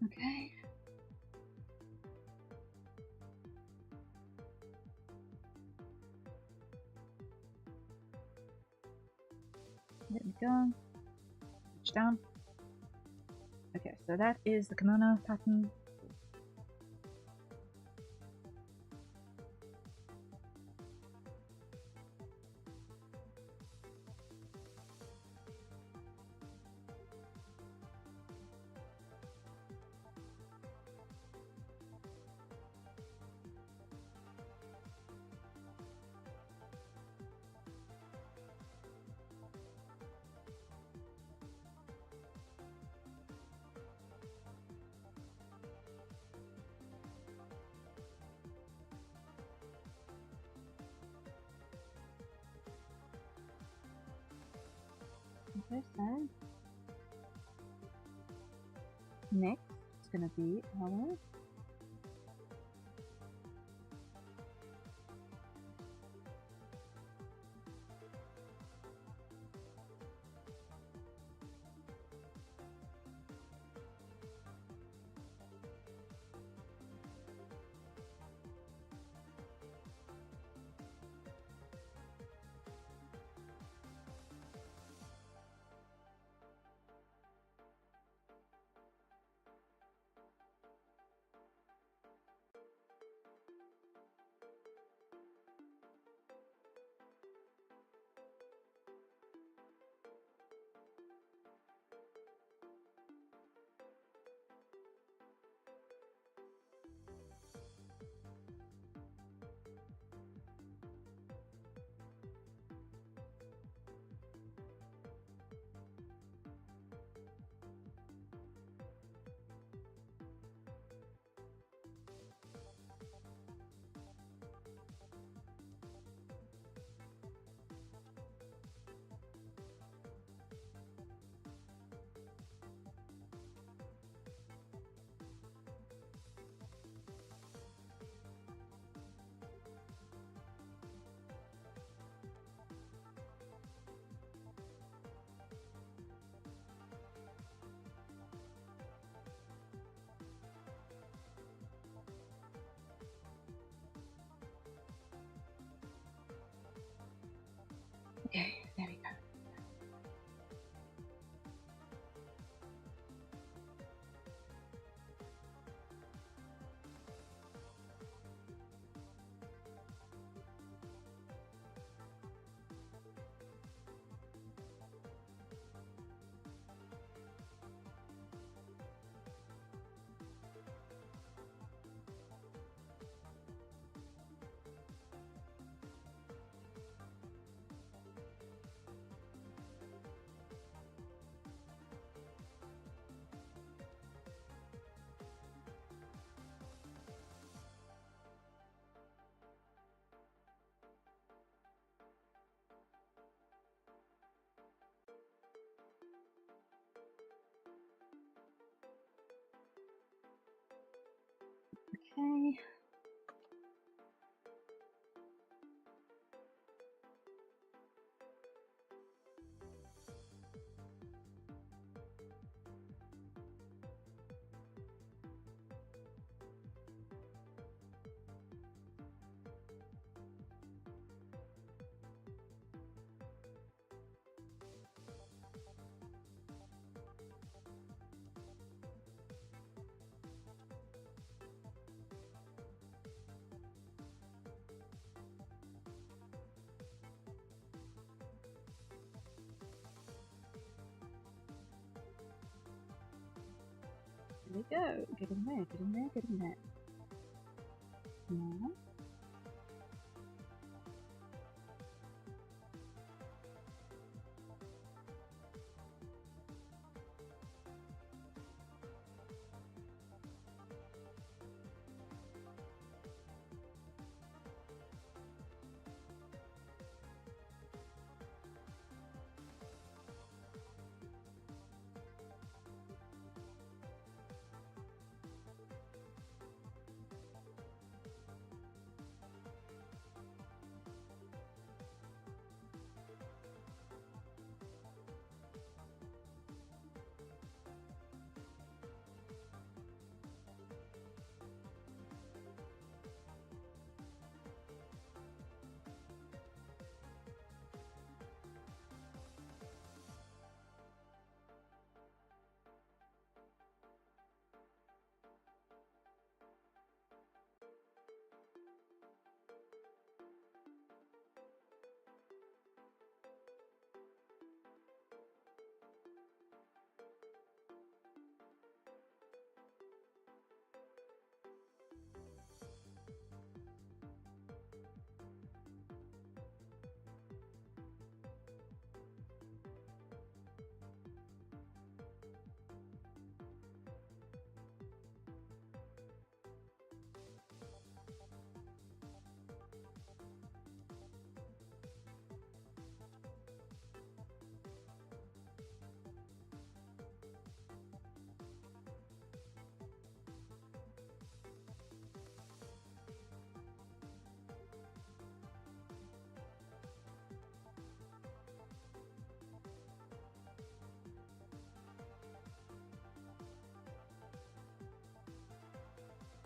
Okay. There we go. Reach down. Okay, so that is the kimono pattern. Okay, so next it's gonna be our okay, there we go. Okay. There we go. Get in there, get in there, get in there. Now,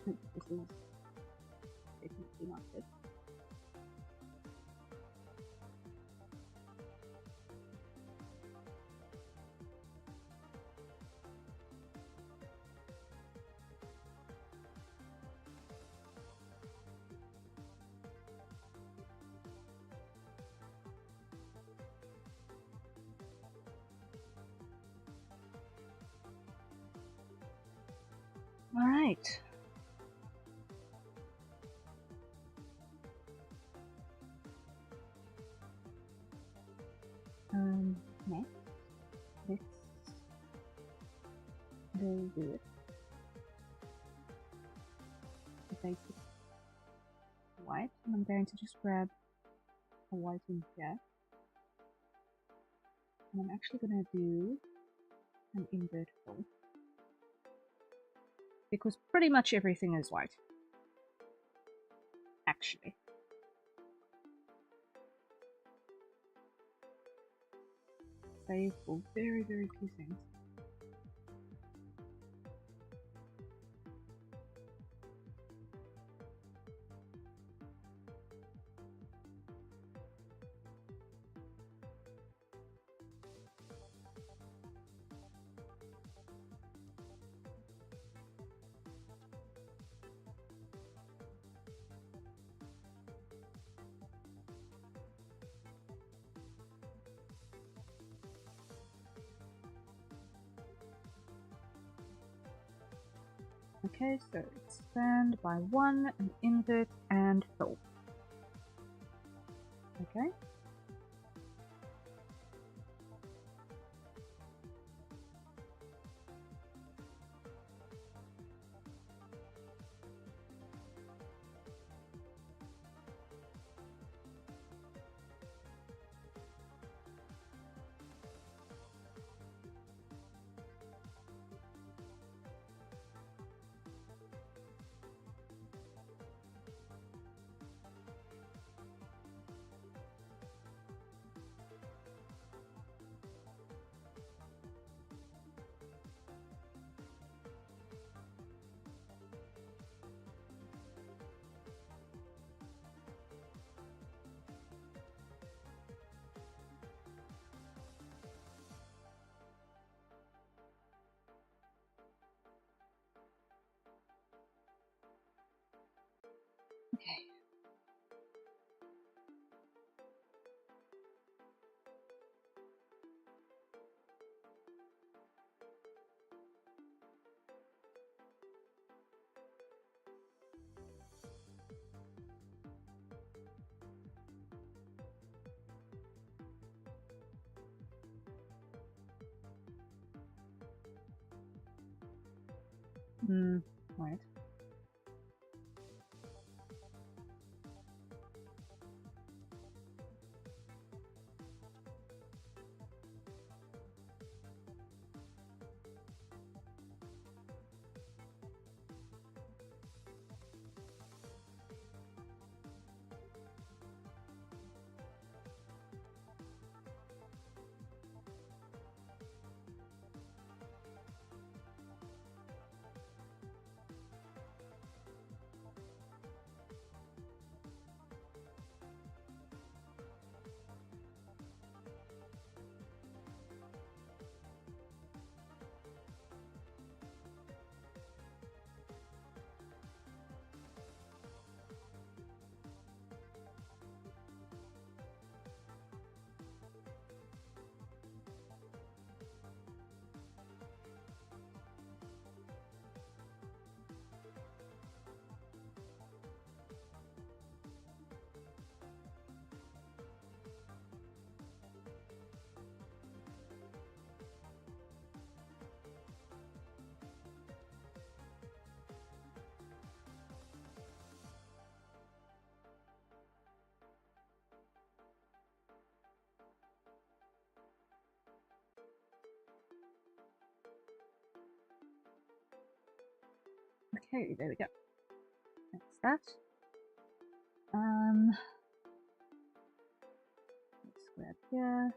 This is definitely not good. All right. Next, let's go with the basic white, and I'm going to just grab a white in here, and I'm actually going to do an invert fill because pretty much everything is white, actually. Save for very, very few things. Okay, so expand by 1 and invert and fill. Okay. Okay. Right. Okay, there we go. That's that. Let's grab here.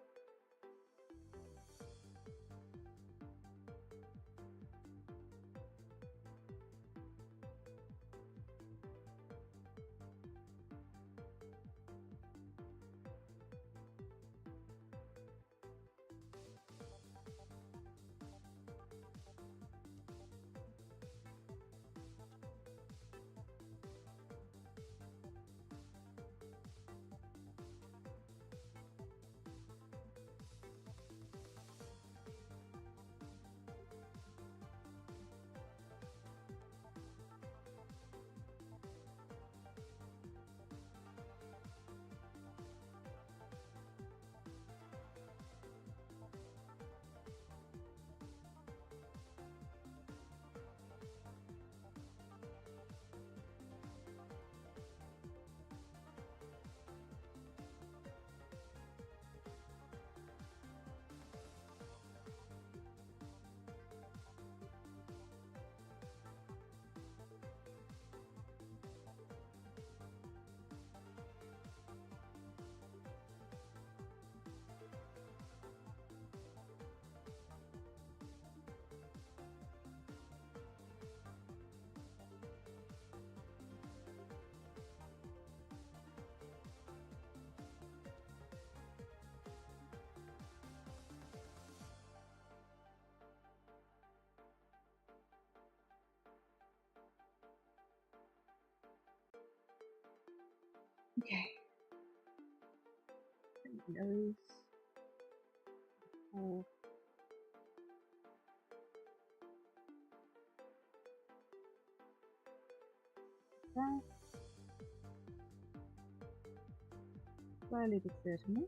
Okay. Nose. Oh. That. Slowly but certainly.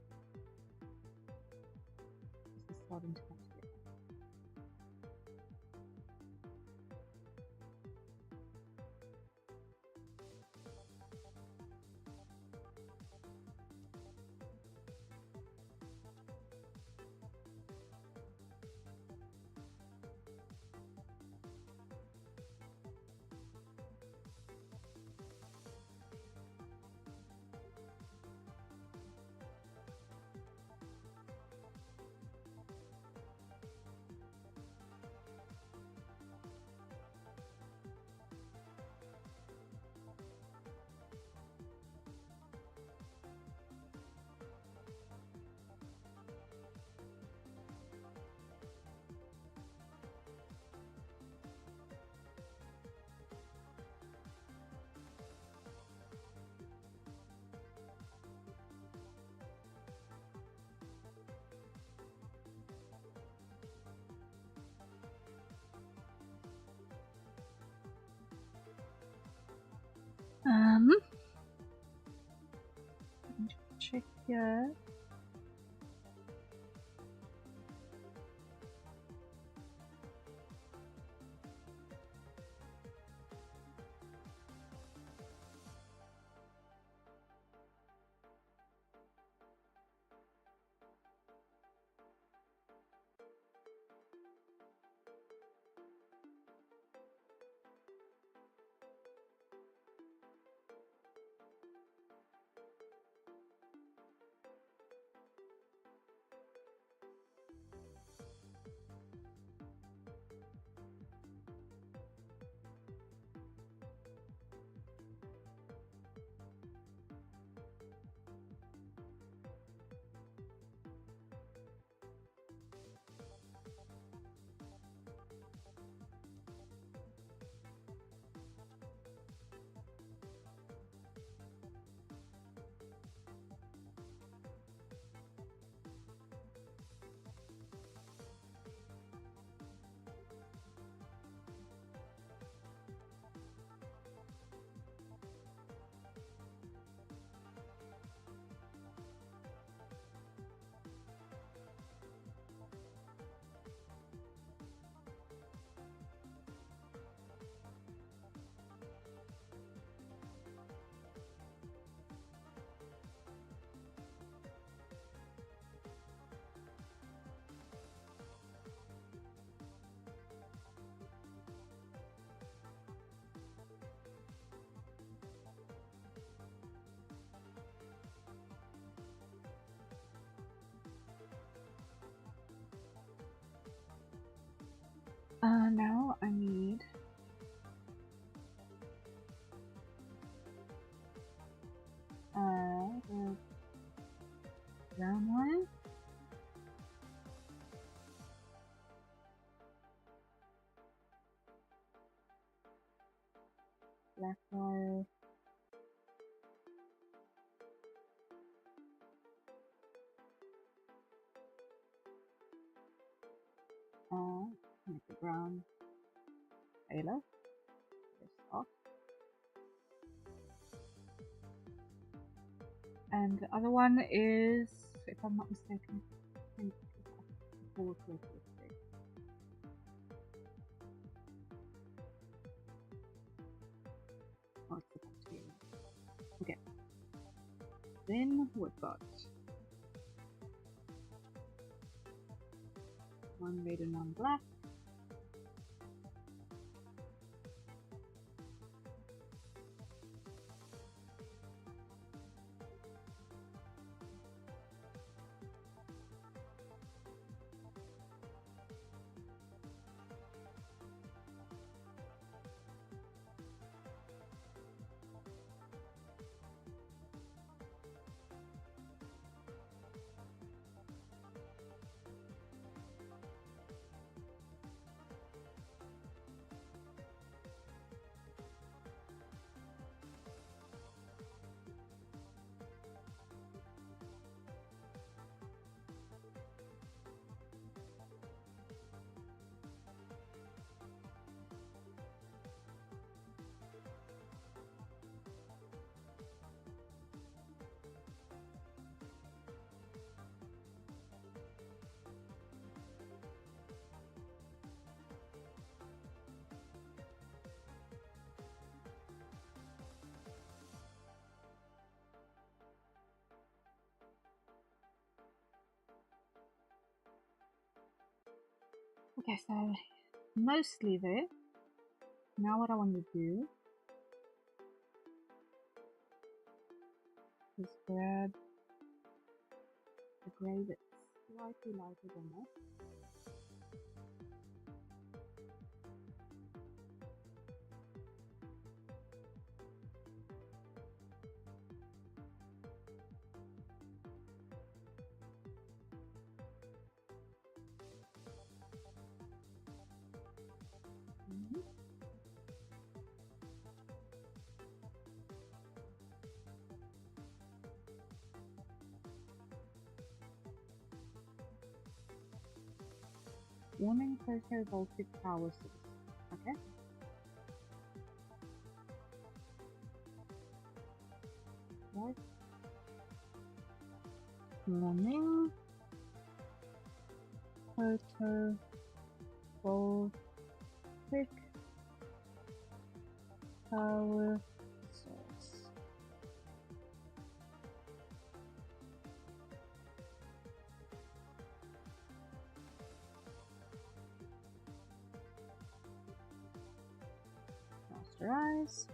This is starting to come together. Check here. Now I need the brown one. Black wire. Make the brown halo. This off. And the other one is, if I'm not mistaken, forward click. Oh, it's supposed to be. Okay. Then we've got one red and one black. Okay, so mostly there. Now what I want to do is grab the grey that's slightly lighter than that. Warming photovoltaic power source. Okay. Right. Warming photovoltaic power source. Rasterize.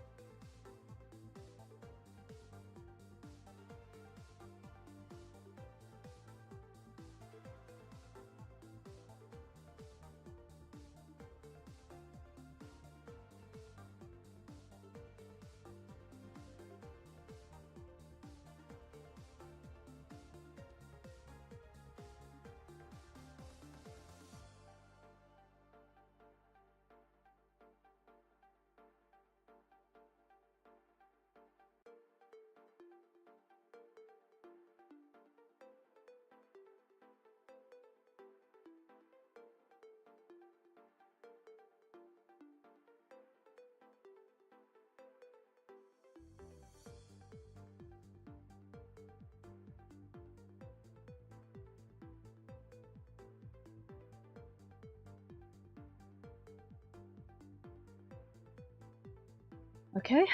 Okay,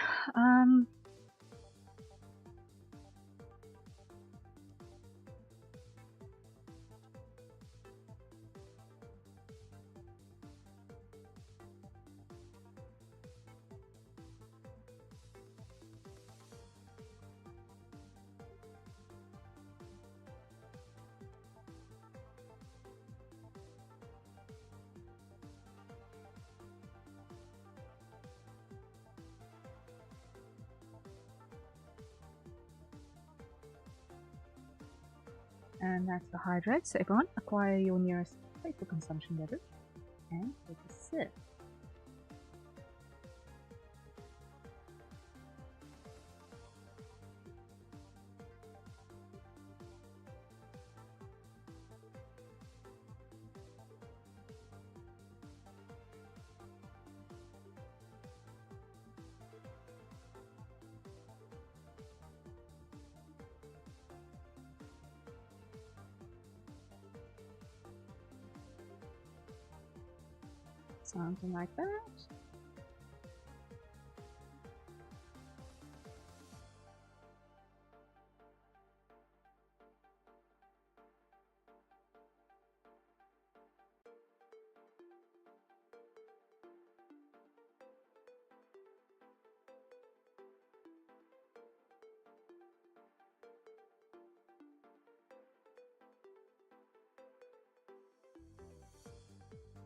and that's the hydrate. So everyone, acquire your nearest paper consumption beverage and take a sip. Something like that.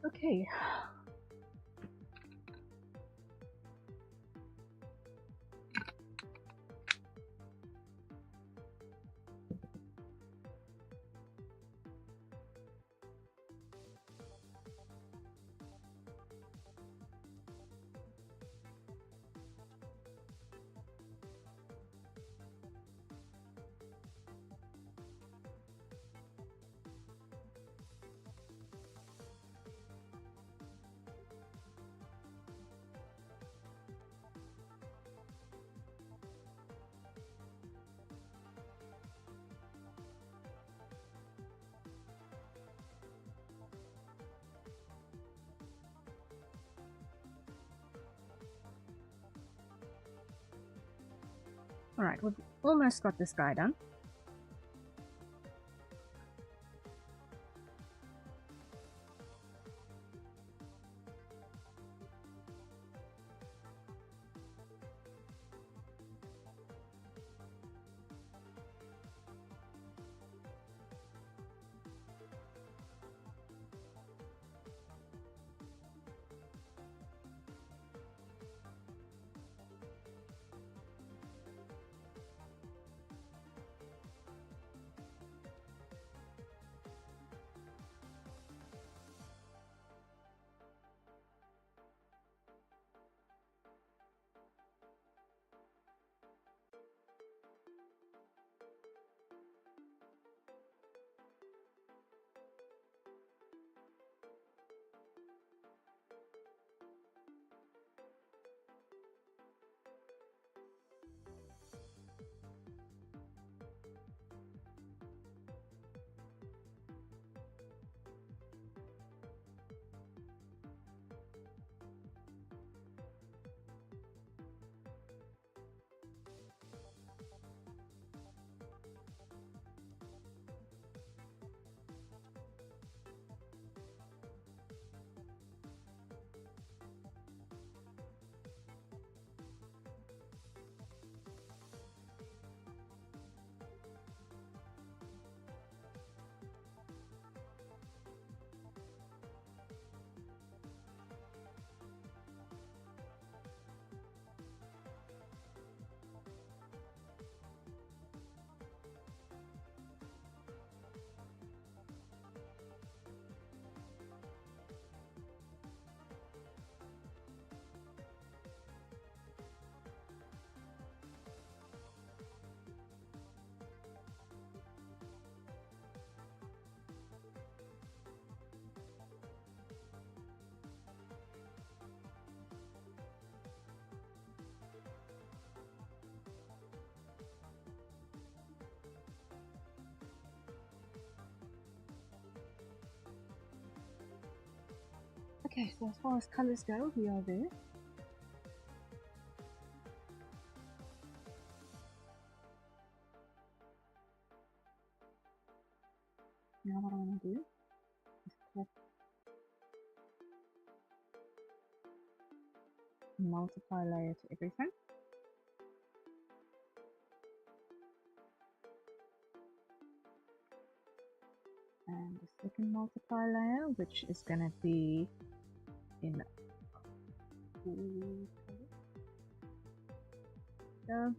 Okay. Alright, we've almost got this guy done. Okay, so as far as colours go, we are there. Now what I want to do is click multiply layer to everything. And the second multiply layer, which is going to be in cool color.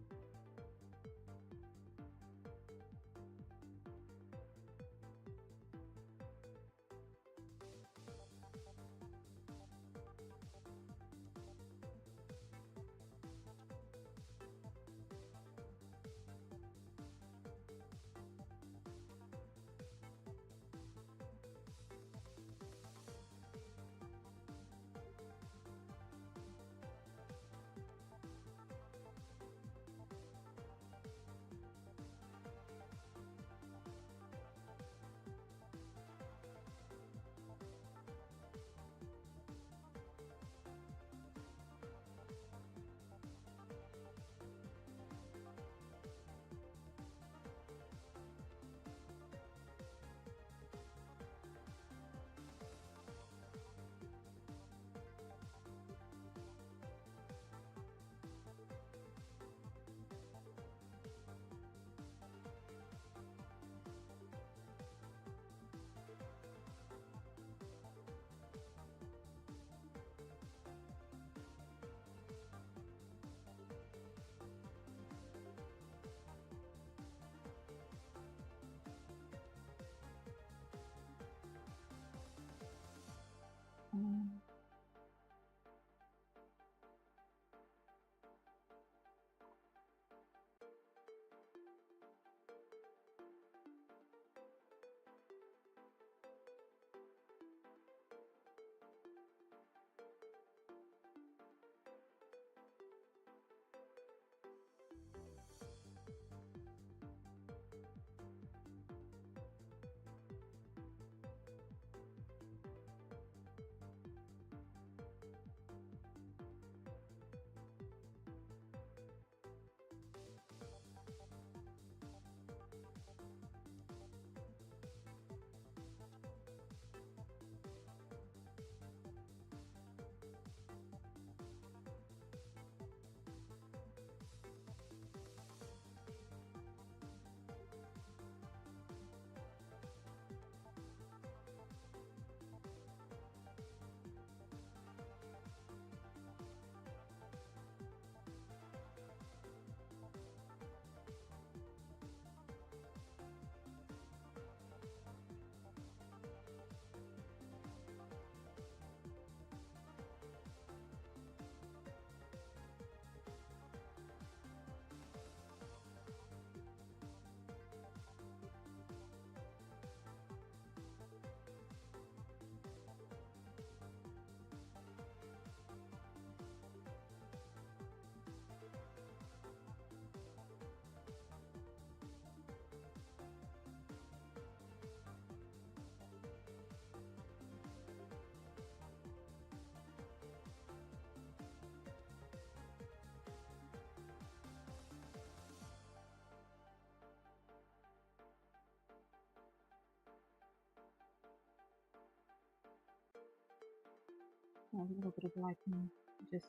A little bit of lighting, just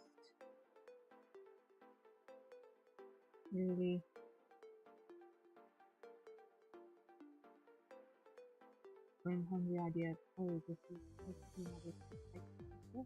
really bring home the idea of, oh, this is how this takes place.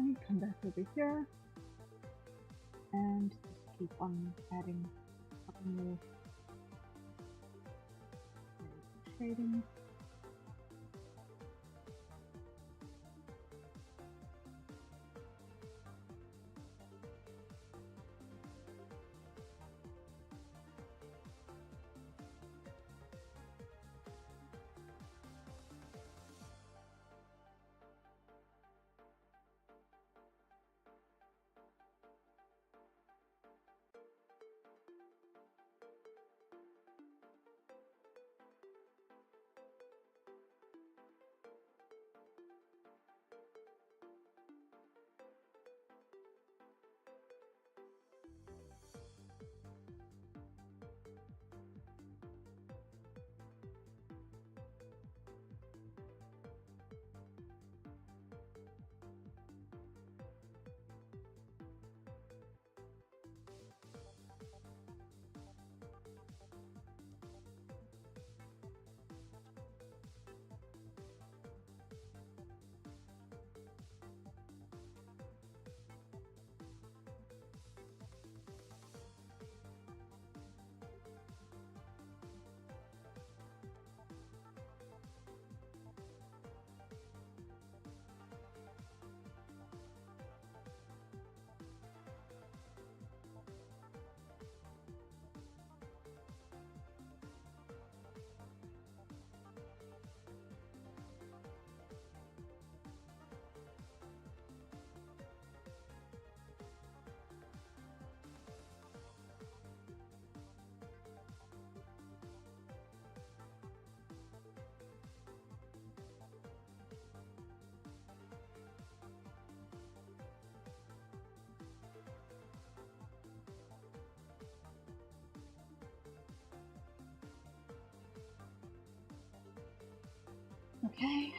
Okay, come back over here. And just keep on adding a couple more shading. Okay,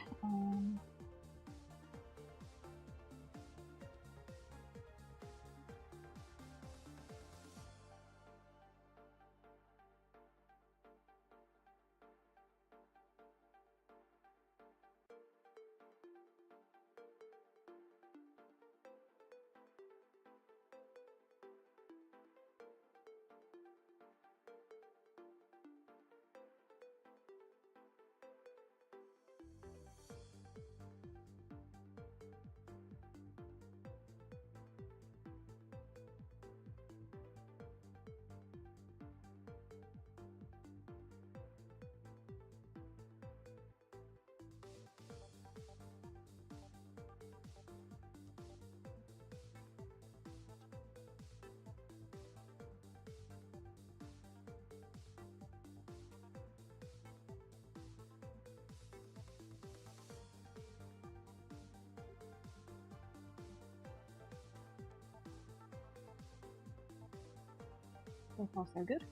so far so good.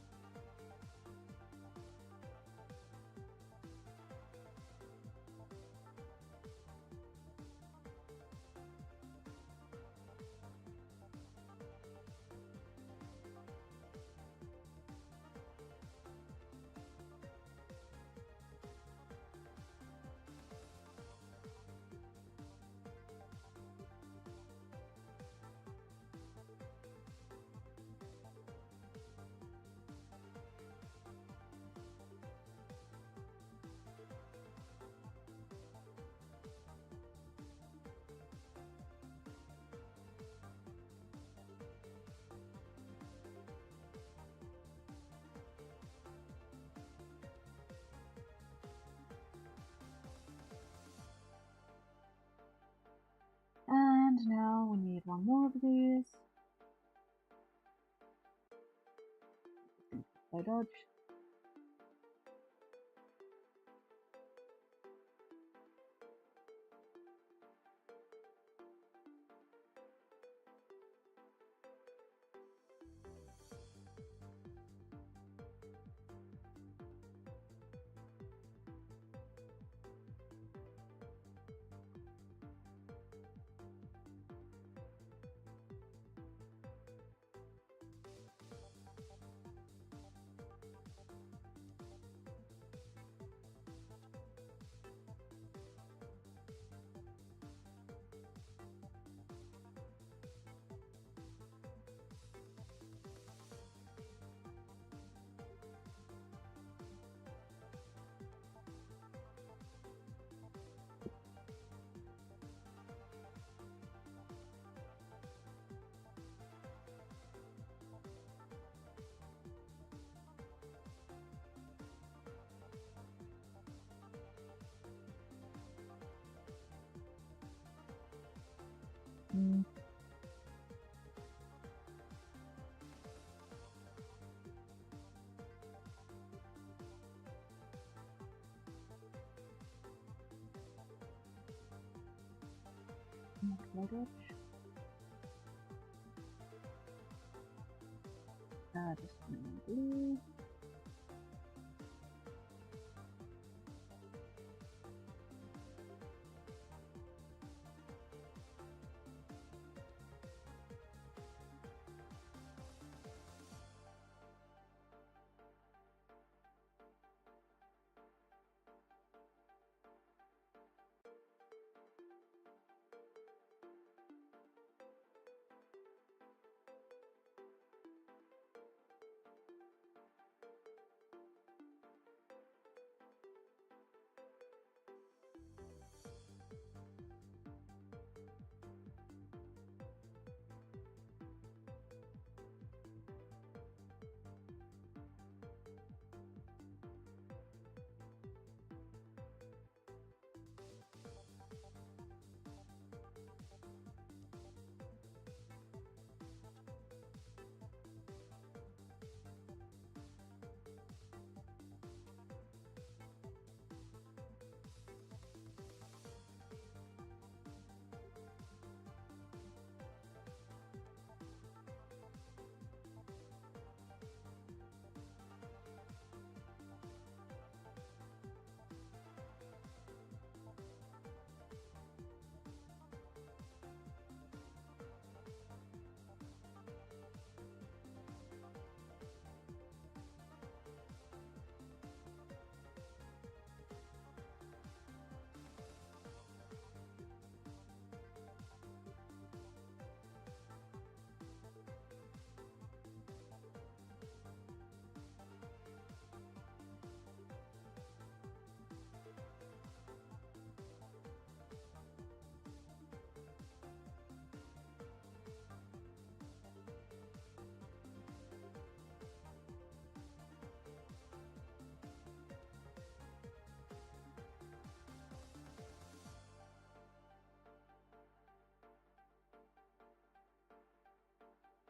And now we need one more of these. So dodge. Language. Just blue.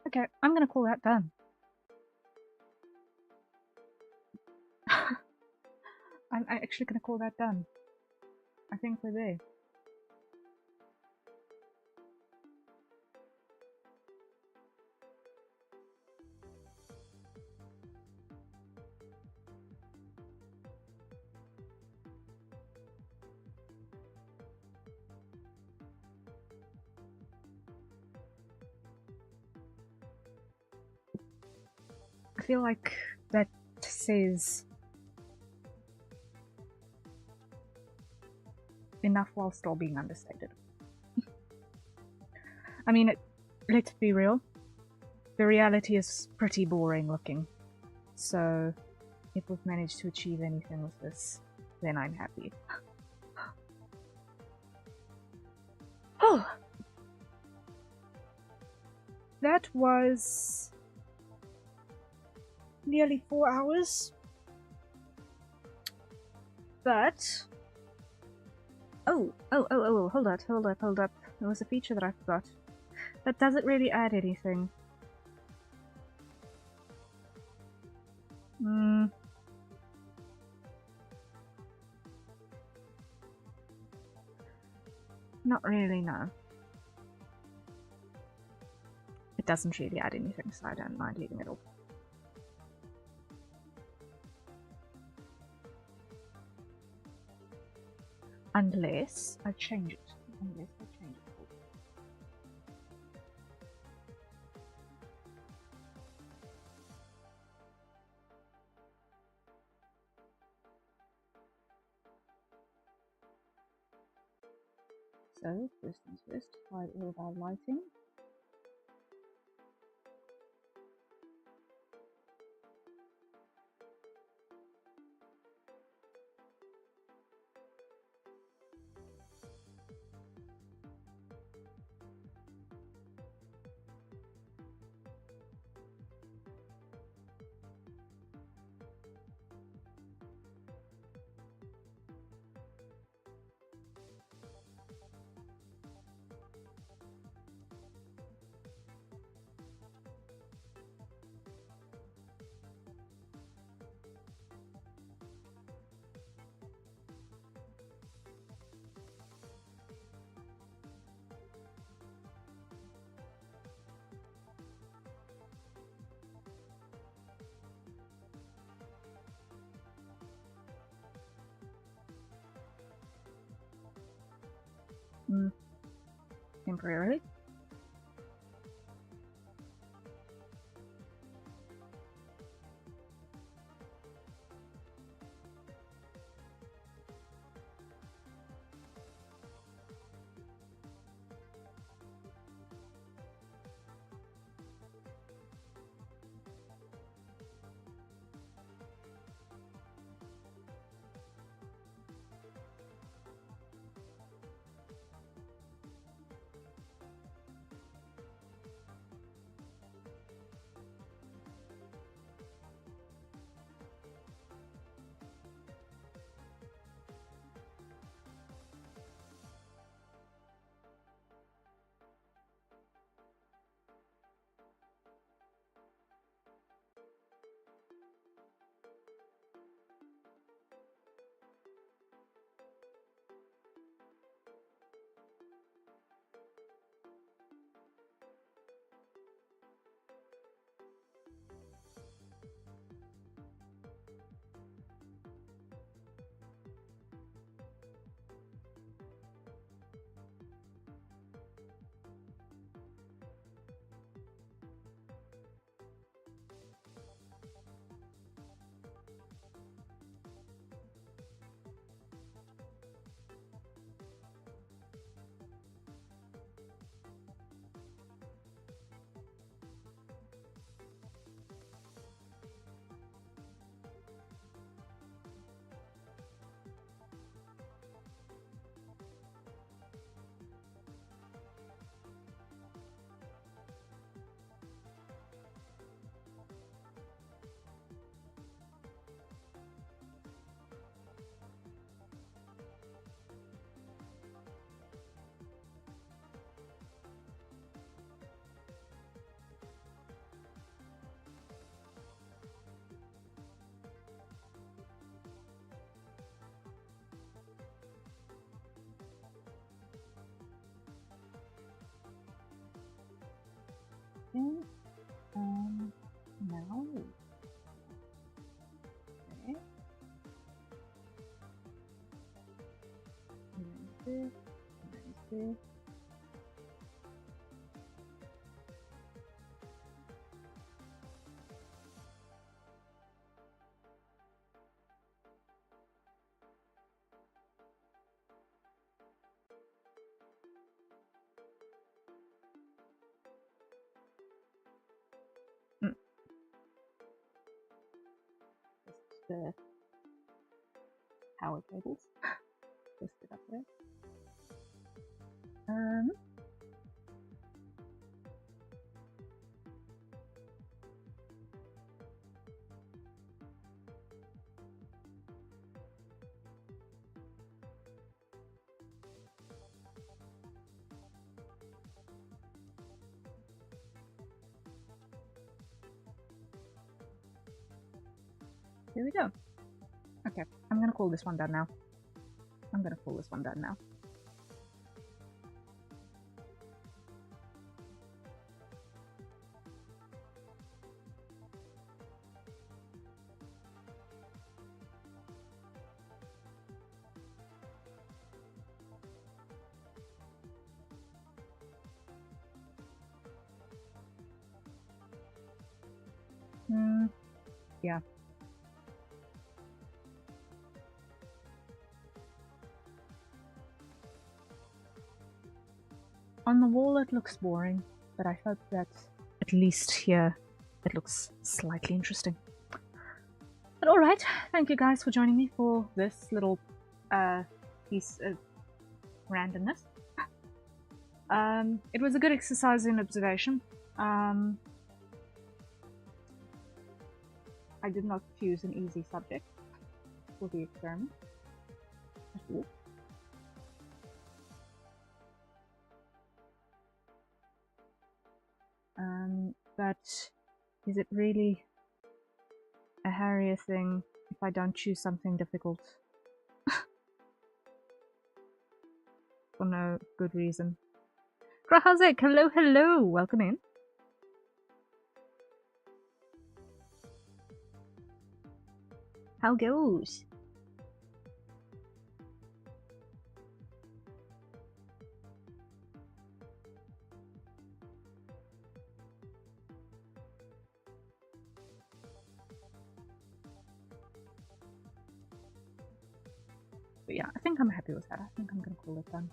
Okay, I'm gonna call that done. I'm actually gonna call that done. I think we're there. I feel like that says enough while still being understated. I mean, let's be real. The reality is pretty boring looking. So, if we've managed to achieve anything with this, then I'm happy. Oh! That was nearly 4 hours. But... Oh, hold up. There was a feature that I forgot. That doesn't really add anything. Not really, no. It doesn't really add anything, so I don't mind leaving it all. Unless I change it. So, first things first, hide all of our lighting. Temporarily. Okay. Now. Okay. Where is this? Where is this? Just the power cables. Just it up there. Here we go. Okay, I'm gonna call this one done now. I'm gonna call this one done now. Yeah. On the wall it looks boring, but I hope that at least here it looks slightly interesting. But alright, thank you guys for joining me for this little piece of randomness. It was a good exercise in observation. I did not choose an easy subject for the experiment at all. But is it really a hairier thing if I don't choose something difficult? For no good reason. Krahazik, hello, hello, welcome in. How goes? But yeah, I think I'm happy with that. I think I'm gonna call it done.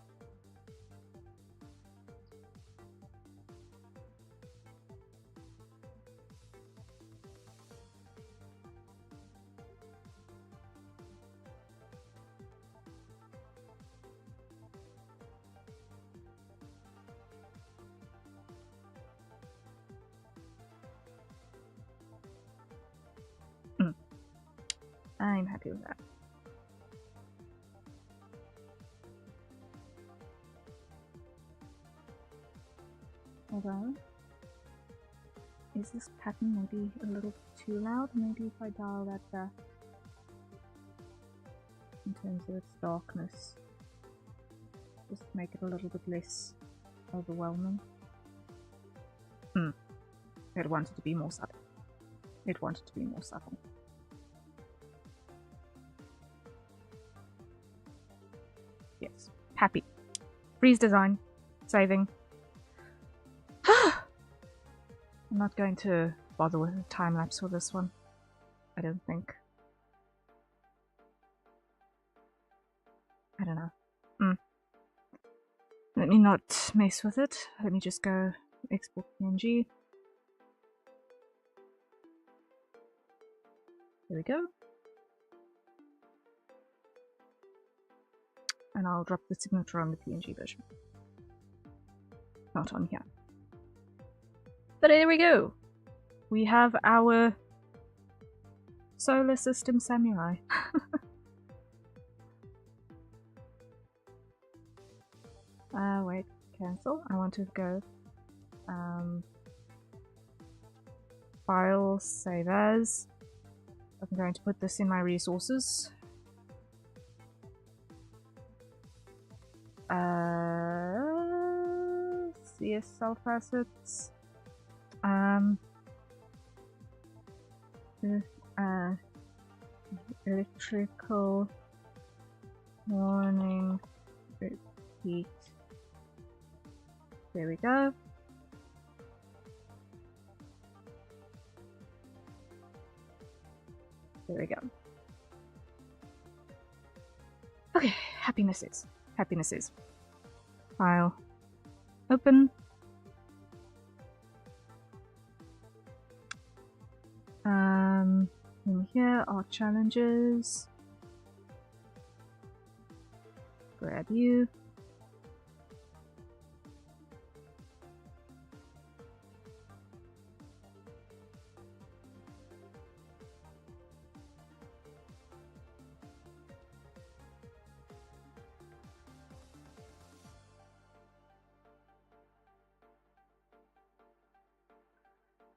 I'm happy with that. Although, is this pattern maybe a little too loud? Maybe if I dial that back in terms of its darkness. Just make it a little bit less overwhelming. It wanted to be more subtle. It wanted to be more subtle. Yes. Happy. Freeze design. Saving. I'm not going to bother with a time lapse for this one. I don't think. I don't know. Let me not mess with it. Let me just go export PNG. There we go. And I'll drop the signature on the PNG version. Not on here. But there we go. We have our solar system samurai. Wait, cancel. I want to go file, save as. I'm going to put this in my resources. CS self assets. Electrical warning repeat. There we go. There we go. Okay, happinesses. Happinesses. File. Open. In here are challenges. Grab you.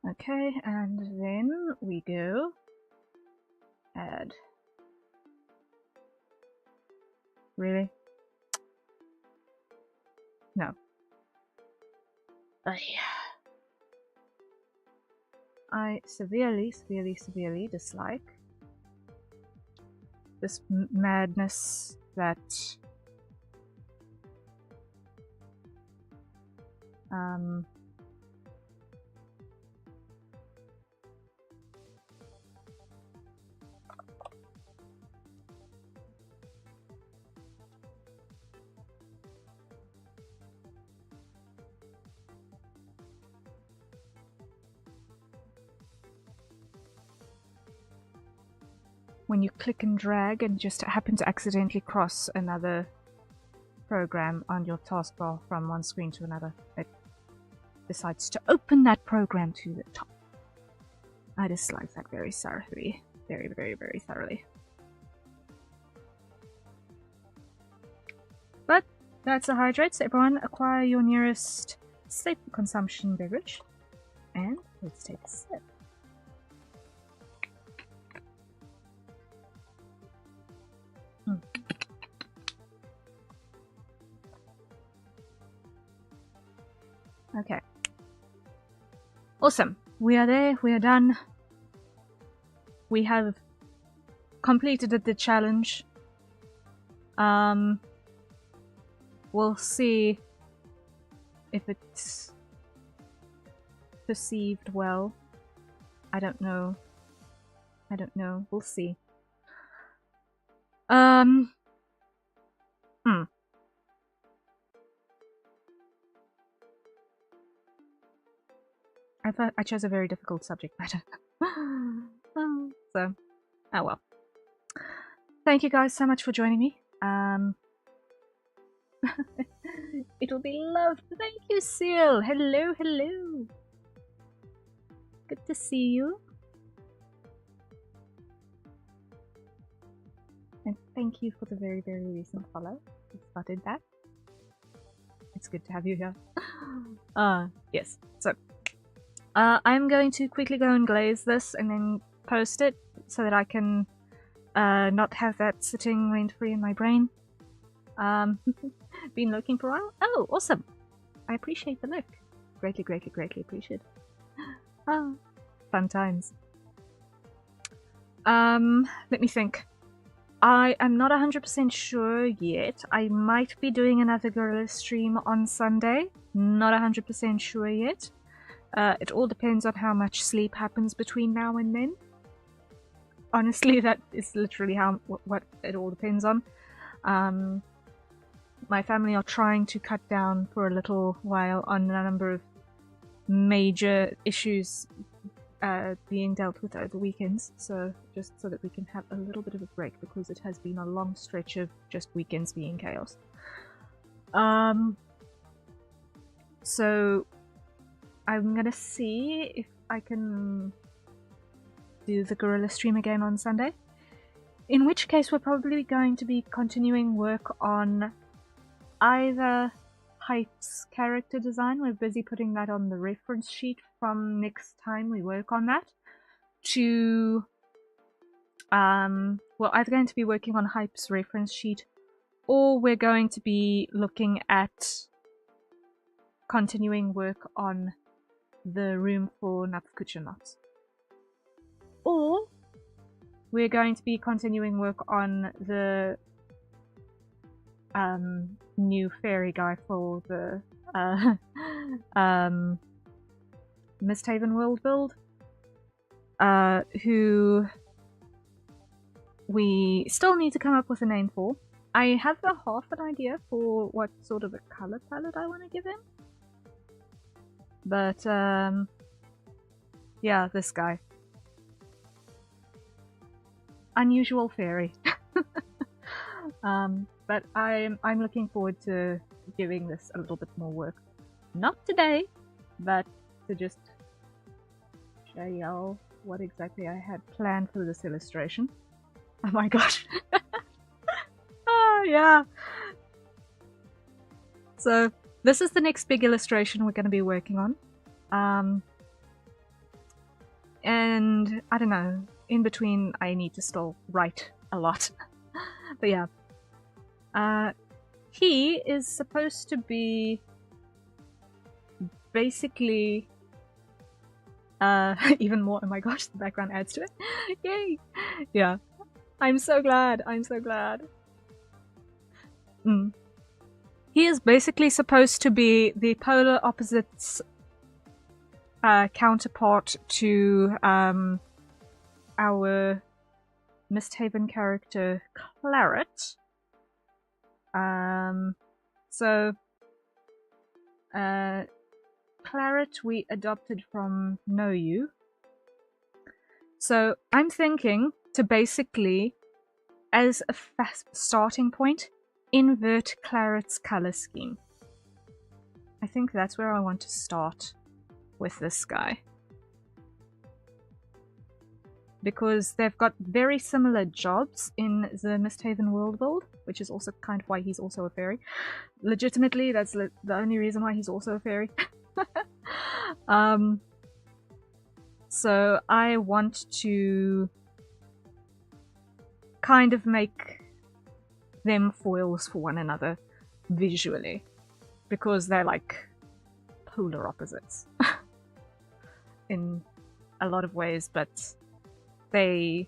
Okay, and then we go add. Really? No. I severely dislike this madness that when you click and drag and just happen to accidentally cross another program on your taskbar from one screen to another, it decides to open that program to the top. I dislike that very thoroughly. Very, very, very thoroughly. But that's the hydrates. Everyone acquire your nearest staple consumption beverage. And let's take a sip. Okay. Awesome. We are there. We are done. We have completed the challenge. We'll see if it's perceived well. I don't know. We'll see. I thought I chose a very difficult subject matter. So, oh well. Thank you guys so much for joining me. It'll be loved. Thank you, Seal. Hello, hello. Good to see you. And thank you for the very, very recent follow. I spotted that. It's good to have you here. Yes. So, I'm going to quickly go and glaze this and then post it so that I can not have that sitting rent-free in my brain. Been looking for a while? Oh, awesome! I appreciate the look. Greatly, greatly, greatly appreciate. Oh, fun times. Let me think. I am not 100% sure yet. I might be doing another Gorilla stream on Sunday. Not 100% sure yet. It all depends on how much sleep happens between now and then. Honestly, that is literally what it all depends on. My family are trying to cut down for a little while on a number of major issues being dealt with over the weekends, so just so that we can have a little bit of a break, because it has been a long stretch of just weekends being chaos. So I'm gonna see if I can do the Gorilla stream again on Sunday, in which case we're probably going to be continuing work on either Hype's character design. We're busy putting that on the reference sheet from next time we work on that, to we're either going to be working on Hype's reference sheet, or we're going to be looking at continuing work on the room for Napkuchanot. Or we're going to be continuing work on the new fairy guy for the Misthaven world build, who we still need to come up with a name for. I have a half an idea for what sort of a color palette I want to give him, but yeah, this guy. Unusual fairy. But I'm looking forward to giving this a little bit more work. Not today, but to just show y'all what exactly I had planned for this illustration. Oh my gosh. Oh yeah. So this is the next big illustration we're going to be working on. And I don't know, in between I need to still write a lot. But yeah. He is supposed to be basically even more. Oh my gosh, the background adds to it. Yay! Yeah. I'm so glad. I'm so glad. He is basically supposed to be the polar opposites counterpart to our Misthaven character Claret. So Claret we adopted from Know You. So I'm thinking to basically, as a fast starting point, invert Claret's color scheme. I think that's where I want to start with this guy, because they've got very similar jobs in the Misthaven world build, which is also kind of why he's also a fairy. Legitimately, that's the only reason why he's also a fairy. So I want to kind of make them foils for one another visually, because they're like polar opposites in a lot of ways, but they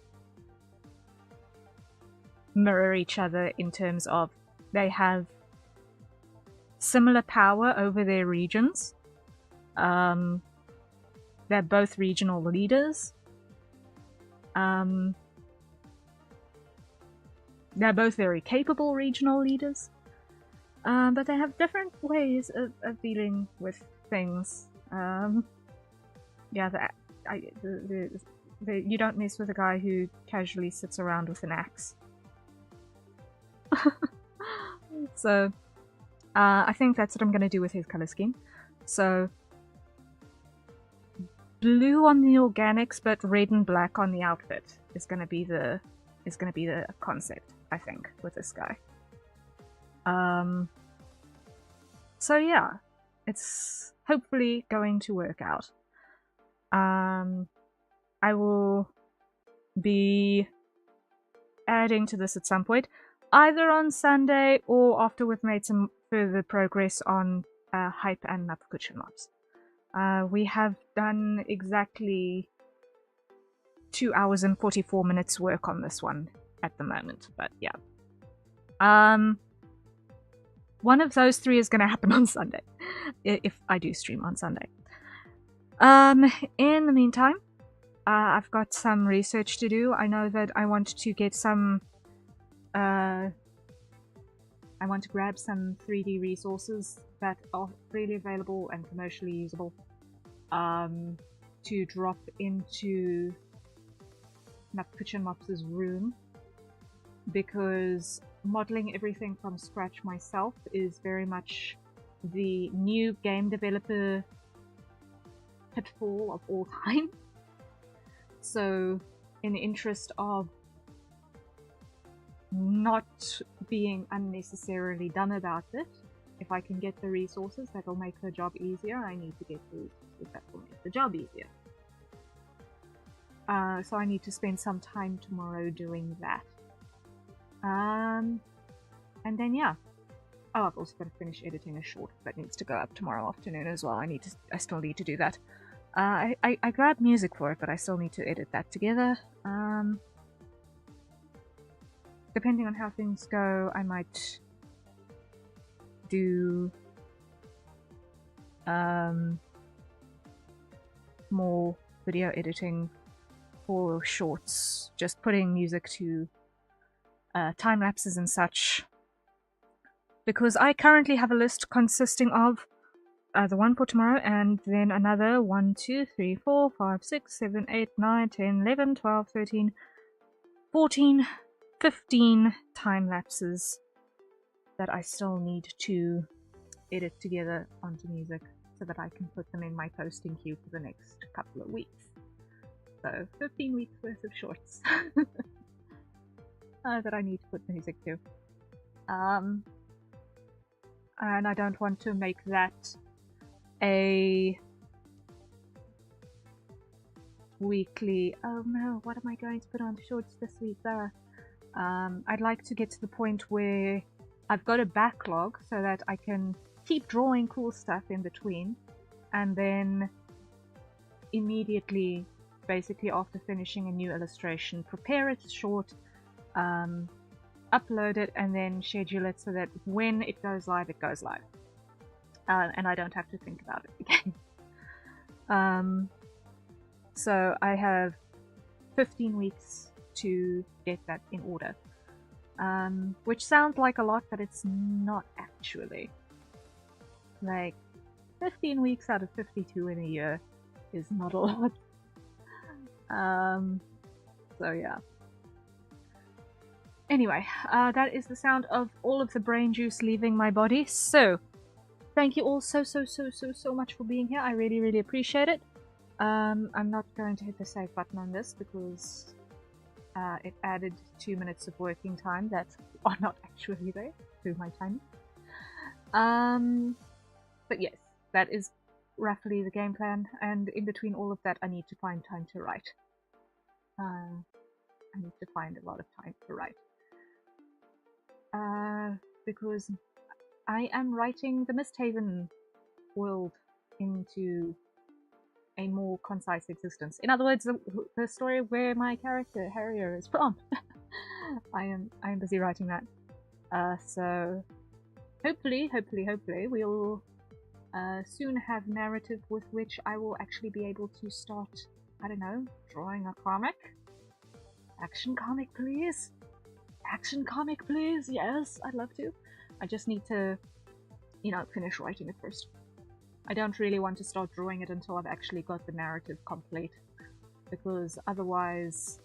mirror each other in terms of they have similar power over their regions. They're both regional leaders. They're both very capable regional leaders. But they have different ways of dealing with things. Yeah, you don't mess with a guy who casually sits around with an axe. So, I think that's what I'm going to do with his color scheme. So, blue on the organics, but red and black on the outfit is going to be the concept, I think, with this guy. So yeah, it's hopefully going to work out. I will be adding to this at some point, either on Sunday or after we've made some further progress on hype and Napukuchin mobs. We have done exactly 2 hours and 44 minutes work on this one at the moment, but yeah. One of those 3 is going to happen on Sunday, if I do stream on Sunday. In the meantime, I've got some research to do. I know that I want to get some, I want to grab some 3D resources that are freely available and commercially usable, to drop into Napukuchin Mops' room, because modeling everything from scratch myself is very much the new game developer pitfall of all time. So, in the interest of not being unnecessarily dumb about it, if I can get the resources that will make the job easier, I need to get the resources that will make the job easier. So I need to spend some time tomorrow doing that. And then yeah. Oh, I've also got to finish editing a short that needs to go up tomorrow afternoon as well. I still need to do that. I grabbed music for it, but I still need to edit that together. Depending on how things go, I might do more video editing for shorts, just putting music to time lapses and such. Because I currently have a list consisting of the one for tomorrow, and then another 1, 2, 3, 4, 5, 6, 7, 8, 9, 10, 11, 12, 13, 14, 15 time lapses that I still need to edit together onto music so that I can put them in my posting queue for the next couple of weeks. So 15 weeks worth of shorts that I need to put music to. And I don't want to make that a weekly, oh no, what am I going to put on shorts this week? I'd like to get to the point where I've got a backlog so that I can keep drawing cool stuff in between, and then immediately, basically after finishing a new illustration, prepare it short, upload it, and then schedule it so that when it goes live, it goes live. And I don't have to think about it again. So I have 15 weeks to get that in order. Which sounds like a lot, but it's not actually. Like, 15 weeks out of 52 in a year is not a lot. So yeah. Anyway, that is the sound of all of the brain juice leaving my body. So, thank you all so much for being here. I really, really appreciate it. I'm not going to hit the save button on this because it added 2 minutes of working time that are not actually there through my timing. But yes, that is roughly the game plan, and in between all of that I need to find time to write. I need to find a lot of time to write. Because I am writing the Misthaven world into a more concise existence. In other words, the story where my character Harrier is from. I am busy writing that. So hopefully we'll soon have narrative with which I will actually be able to start, I don't know, drawing a comic. Action comic, please. Action comic, please. Yes, I'd love to. I just need to you know, finish writing it first. I don't really want to start drawing it until I've actually got the narrative complete, because otherwise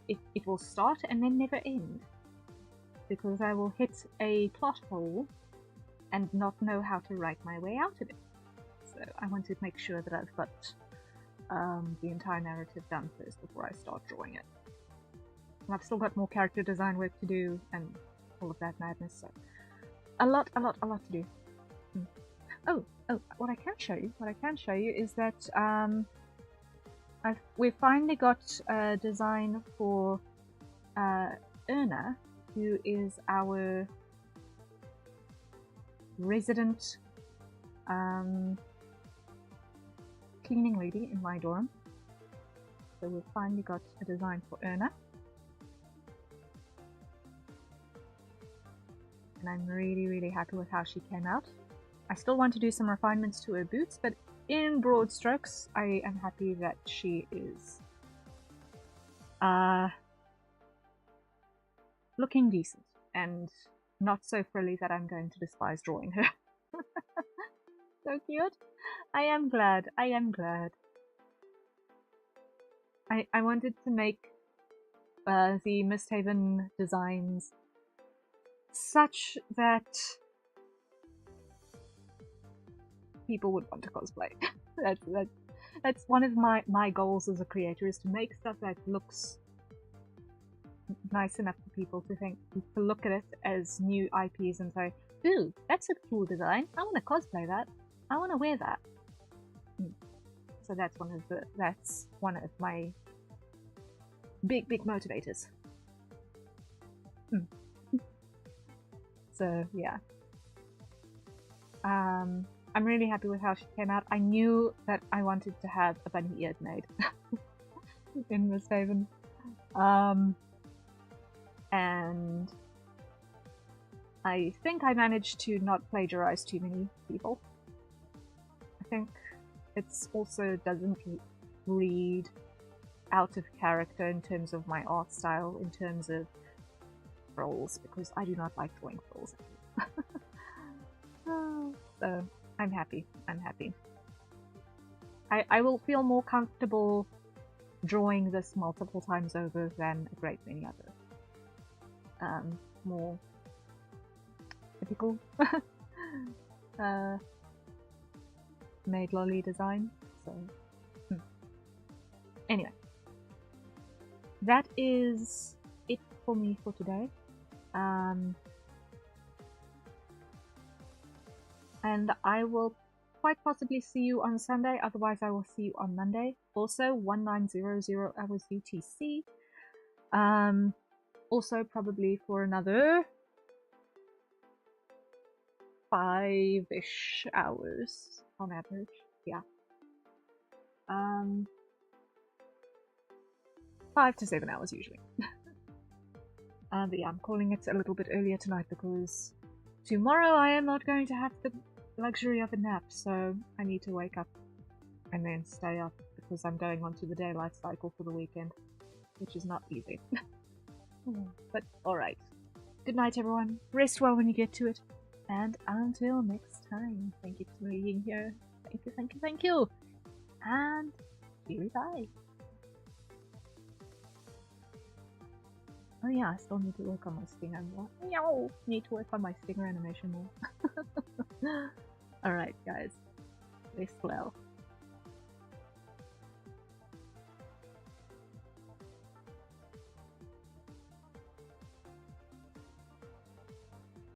it will start and then never end. Because I will hit a plot hole and not know how to write my way out of it. So I want to make sure that I've got the entire narrative done first before I start drawing it. And I've still got more character design work to do and all of that madness, so a lot to do. Oh, what I can show you is that we've finally got a design for Erna, who is our resident cleaning lady in my dorm. So we've finally got a design for Erna. And I'm really happy with how she came out. I still want to do some refinements to her boots, but in broad strokes, I am happy that she is looking decent and not so frilly that I'm going to despise drawing her. So cute. I am glad. I wanted to make the Misthaven designs such that people would want to cosplay. That's one of my goals as a creator, is to make stuff that looks nice enough for people to look at it as new IPs and say, ooh, that's a cool design. I want to cosplay that. I want to wear that. So that's one of my big motivators. So yeah. I'm really happy with how she came out. I knew that I wanted to have a bunny eared maid in Misthaven. And I think I managed to not plagiarize too many people. I think it's also doesn't read out of character in terms of my art style, in terms of roles, because I do not like drawing roles. So I'm happy. I will feel more comfortable drawing this multiple times over than a great many other more typical maid lolly design. So anyway, that is it for me for today. And I will quite possibly see you on Sunday, otherwise I will see you on Monday. Also 1900 hours UTC. Also probably for another 5-ish hours on average. Yeah. 5 to 7 hours usually. But yeah, I'm calling it a little bit earlier tonight because tomorrow I am not going to have the luxury of a nap, so I need to wake up and then stay up because I'm going on to the daylight cycle for the weekend, which is not easy. But alright. Good night, everyone. Rest well when you get to it. And until next time, thank you for being here. Thank you. And bye. Oh yeah, I still need to work on my stinger more. Need to work on my stinger animation more. Alright, guys. Rest well.